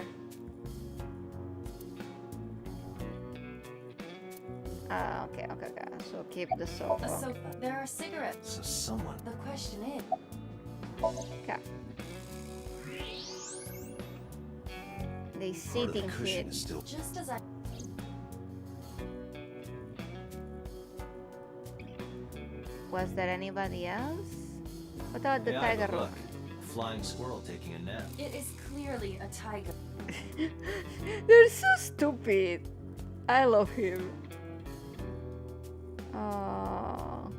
Okay. So keep the A sofa. sofa. There are cigarettes. So someone. The question is, Okay. They Part of the sitting here. cushion is still. just as I. Was there anybody else? What about the Hey, tiger Ida, rook? look. A flying squirrel taking a nap. It is clearly a tiger. They're so stupid. I love him. Oh.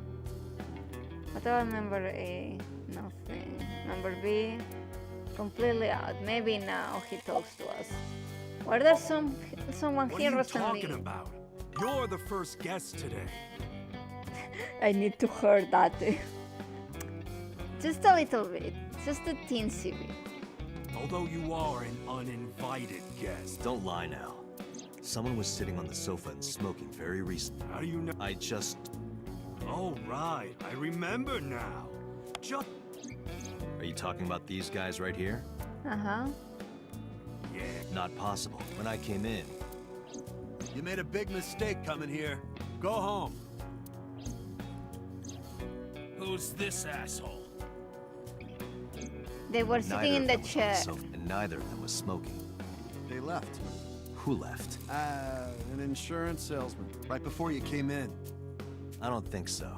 What about number A? Nothing. Number B? Completely out. Maybe now he talks to us. Were there someone What here are you recently? talking about? You're the first guest today. I need to hear that. Just a little bit. Just a teensy bit. Although you are an uninvited guest. Don't lie now. Someone was sitting on the sofa and smoking very recently. How do you know? I just... Oh, right. I remember now. Just... Are you talking about these guys right here? Uh-huh. Yeah. Not possible. When I came in, You made a big mistake coming here. Go home. Who's this asshole? They were neither sitting in of the them was on chair. sofa, and neither of them was smoking. They left. Who left? An insurance salesman. Right before you came in. I don't think so.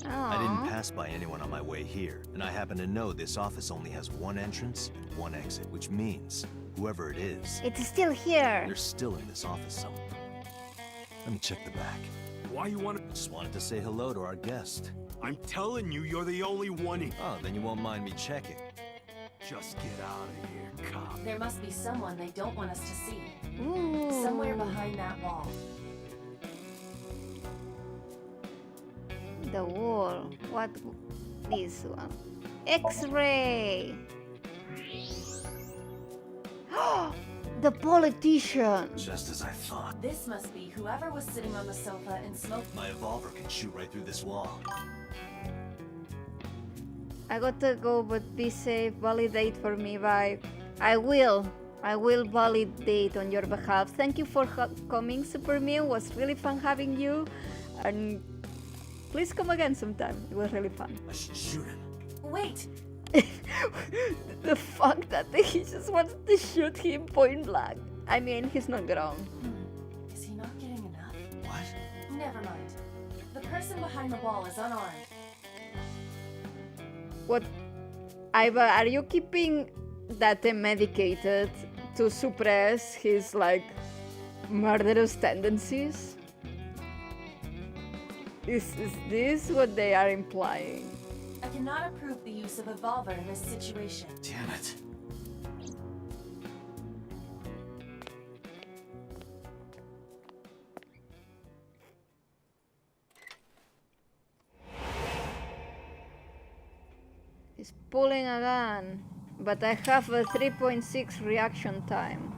I Aw. didn't pass by anyone on my way here, and I happen to know this office only has one entrance and one exit, which means whoever it is, It's still here. they're still in this office somewhere. Let me check the back. Why you want to... Just wanted to say hello to our guest. I'm telling you, you're the only one here. Oh, then you won't mind me checking. Just get out of here, cop. There must be someone they don't want us to see. Ooh. Somewhere behind that wall. The wall. What? This one. X-ray. The politician. Just as I thought. This must be whoever was sitting on the sofa and smoking. My evolver can shoot right through this wall. I got to go, but be safe. Validate for me. Bye. I will validate on your behalf. Thank you for coming, Superman. It was really fun having you, and please come again sometime. It was really fun. I should shoot him. Wait! The fact that he just wants to shoot him point blank. I mean, he's not wrong. Is he not getting enough? What? Never mind. The person behind the wall is unarmed. What? Iva, are you keeping that medicated to suppress his, like, murderous tendencies? Is this what they are implying? I cannot approve the use of a revolver in this situation. Damn it. He's pulling a gun, but I have a 3.6 reaction time.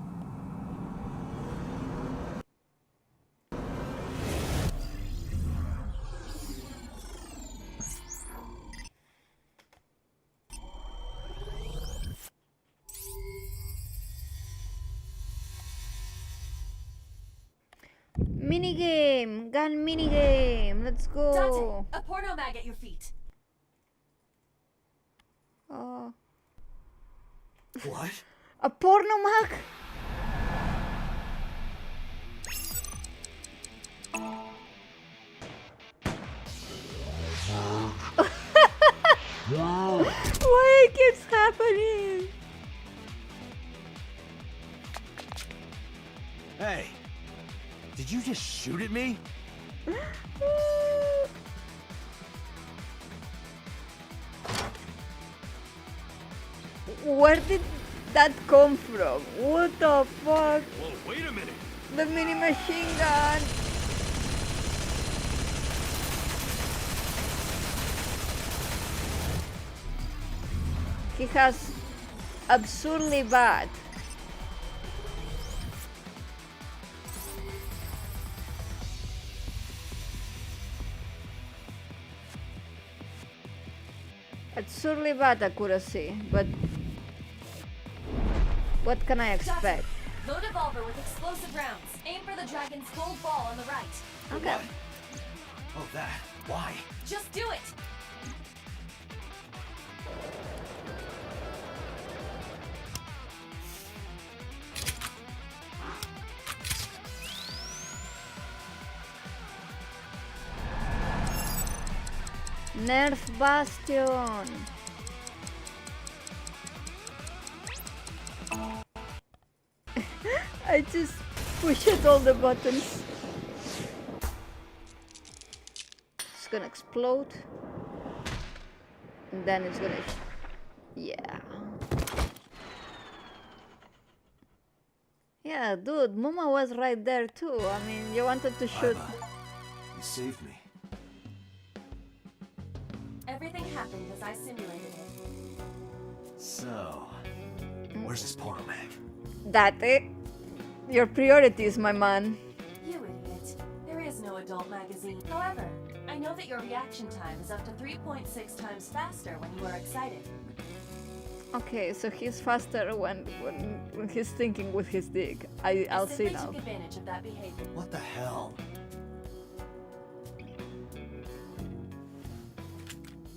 Minigame! Gun minigame! Let's go! Dante, a porno mag at your feet. Oh. What? A porno mag? Why it keeps happening? Hey! Did you just shoot at me? Where did that come from? What the fuck? Whoa, wait a minute. The mini machine gun. He has absurdly bad. Absurdly bad accuracy, but what can I expect? Load revolver with explosive rounds. Aim for the dragon's gold ball on the right. Okay. Oh, that. Why? Just do it! Nerf Bastion. I just pushed all the buttons. It's gonna explode. And then it's gonna... Yeah. Yeah, dude, Mama was right there too. I mean, you wanted to shoot... You saved me. Everything happened as I simulated it. So, where's this porno mag? That it? Your priorities, my man. You idiot. There is no adult magazine. However, I know that your reaction time is up to 3.6 times faster when you are excited. Okay, so he's faster when he's thinking with his dick. I'll see now. Took advantage of that behavior. What the hell?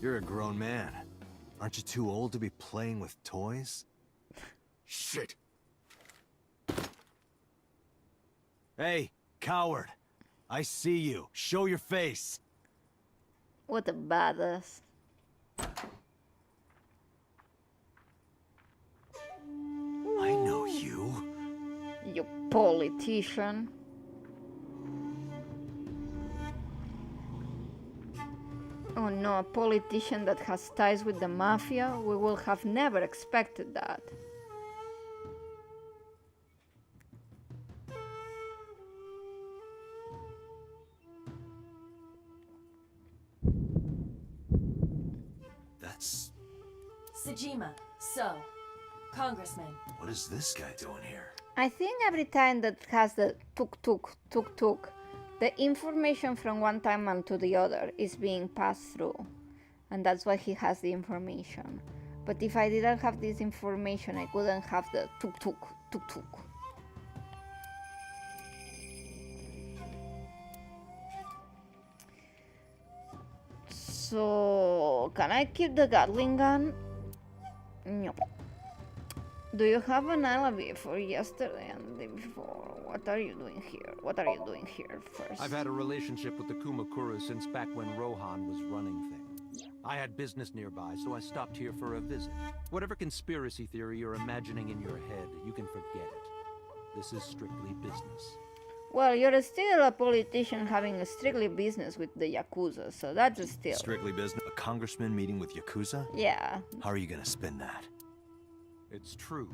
You're a grown man. Aren't you too old to be playing with toys? Shit. Hey, coward. I see you. Show your face. What a badass. I know you. You politician. Oh no, a politician that has ties with the mafia? We will have never expected that. That's... Sejima, so, Congressman. What is this guy doing here? I think every time that has the tuk-tuk, the information from one timeline to the other is being passed through. And that's why he has the information. But if I didn't have this information, I wouldn't have the tuk-tuk. So, can I keep the Gatling gun? No. Do you have an alibi for yesterday and the day before? What are you doing here? What are you doing here first? I've had a relationship with the Kumakura since back when Rohan was running things. I had business nearby, so I stopped here for a visit. Whatever conspiracy theory you're imagining in your head, you can forget it. This is strictly business. Well, you're still a politician having a strictly business with the Yakuza, so that's still... Strictly business? A congressman meeting with Yakuza? Yeah. How are you gonna spin that? It's true.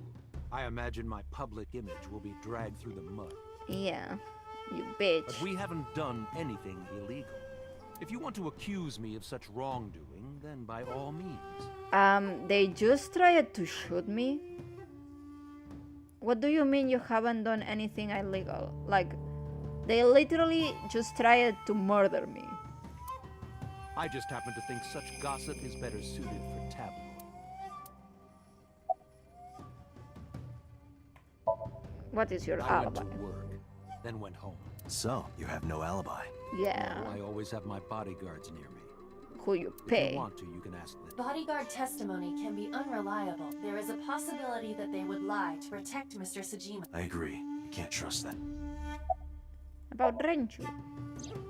I imagine my public image will be dragged through the mud. Yeah, you bitch. But we haven't done anything illegal. If you want to accuse me of such wrongdoing, then by all means. They just tried to shoot me? What do you mean you haven't done anything illegal? Like, they literally just tried to murder me. I just happen to think such gossip is better suited for tabloids. What is your I alibi? went to work, then went home. So, you have no alibi. Yeah. No, I always have my bodyguards near me. Who you If pay. you want to, you can ask them. Bodyguard testimony can be unreliable. There is a possibility that they would lie to protect Mr. Sejima. I agree. You can't trust them. About Renchu.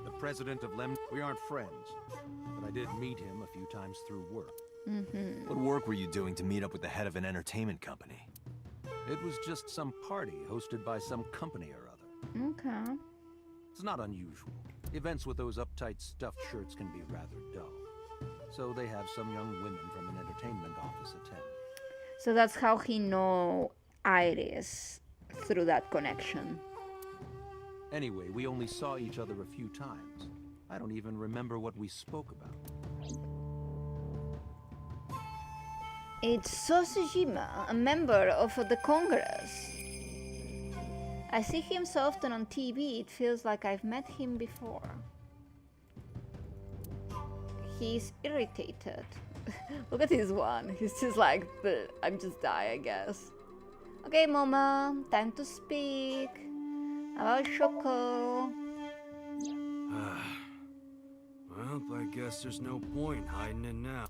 The president of Lem... We aren't friends, but I did meet him a few times through work. What work were you doing to meet up with the head of an entertainment company? It was just some party hosted by some company or other. Okay. It's not unusual. Events with those uptight stuffed shirts can be rather dull. So they have some young women from an entertainment office attend. So that's how he know Iris, through that connection. Anyway, we only saw each other a few times. I don't even remember what we spoke about. It's Sosujima, a member of the Congress. I see him so often on TV, it feels like I've met him before. He's irritated. Look at this one. He's just like, I'm just die, I guess. Okay, Mama, time to speak about Shoko. Well, I guess there's no point hiding it now.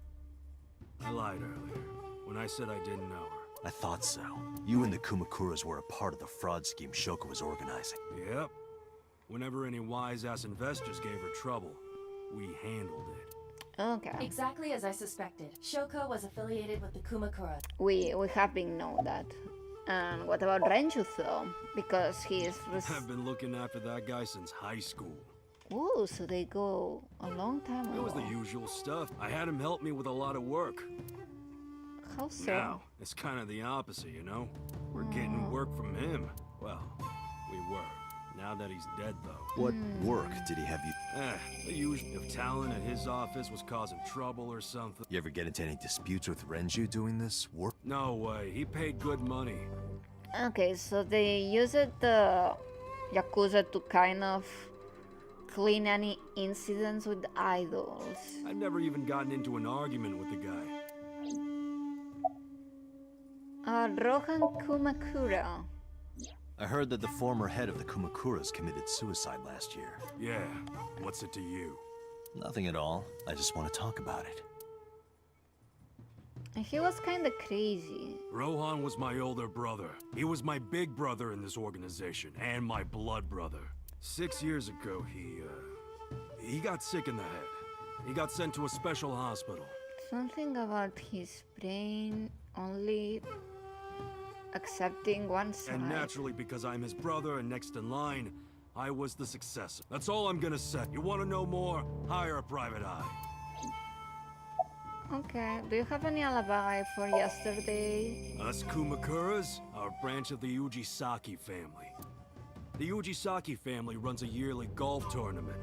I lied earlier when I said I didn't know her. I thought so. You and the Kumakuras were a part of the fraud scheme Shoko was organizing. Yep. Whenever any wise-ass investors gave her trouble, we handled it. Okay. Exactly as I suspected. Shoko was affiliated with the Kumakura. We have been know that. And what about Renju though? Because he is... I've been looking after that guy since high school. Ooh, so they go a long time ago. It was the usual stuff. I had him help me with a lot of work. How so? Now, it's kind of the opposite, you know? We're getting work from him. Well, we were. Now that he's dead, though. What work did he have you... The usual. If Talon at his office was causing trouble or something. You ever get into any disputes with Renju doing this work? No way. He paid good money. Okay, so they used the Yakuza to kind of clean any incidents with idols. I've never even gotten into an argument with the guy. Rohan Kumakura. I heard that the former head of the Kumakuras committed suicide last year. Yeah, what's it to you? Nothing at all. I just want to talk about it. He was kind of crazy. Rohan was my older brother. He was my big brother in this organization, and my blood brother. 6 years ago, he got sick in the head. He got sent to a special hospital. Something about his brain only accepting one side. And naturally, because I'm his brother and next in line, I was the successor. That's all I'm gonna say. You want to know more? Hire a private eye. Okay, do you have any alibi for yesterday? Us Kumakuras are a branch of the Ujisaki family. The Ujisaki family runs a yearly golf tournament.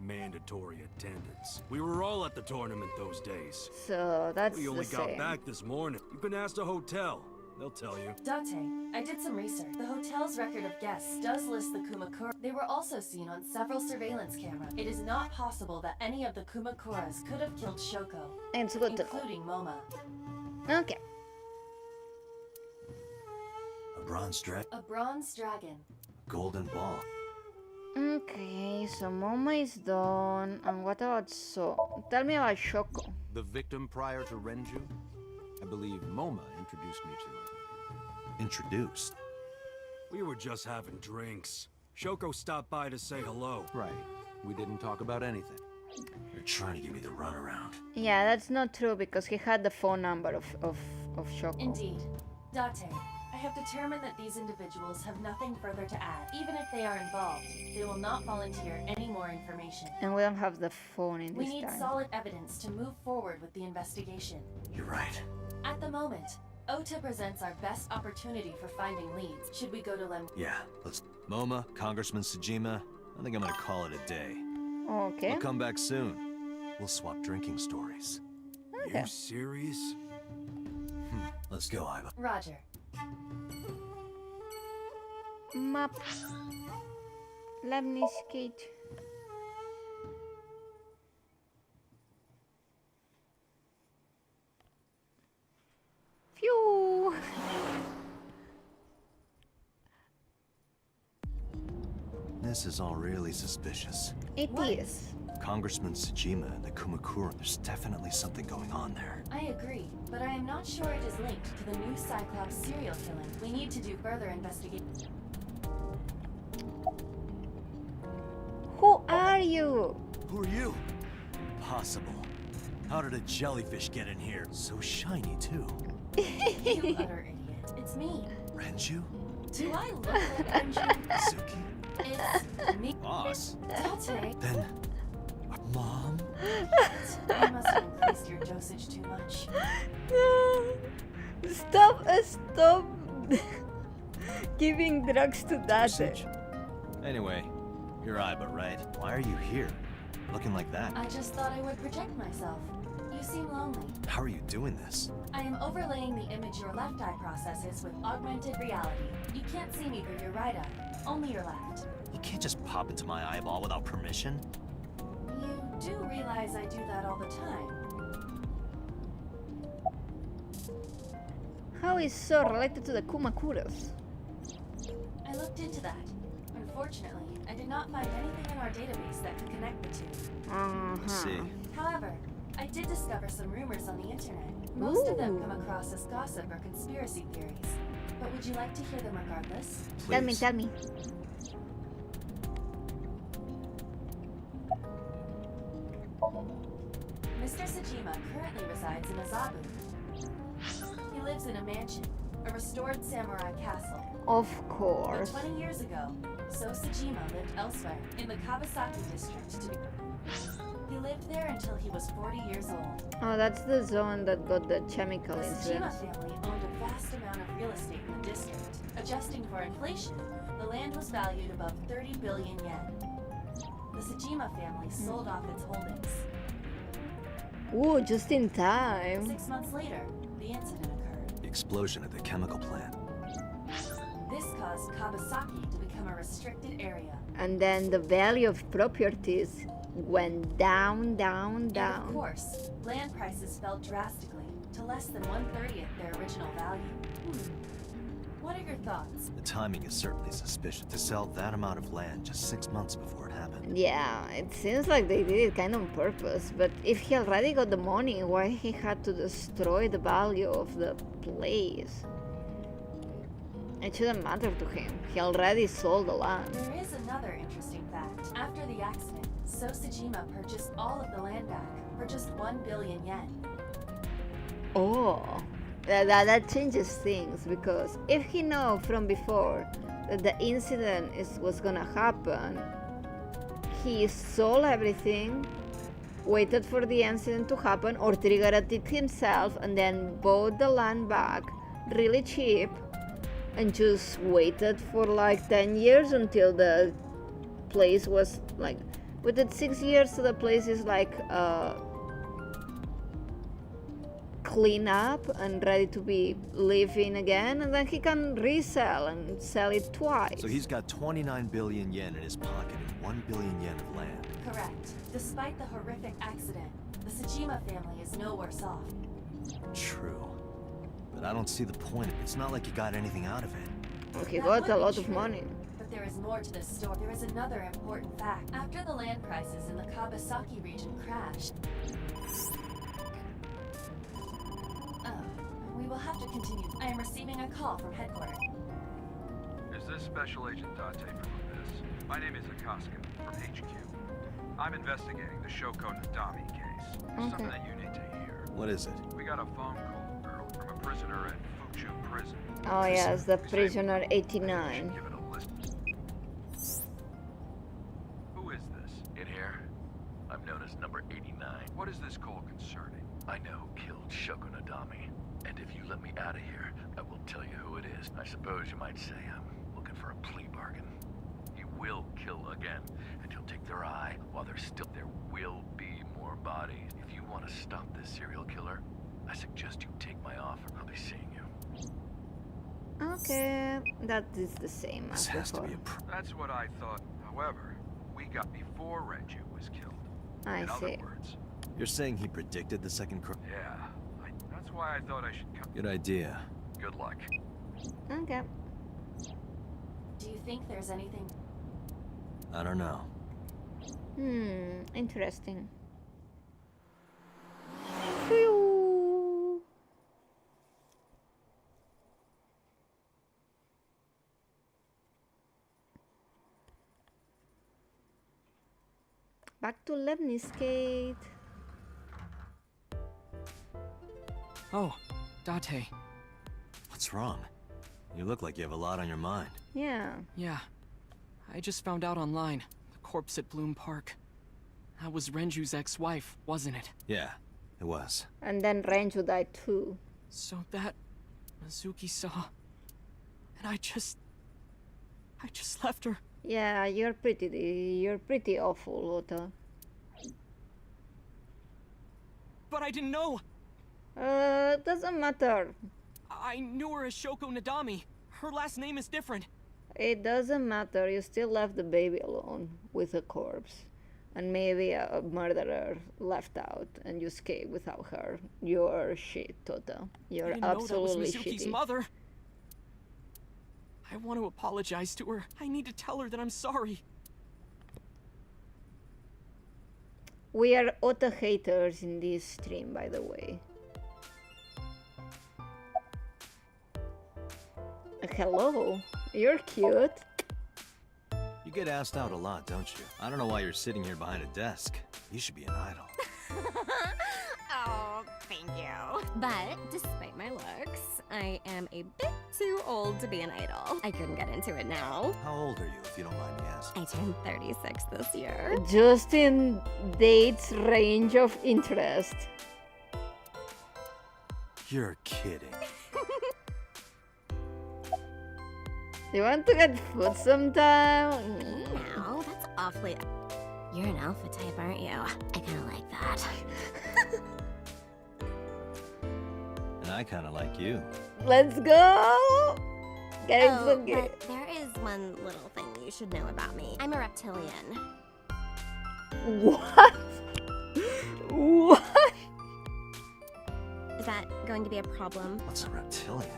Mandatory attendance. We were all at the tournament those days. So that's We only the got same. back this morning. You can ask the hotel. They'll tell you. Date, I did some research. The hotel's record of guests does list the Kumakura. They were also seen on several surveillance cameras. It is not possible that any of the Kumakuras could have killed Shoko, It's good to including Moma. Okay. A bronze dragon. A bronze dragon. Golden ball. Okay, so Moma is done. And what about So? Tell me about Shoko. The victim prior to Renju? I believe Moma introduced me to her. Introduced? We were just having drinks. Shoko stopped by to say hello. Right. We didn't talk about anything. You're trying to give me the runaround. Yeah, that's not true because he had the phone number of Shoko. Indeed. Date, I have determined that these individuals have nothing further to add. Even if they are involved, they will not volunteer any more information. And we don't have the phone in We this need time. solid evidence to move forward with the investigation. You're right. At the moment, Ota presents our best opportunity for finding leads. Should we go to Lem? Yeah, let's... Moma, Congressman Tsujima, I think I'm gonna call it a day. Okay. I'll come back soon. We'll swap drinking stories. Okay. You serious? Let's go, Iva. Roger. Map. Lemnis skate. Phew. This is all really suspicious. It is. Congressman Tsujima and the Kumakura, there's definitely something going on there. I agree, but I am not sure it is linked to the new Cyclops serial killing. We need to do further investigation. Who are you? Who are you? Impossible. How did a jellyfish get in here? So shiny, too. You utter idiot. It's me. Renju? Do I look like Renju? Suki? It's me. Boss? Date. Then... Mom? You must have increased your dosage too much. Stop giving drugs to that. Dosage? Anyway, you're Iba, right? Why are you here? Looking like that? I just thought I would project myself. You seem lonely. How are you doing this? I am overlaying the image your left eye processes with augmented reality. You can't see me through your right eye, only your left. You can't just pop into my eyeball without permission. You do realize I do that all the time. How is so related to the Kumakuras? I looked into that. Unfortunately, I did not find anything in our database that could connect the two. Let's see. However, I did discover some rumors on the internet. Most of them come across as gossip or conspiracy theories. But would you like to hear them regardless? Please. Tell me. Mr. Sejima currently resides in Azabu. He lives in a mansion, a restored samurai castle. Of But course. 20 years ago, So Sejima lived elsewhere, in the Kawasaki district. He lived there until he was 40 years old. Oh, that's the zone that got the chemical The Sejima incident. family owned a vast amount of real estate in the district. Adjusting for inflation, the land was valued above 30 billion yen. The Sejima family sold off its holdings. Ooh, just in time. 6 months later, the incident occurred. The explosion at the chemical plant. This caused Kawasaki to become a restricted area. And then the value of properties went down. And of course, land prices fell drastically to less than 1/30th their original value. What are your thoughts? The timing is certainly suspicious. To sell that amount of land just 6 months before it happened. Yeah, it seems like they did it kind of on purpose, but if he already got the money, why he had to destroy the value of the place? It shouldn't matter to him. He already sold the land. There is another interesting fact. After the accident, So Sejima purchased all of the land back for just 1 billion yen. Oh, that changes things, because if he know from before that the incident was gonna happen, he sold everything, waited for the incident to happen, or triggered it himself, and then bought the land back really cheap, and just waited for like 10 years until the place was like, within 6 years, so the place is like clean up and ready to be living again, and then he can resell and sell it twice. So he's got 29 billion yen in his pocket and 1 billion yen of land. Correct. Despite the horrific accident, the Sejima family is no worse off. True. But I don't see the point. It's not like he got anything out of it. Well, he That got would a be lot of true, money. But there is more to this story. There is another important fact. After the land prices in the Kawasaki region crashed... Oh, we will have to continue. I am receiving a call from headquarters. Is this Special Agent Date from Abyss? My name is Akaska from HQ. I'm investigating the Shoko Nadami case. There's something that you need to hear. What is it? We got a phone call, girl, from a prisoner at Fuchu Prison. Oh yes, the prisoner 89. Give it a listen. Who is this? In here, I'm known as number 89. What is this call concerning? I know who killed Shoko Nadami, and if you let me out of here, I will tell you who it is. I suppose you might say I'm looking for a plea bargain. He will kill again, and he'll take their eye while there's still. There will be more bodies. If you want to stop this serial killer, I suggest you take my offer. I'll be seeing you. Okay, that is the same as before. That's what I thought. However, we got before Renju was killed. I In see. other words, You're saying he predicted the second crime? yeah. That's why I thought I should come. Good idea. Good luck. Okay. Do you think there's anything... I don't know. Interesting. Phew. Back to Lemniscate. Oh, Date. What's wrong? You look like you have a lot on your mind. Yeah. Yeah. I just found out online. The corpse at Bloom Park. That was Renju's ex-wife, wasn't it? Yeah, it was. And then Renju died too. So that Mizuki saw. And I just left her. Yeah, you're pretty awful, Ota. But I didn't know. Doesn't matter. I knew her as Shoko Nadami. Her last name is different. It doesn't matter. You still left the baby alone with a corpse. And maybe a murderer left out and you escaped without her. You're shit, Tota. You're I didn't know that absolutely was Mizuki's shitty. mother. I want to apologize to her. I need to tell her that I'm sorry. We are Ota haters in this stream, by the way. Hello, you're cute. You get asked out a lot, don't you? I don't know why you're sitting here behind a desk. You should be an idol. Oh, thank you. But despite my looks, I am a bit too old to be an idol. I couldn't get into it now. How old are you, if you don't mind me asking? I turned 36 this year. Just in date's range of interest. You're kidding. You want to get food sometime? No, that's awfully... You're an alpha type, aren't you? I kinda like that. And I kind of like you. Let's go! Get it Oh, okay. but there is one little thing you should know about me. I'm a reptilian. What? What? Is that going to be a problem? What's a reptilian?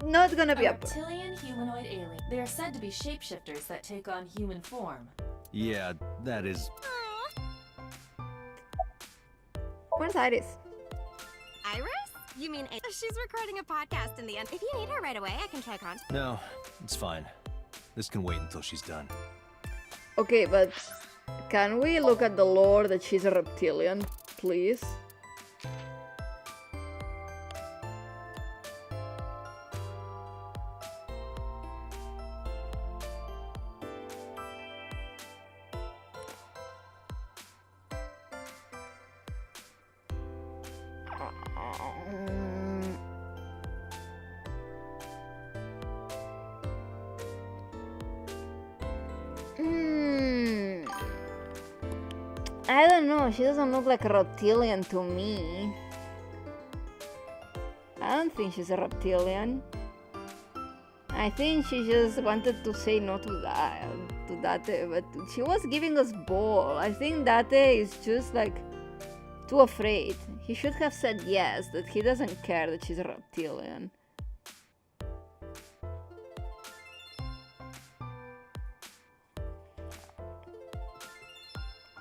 Not gonna be A a... reptilian humanoid alien. They are said to be shapeshifters that take on human form. Yeah, that is... Where's Iris? Iris? You mean she's recording a podcast in the end. If you need her right away, I can try contact. No, it's fine. This can wait until she's done. Okay, but can we look at the lore that she's a reptilian, please? I don't know, she doesn't look like a reptilian to me. I don't think she's a reptilian. I think she just wanted to say no to that, to Date, but she was giving us ball. I think Date is just like too afraid. He should have said yes, that he doesn't care that she's a reptilian.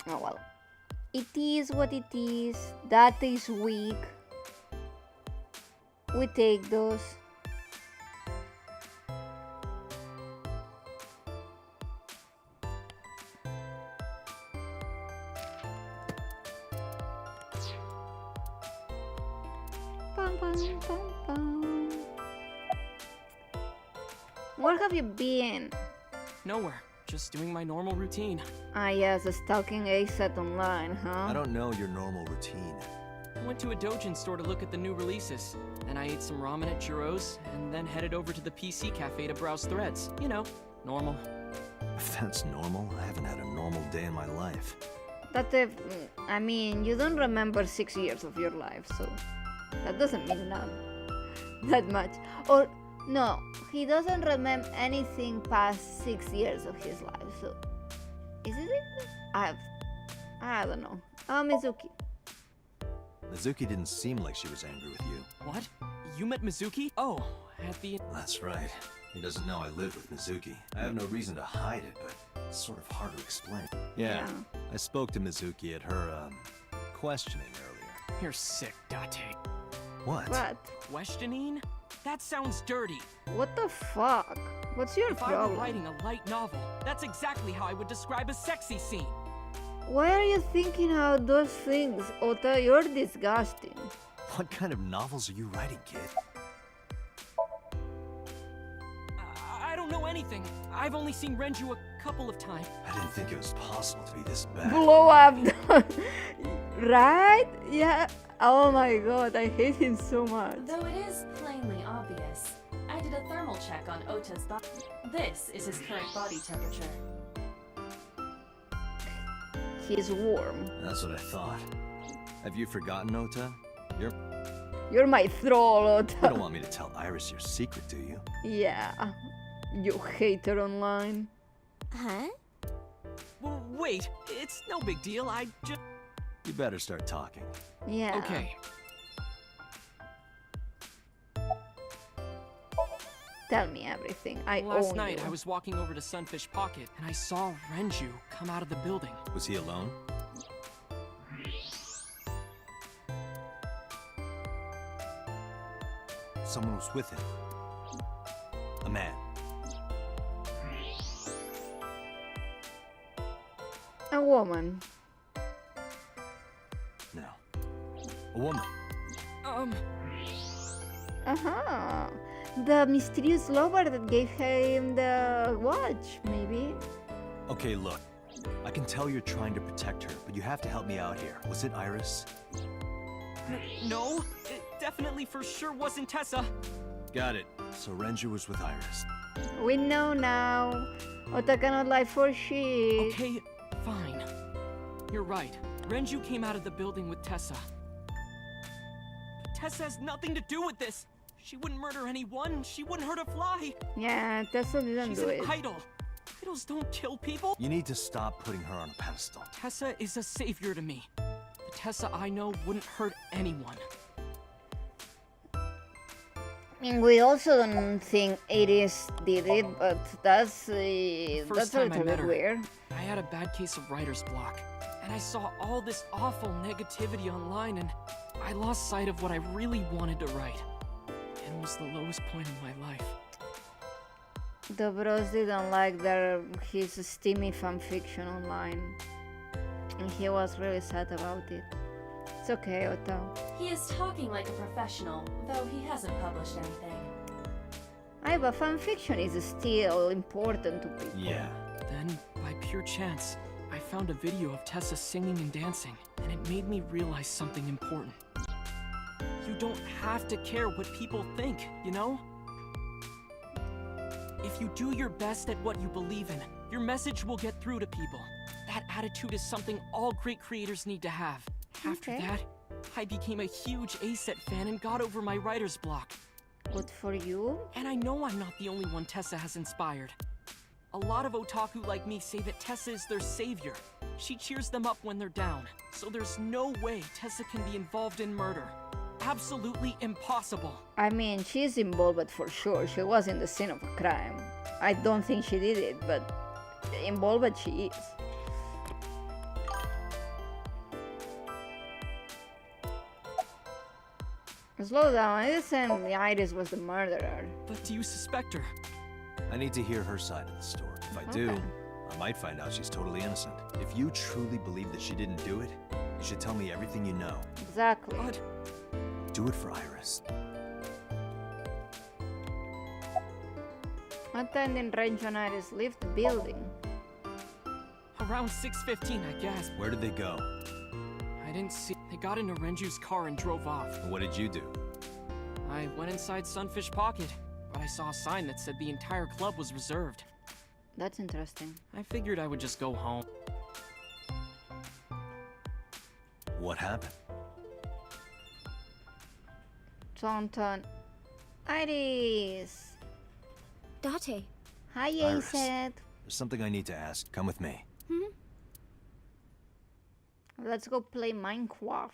Oh well. It is what it is. That is weak. We take those. Bum, bum, bum, bum. Where have you been? Nowhere. Just doing my normal routine. Ah yes, the stalking ASAT online, huh? I don't know your normal routine. I went to a Dojin store to look at the new releases. Then I ate some ramen at Jiro's, and then headed over to the PC cafe to browse threads. You know, normal. If that's normal, I haven't had a normal day in my life. That I mean, you don't remember 6 years of your life, so that doesn't mean that much. Or no, he doesn't remember anything past 6 years of his life. So is it? I don't know. Oh, Mizuki. Mizuki didn't seem like she was angry with you. What? You met Mizuki? Oh, at the... That's right. He doesn't know I live with Mizuki. I have no reason to hide it, but it's sort of hard to explain. Yeah. I spoke to Mizuki at her, questioning earlier. You're sick, Date. What? What? Questioning? That sounds dirty. What the fuck? What's your If I were problem? writing a light novel, that's exactly how I would describe a sexy scene. Why are you thinking out those things, Ota? You're disgusting. What kind of novels are you writing, kid? I don't know anything. I've only seen Renju a couple of times. I didn't think it was possible to be this bad. Blow up. Right? Yeah. Oh my god, I hate him so much. Though it is plainly obvious, I did a thermal check on Ota's body. This is his current body temperature. He's warm. That's what I thought. Have you forgotten, Ota? You're my troll, Ota. You don't want me to tell Iris your secret, do you? Yeah. You hate her online. Huh? Wait, it's no big deal. I just... You better start talking. Yeah. Okay. Tell me everything. I Last own night, you. I was walking over to Sunfish Pocket, and I saw Renju come out of the building. Was he alone? Someone was with him. A man. A woman. No. A woman. Uh-huh. The mysterious lover that gave him the watch, maybe. Okay, look. I can tell you're trying to protect her, but you have to help me out here. Was it Iris? No, it definitely for sure wasn't Tessa. Got it. So Renju was with Iris. We know now. Ota cannot lie for shit. Okay, fine. You're right. Renju came out of the building with Tessa. But Tessa has nothing to do with this. She wouldn't murder anyone. She wouldn't hurt a fly. Yeah, Tessa didn't She's do an it. idol. Idols don't kill people. You need to stop putting her on a pedestal. Tessa is a savior to me. The Tessa I know wouldn't hurt anyone. I mean, we also don't think Iris did it, but that's a First little bit weird. I had a bad case of writer's block, and I saw all this awful negativity online, and I lost sight of what I really wanted to write. It was the lowest point in my life. The bros didn't like his steamy fanfiction online, and he was really sad about it. It's okay, Otto. He is talking like a professional, though he hasn't published anything. But fanfiction is still important to people. Yeah. Then, by pure chance, I found a video of Tessa singing and dancing, and it made me realize something important. You don't have to care what people think, you know? If you do your best at what you believe in, your message will get through to people. That attitude is something all great creators need to have. After that, I became a huge ASET fan and got over my writer's block. Good for you. And I know I'm not the only one Tessa has inspired. A lot of otaku like me say that Tessa is their savior. She cheers them up when they're down. So there's no way Tessa can be involved in murder. Absolutely impossible. I mean, she's involved for sure. She was in the scene of a crime. I don't think she did it, but involved she is. Slow down, I said Iris was the murderer. But do you suspect her? I need to hear her side of the story. If I do, I might find out she's totally innocent. If you truly believe that she didn't do it, you should tell me everything you know. Exactly. But do it for Iris. What time did Renju and Iris leave the building? Around 6:15, I guess. Where did they go? I didn't see. They got into Renju's car and drove off. And what did you do? I went inside Sunfish Pocket, but I saw a sign that said the entire club was reserved. That's interesting. I figured I would just go home. What happened? Tauntaun. Iris! Date. Hi, Iris. Aset. There's something I need to ask. Come with me. Let's go play Minecraft.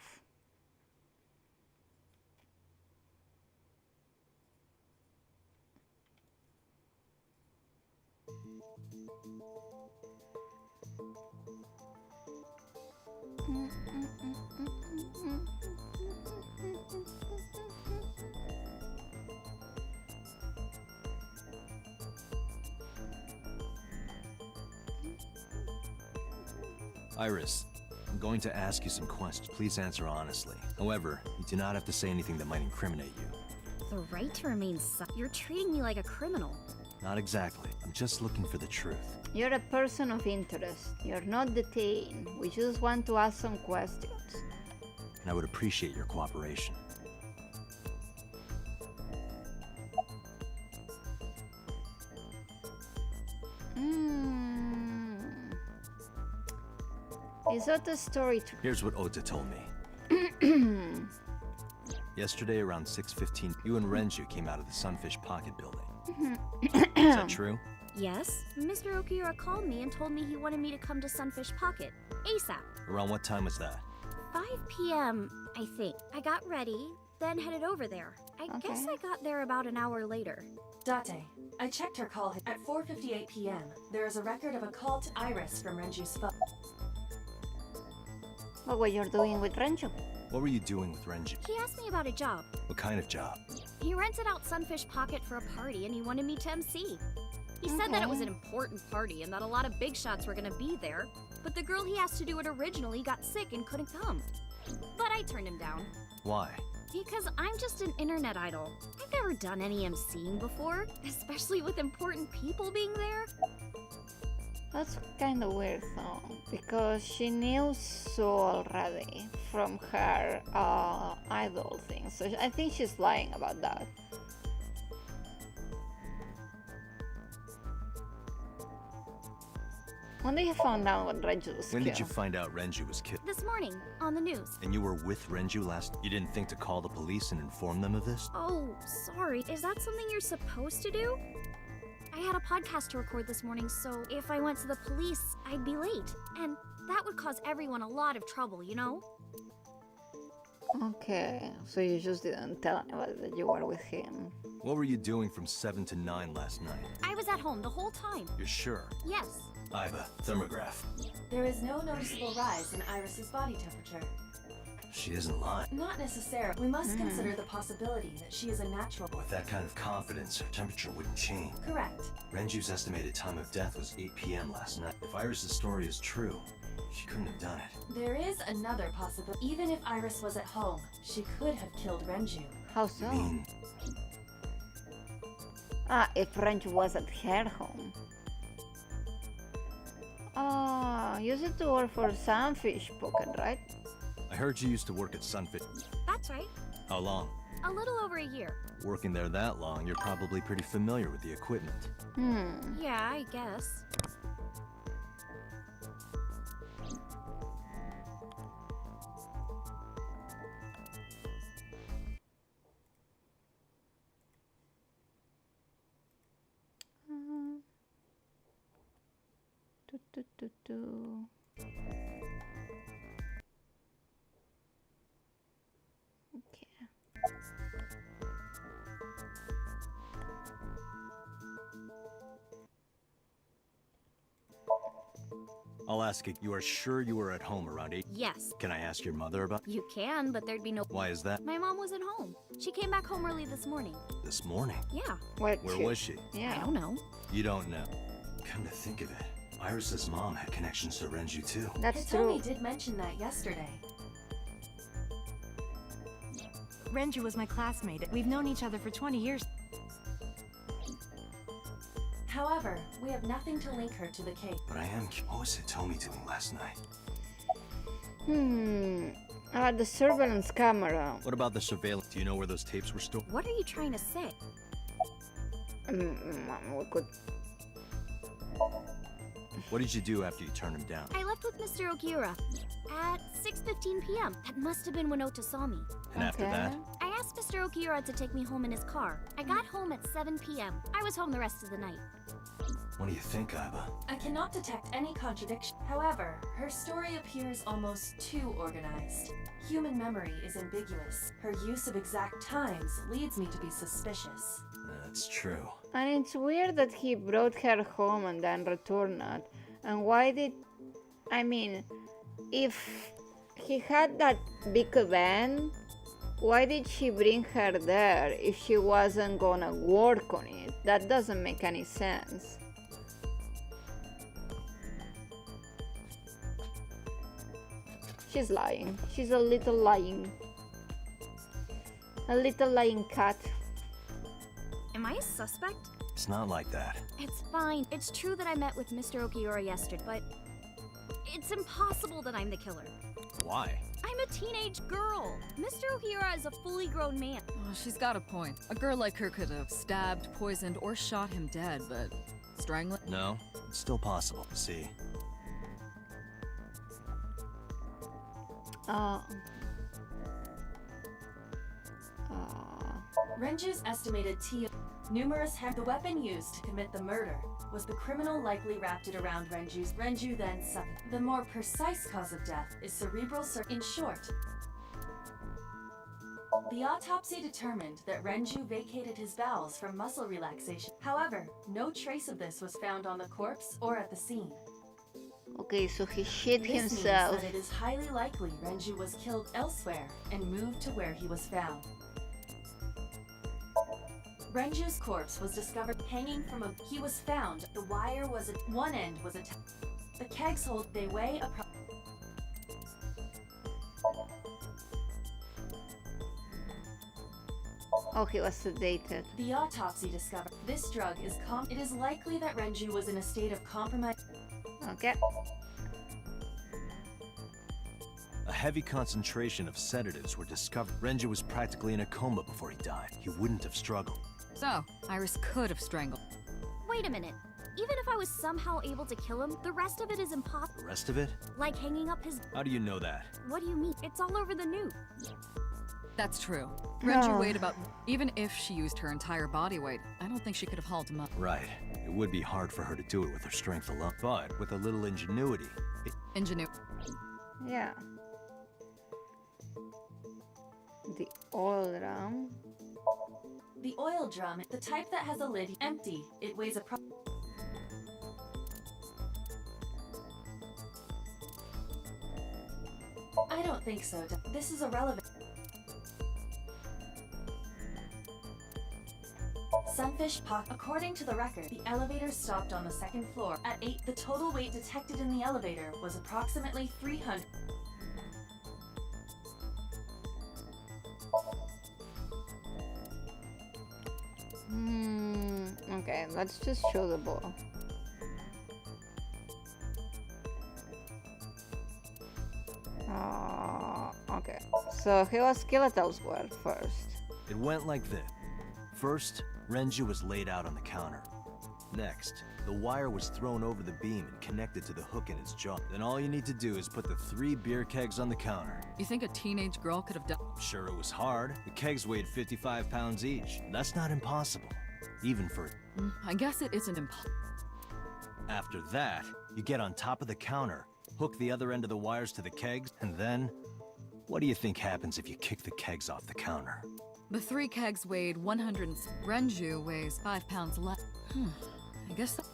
Iris, I'm going to ask you some questions. Please answer honestly. However, you do not have to say anything that might incriminate you. The right to remain silent. You're treating me like a criminal. Not exactly. I'm just looking for the truth. You're a person of interest. You're not detained. We just want to ask some questions. And I would appreciate your cooperation. Is that a story? Here's what Ota told me. Yesterday around 6:15, you and Renju came out of the Sunfish Pocket building. Is that true? Yes? Mr. Okiura called me and told me he wanted me to come to Sunfish Pocket. ASAP. Around what time was that? 5 p.m., I think. I got ready, then headed over there. I guess I got there about an hour later. Date, I checked her call at 4:58 p.m. There is a record of a call to Iris from Renju's phone. What were you doing with Renju? What were you doing with Renju? He asked me about a job. What kind of job? He rented out Sunfish Pocket for a party and he wanted me to MC. He said that it was an important party and that a lot of big shots were gonna be there, but the girl he asked to do it originally got sick and couldn't come. But I turned him down. Why? Because I'm just an internet idol. I've never done any MCing before, especially with important people being there. That's kind of weird though, because she knew So already from her idol thing, so I think she's lying about that. When did you find out when Renju was killed? When did you find out Renju was killed? This morning, on the news. And you were with Renju last? You didn't think to call the police and inform them of this? Oh, sorry. Is that something you're supposed to do? I had a podcast to record this morning, so if I went to the police, I'd be late. And that would cause everyone a lot of trouble, you know? Okay, so you just didn't tell anybody that you were with him. What were you doing from 7 to 9 last night? I was at home the whole time. You're sure? Yes. Iva, thermograph. There is no noticeable rise in Iris's body temperature. She isn't lying. Not necessarily. We must consider the possibility that she is a natural. With that kind of confidence, her temperature wouldn't change. Correct. Renju's estimated time of death was 8 p.m. last night. If Iris's story is true, she couldn't have done it. There is another possibility. Even if Iris was at home, she could have killed Renju. How so? You mean? If Renju was at her home. You said to work for Sunfish Pocket, right? I heard you used to work at Sunfish. That's right. How long? A little over a year. Working there that long, you're probably pretty familiar with the equipment. Yeah, I guess. Okay. I'll ask it. You are sure you were at home around 8? Yes. Can I ask your mother about? You can, but there'd be no... Why is that? My mom wasn't home. She came back home early this morning. This morning? Yeah. Where was she? I don't know. You don't know. Come to think of it, Iris's mom had connections to Renju too. That's Hitomi did mention that yesterday. Renju was my classmate. We've known each other for 20 years. However, we have nothing to link her to the case. But I am. What was Hitomi doing last night? The surveillance camera. What about the surveillance? Do you know where those tapes were stored? What are you trying to say? We could... What did you do after you turned him down? I left with Mr. Okiura at 6:15 p.m. That must have been when Ota saw me. And after that? I asked Mr. Okiura to take me home in his car. I got home at 7 p.m. I was home the rest of the night. What do you think, Iva? I cannot detect any contradiction. However, her story appears almost too organized. Human memory is ambiguous. Her use of exact times leads me to be suspicious. That's true. And it's weird that he brought her home and then returned. And why did... I mean, if he had that big event, why did she bring her there if she wasn't gonna work on it? That doesn't make any sense. She's lying. She's a little lying. A little lying cat. Am I a suspect? It's not like that. It's fine. It's true that I met with Mr. Okiura yesterday, but it's impossible that I'm the killer. Why? I'm a teenage girl. Mr. Okiura is a fully grown man. Oh, she's got a point. A girl like her could have stabbed, poisoned, or shot him dead, but strangling? No, it's still possible. See? Renju's estimated the weapon used to commit the murder was the criminal likely wrapped it around Renju then suffered. The more precise cause of death is cerebral in short. The autopsy determined that Renju vacated his bowels from muscle relaxation. However, no trace of this was found on the corpse or at the scene. Okay, so he shit This means himself. that it is highly likely Renju was killed elsewhere and moved to where he was found. Renju's corpse was discovered hanging from a... He was found. The wire was at one end was attached. The kegs hold. They weigh Oh, he was sedated. The autopsy discovered this drug is It is likely that Renju was in a state of compromise. Okay. A heavy concentration of sedatives were discovered. Renju was practically in a coma before he died. He wouldn't have struggled. So, Iris could have strangled. Wait a minute. Even if I was somehow able to kill him, the rest of it is impossible. The rest of it? Like hanging up his... How do you know that? What do you mean? It's all over the news. That's true. Renju weighed about... Even if she used her entire body weight, I don't think she could have hauled him up. Right. It would be hard for her to do it with her strength alone. But with a little ingenuity... Yeah. The oil drum. The oil drum, the type that has a lid, empty. It weighs I don't think so. This is irrelevant. Sunfish Pock. According to the record, the elevator stopped on the second floor. At 8, the total weight detected in the elevator was approximately 300. Okay, let's just show the ball. Okay, so he was killed elsewhere first. It went like this. First, Renju was laid out on the counter. Next, the wire was thrown over the beam and connected to the hook in his jaw. Then all you need to do is put the 3 beer kegs on the counter. You think a teenage girl could have done... I'm sure it was hard. The kegs weighed 55 pounds each. That's not impossible. Even for... I guess it isn't impossible. After that, you get on top of the counter, hook the other end of the wires to the kegs, and then... What do you think happens if you kick the kegs off the counter? The 3 kegs weighed 100 and... Renju weighs 5 pounds less. I guess that...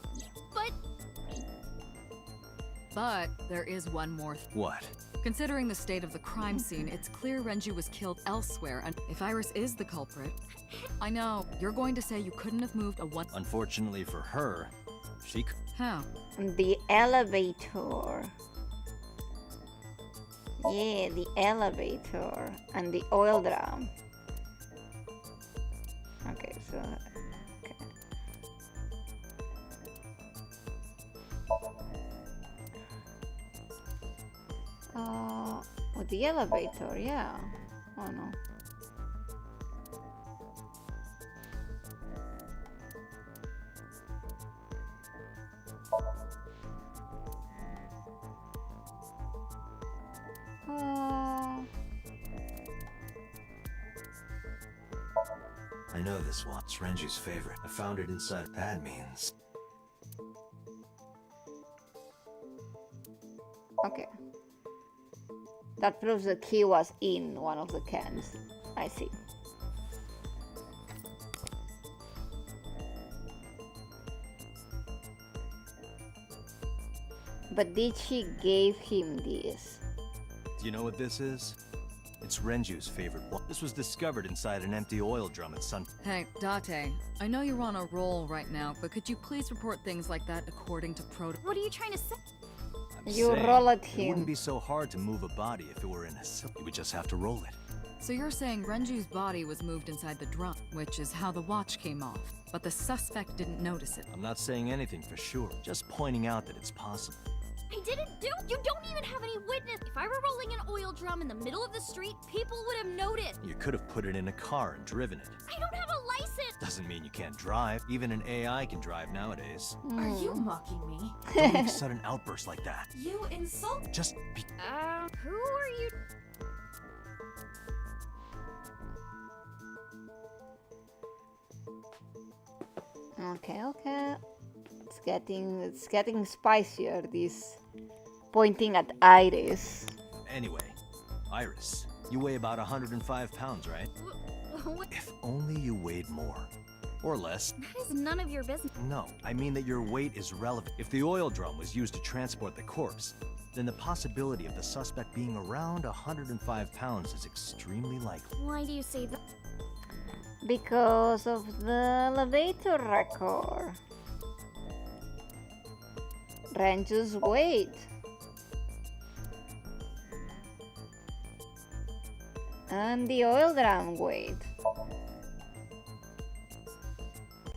But there is one more What? Considering the state of the crime scene, it's clear Renju was killed elsewhere, and if Iris is the culprit... I know, you're going to say you couldn't have moved a one... Unfortunately for her, she could... How? The elevator. Yeah, the elevator and the oil drum. Okay, so... Okay. With the elevator, yeah. Oh no. I know this one. It's Renju's favorite. I found it inside. That means... Okay. That proves the key was in one of the cans. I see. But did she give him this? Do you know what this is? It's Renju's favorite one. This was discovered inside an empty oil drum at Sun... Hey, Date, I know you're on a roll right now, but could you please report things like that according to protocol? What are you trying to say? You roll at It him. wouldn't be so hard to move a body if it were in a cell. You would just have to roll it. So you're saying Renju's body was moved inside the drum, which is how the watch came off, but the suspect didn't notice it. I'm not saying anything for sure, just pointing out that it's possible. I didn't do. You don't even have any witness. If I were rolling an oil drum in the middle of the street, people would have noticed. You could have put it in a car and driven it. I don't have a license. Doesn't mean you can't drive. Even an AI can drive nowadays. Are you mocking me? Don't make sudden outbursts like that. You insult. Just be... Who are you? Okay, okay. It's getting spicier, this pointing at Iris. Anyway, Iris, you weigh about 105 pounds, right? If only you weighed more. Or less. That is none of your business. No, I mean that your weight is relevant. If the oil drum was used to transport the corpse, then the possibility of the suspect being around 105 pounds is extremely likely. Why do you say that? Because of the elevator record. Range's weight. And the oil drum weight.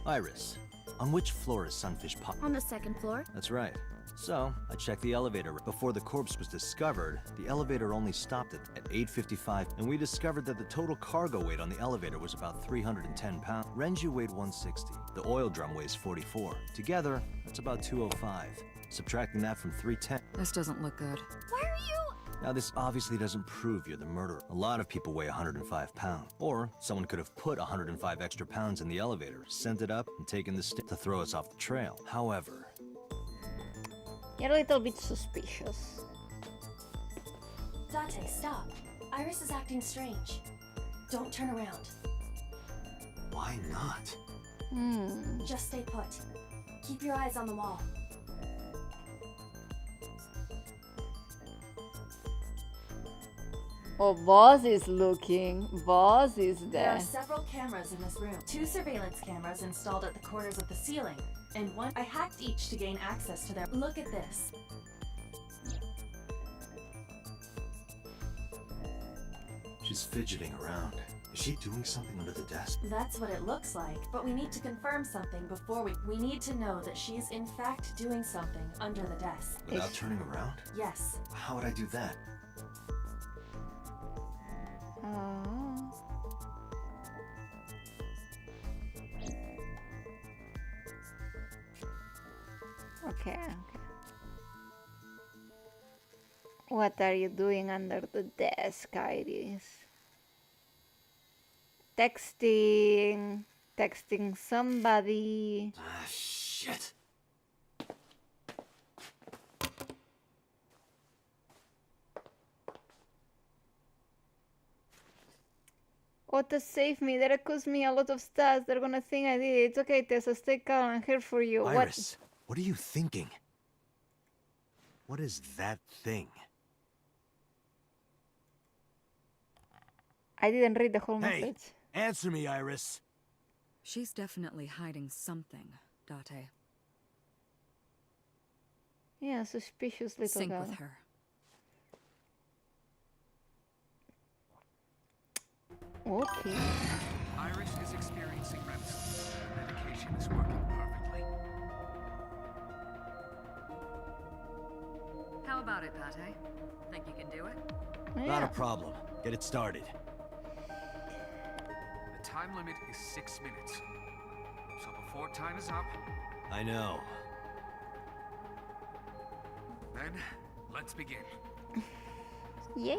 Iris, on which floor is Sunfish Pop? On the second floor. That's right. So, I checked the elevator. Before the corpse was discovered, the elevator only stopped at 8:55, and we discovered that the total cargo weight on the elevator was about 310 pounds. Renju weighed 160. The oil drum weighs 44. Together, that's about 205. Subtracting that from 310. This doesn't look good. Why are you? Now, this obviously doesn't prove you're the murderer. A lot of people weigh 105 pounds. Or, someone could have put 105 extra pounds in the elevator, sent it up, and taken the stick to throw us off the trail. However... You're a little bit suspicious. Date, stop. Iris is acting strange. Don't turn around. Why not? Just stay put. Keep your eyes on the wall. Oh, Boss is looking. Boss is There there. are several cameras in this room. 2 surveillance cameras installed at the corners of the ceiling, and 1 I hacked each to gain access to them. Look at this. She's fidgeting around. Is she doing something under the desk? That's what it looks like, but we need to confirm something before we need to know that she's in fact doing something under the desk. Without turning around? Yes. How would I do that? Okay, okay. What are you doing under the desk, Iris? Texting somebody. Ah, shit. Oh, to save me. That cost me a lot of stars. They're gonna think I did it. It's okay, Tessa. Stay calm. I'm here for you. Iris, what are you thinking? What is that thing? I didn't read the whole Hey, message. answer me, Iris. She's definitely hiding something, Date. Yeah, suspicious little Sync girl. with her. Okay. Iris is experiencing REMS. Medication is working perfectly. How about it, Date? Think you can do it? Not a problem. Get it started. The time limit is 6 minutes. So before time is up, I know. then let's begin. Yay!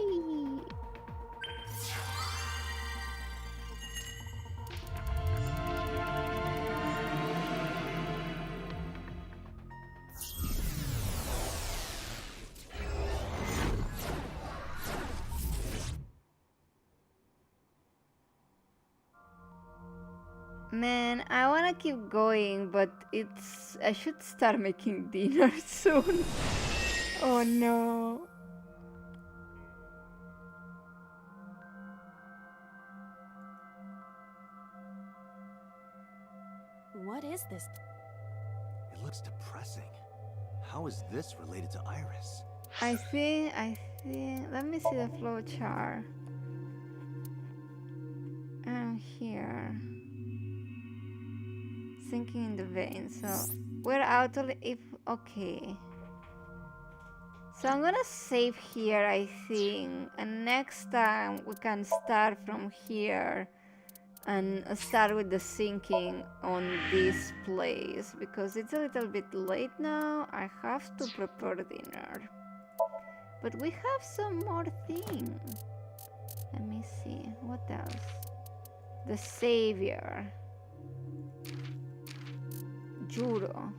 Man, I wanna keep going, but I should start making dinner soon. Oh no. What is this? It looks depressing. How is this related to Iris? I think, let me see the flow chart. I'm here. Sinking in the vein, so we're out of if okay. So I'm gonna save here, I think, and next time we can start from here and start with the sinking on this place because it's a little bit late now. I have to prepare dinner, but we have some more things. Let me see what else. The savior. giuro.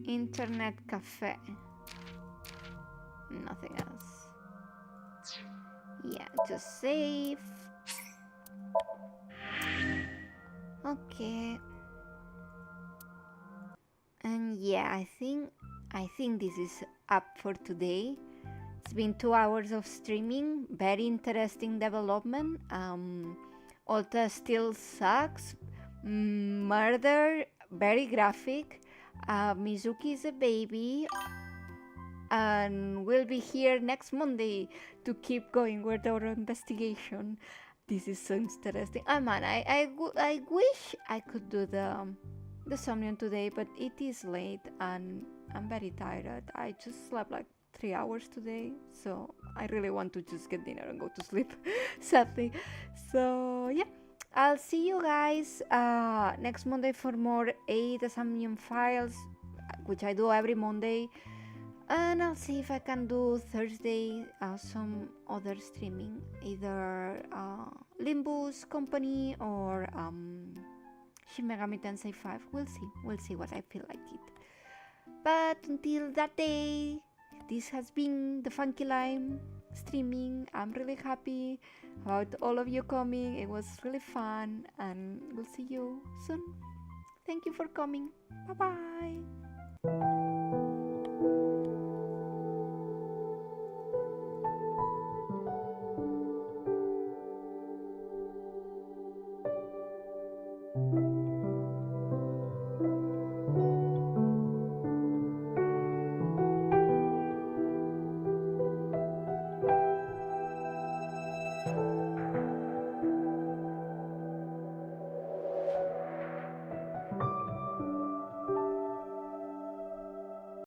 Internet cafe. Nothing else. Yeah, just save. Okay. And yeah, I think this is up for today. It's been 2 hours of streaming. Very interesting development. Ulta still sucks. Murder, very graphic. Mizuki is a baby. And we'll be here next Monday to keep going with our investigation. This is so interesting. Man, I wish I could do the Somnium today, but it is late and I'm very tired. I just slept like 3 hours today, so I really want to just get dinner and go to sleep, sadly. So yeah, I'll see you guys next Monday for more the Somnium files, which I do every Monday. And I'll see if I can do Thursday some other streaming, either Limbus Company or Shin Megami Tensei 5. We'll see what I feel like it. But until that day, this has been the FunkyTime streaming. I'm really happy about all of you coming. It was really fun, and we'll see you soon. Thank you for coming. Bye bye.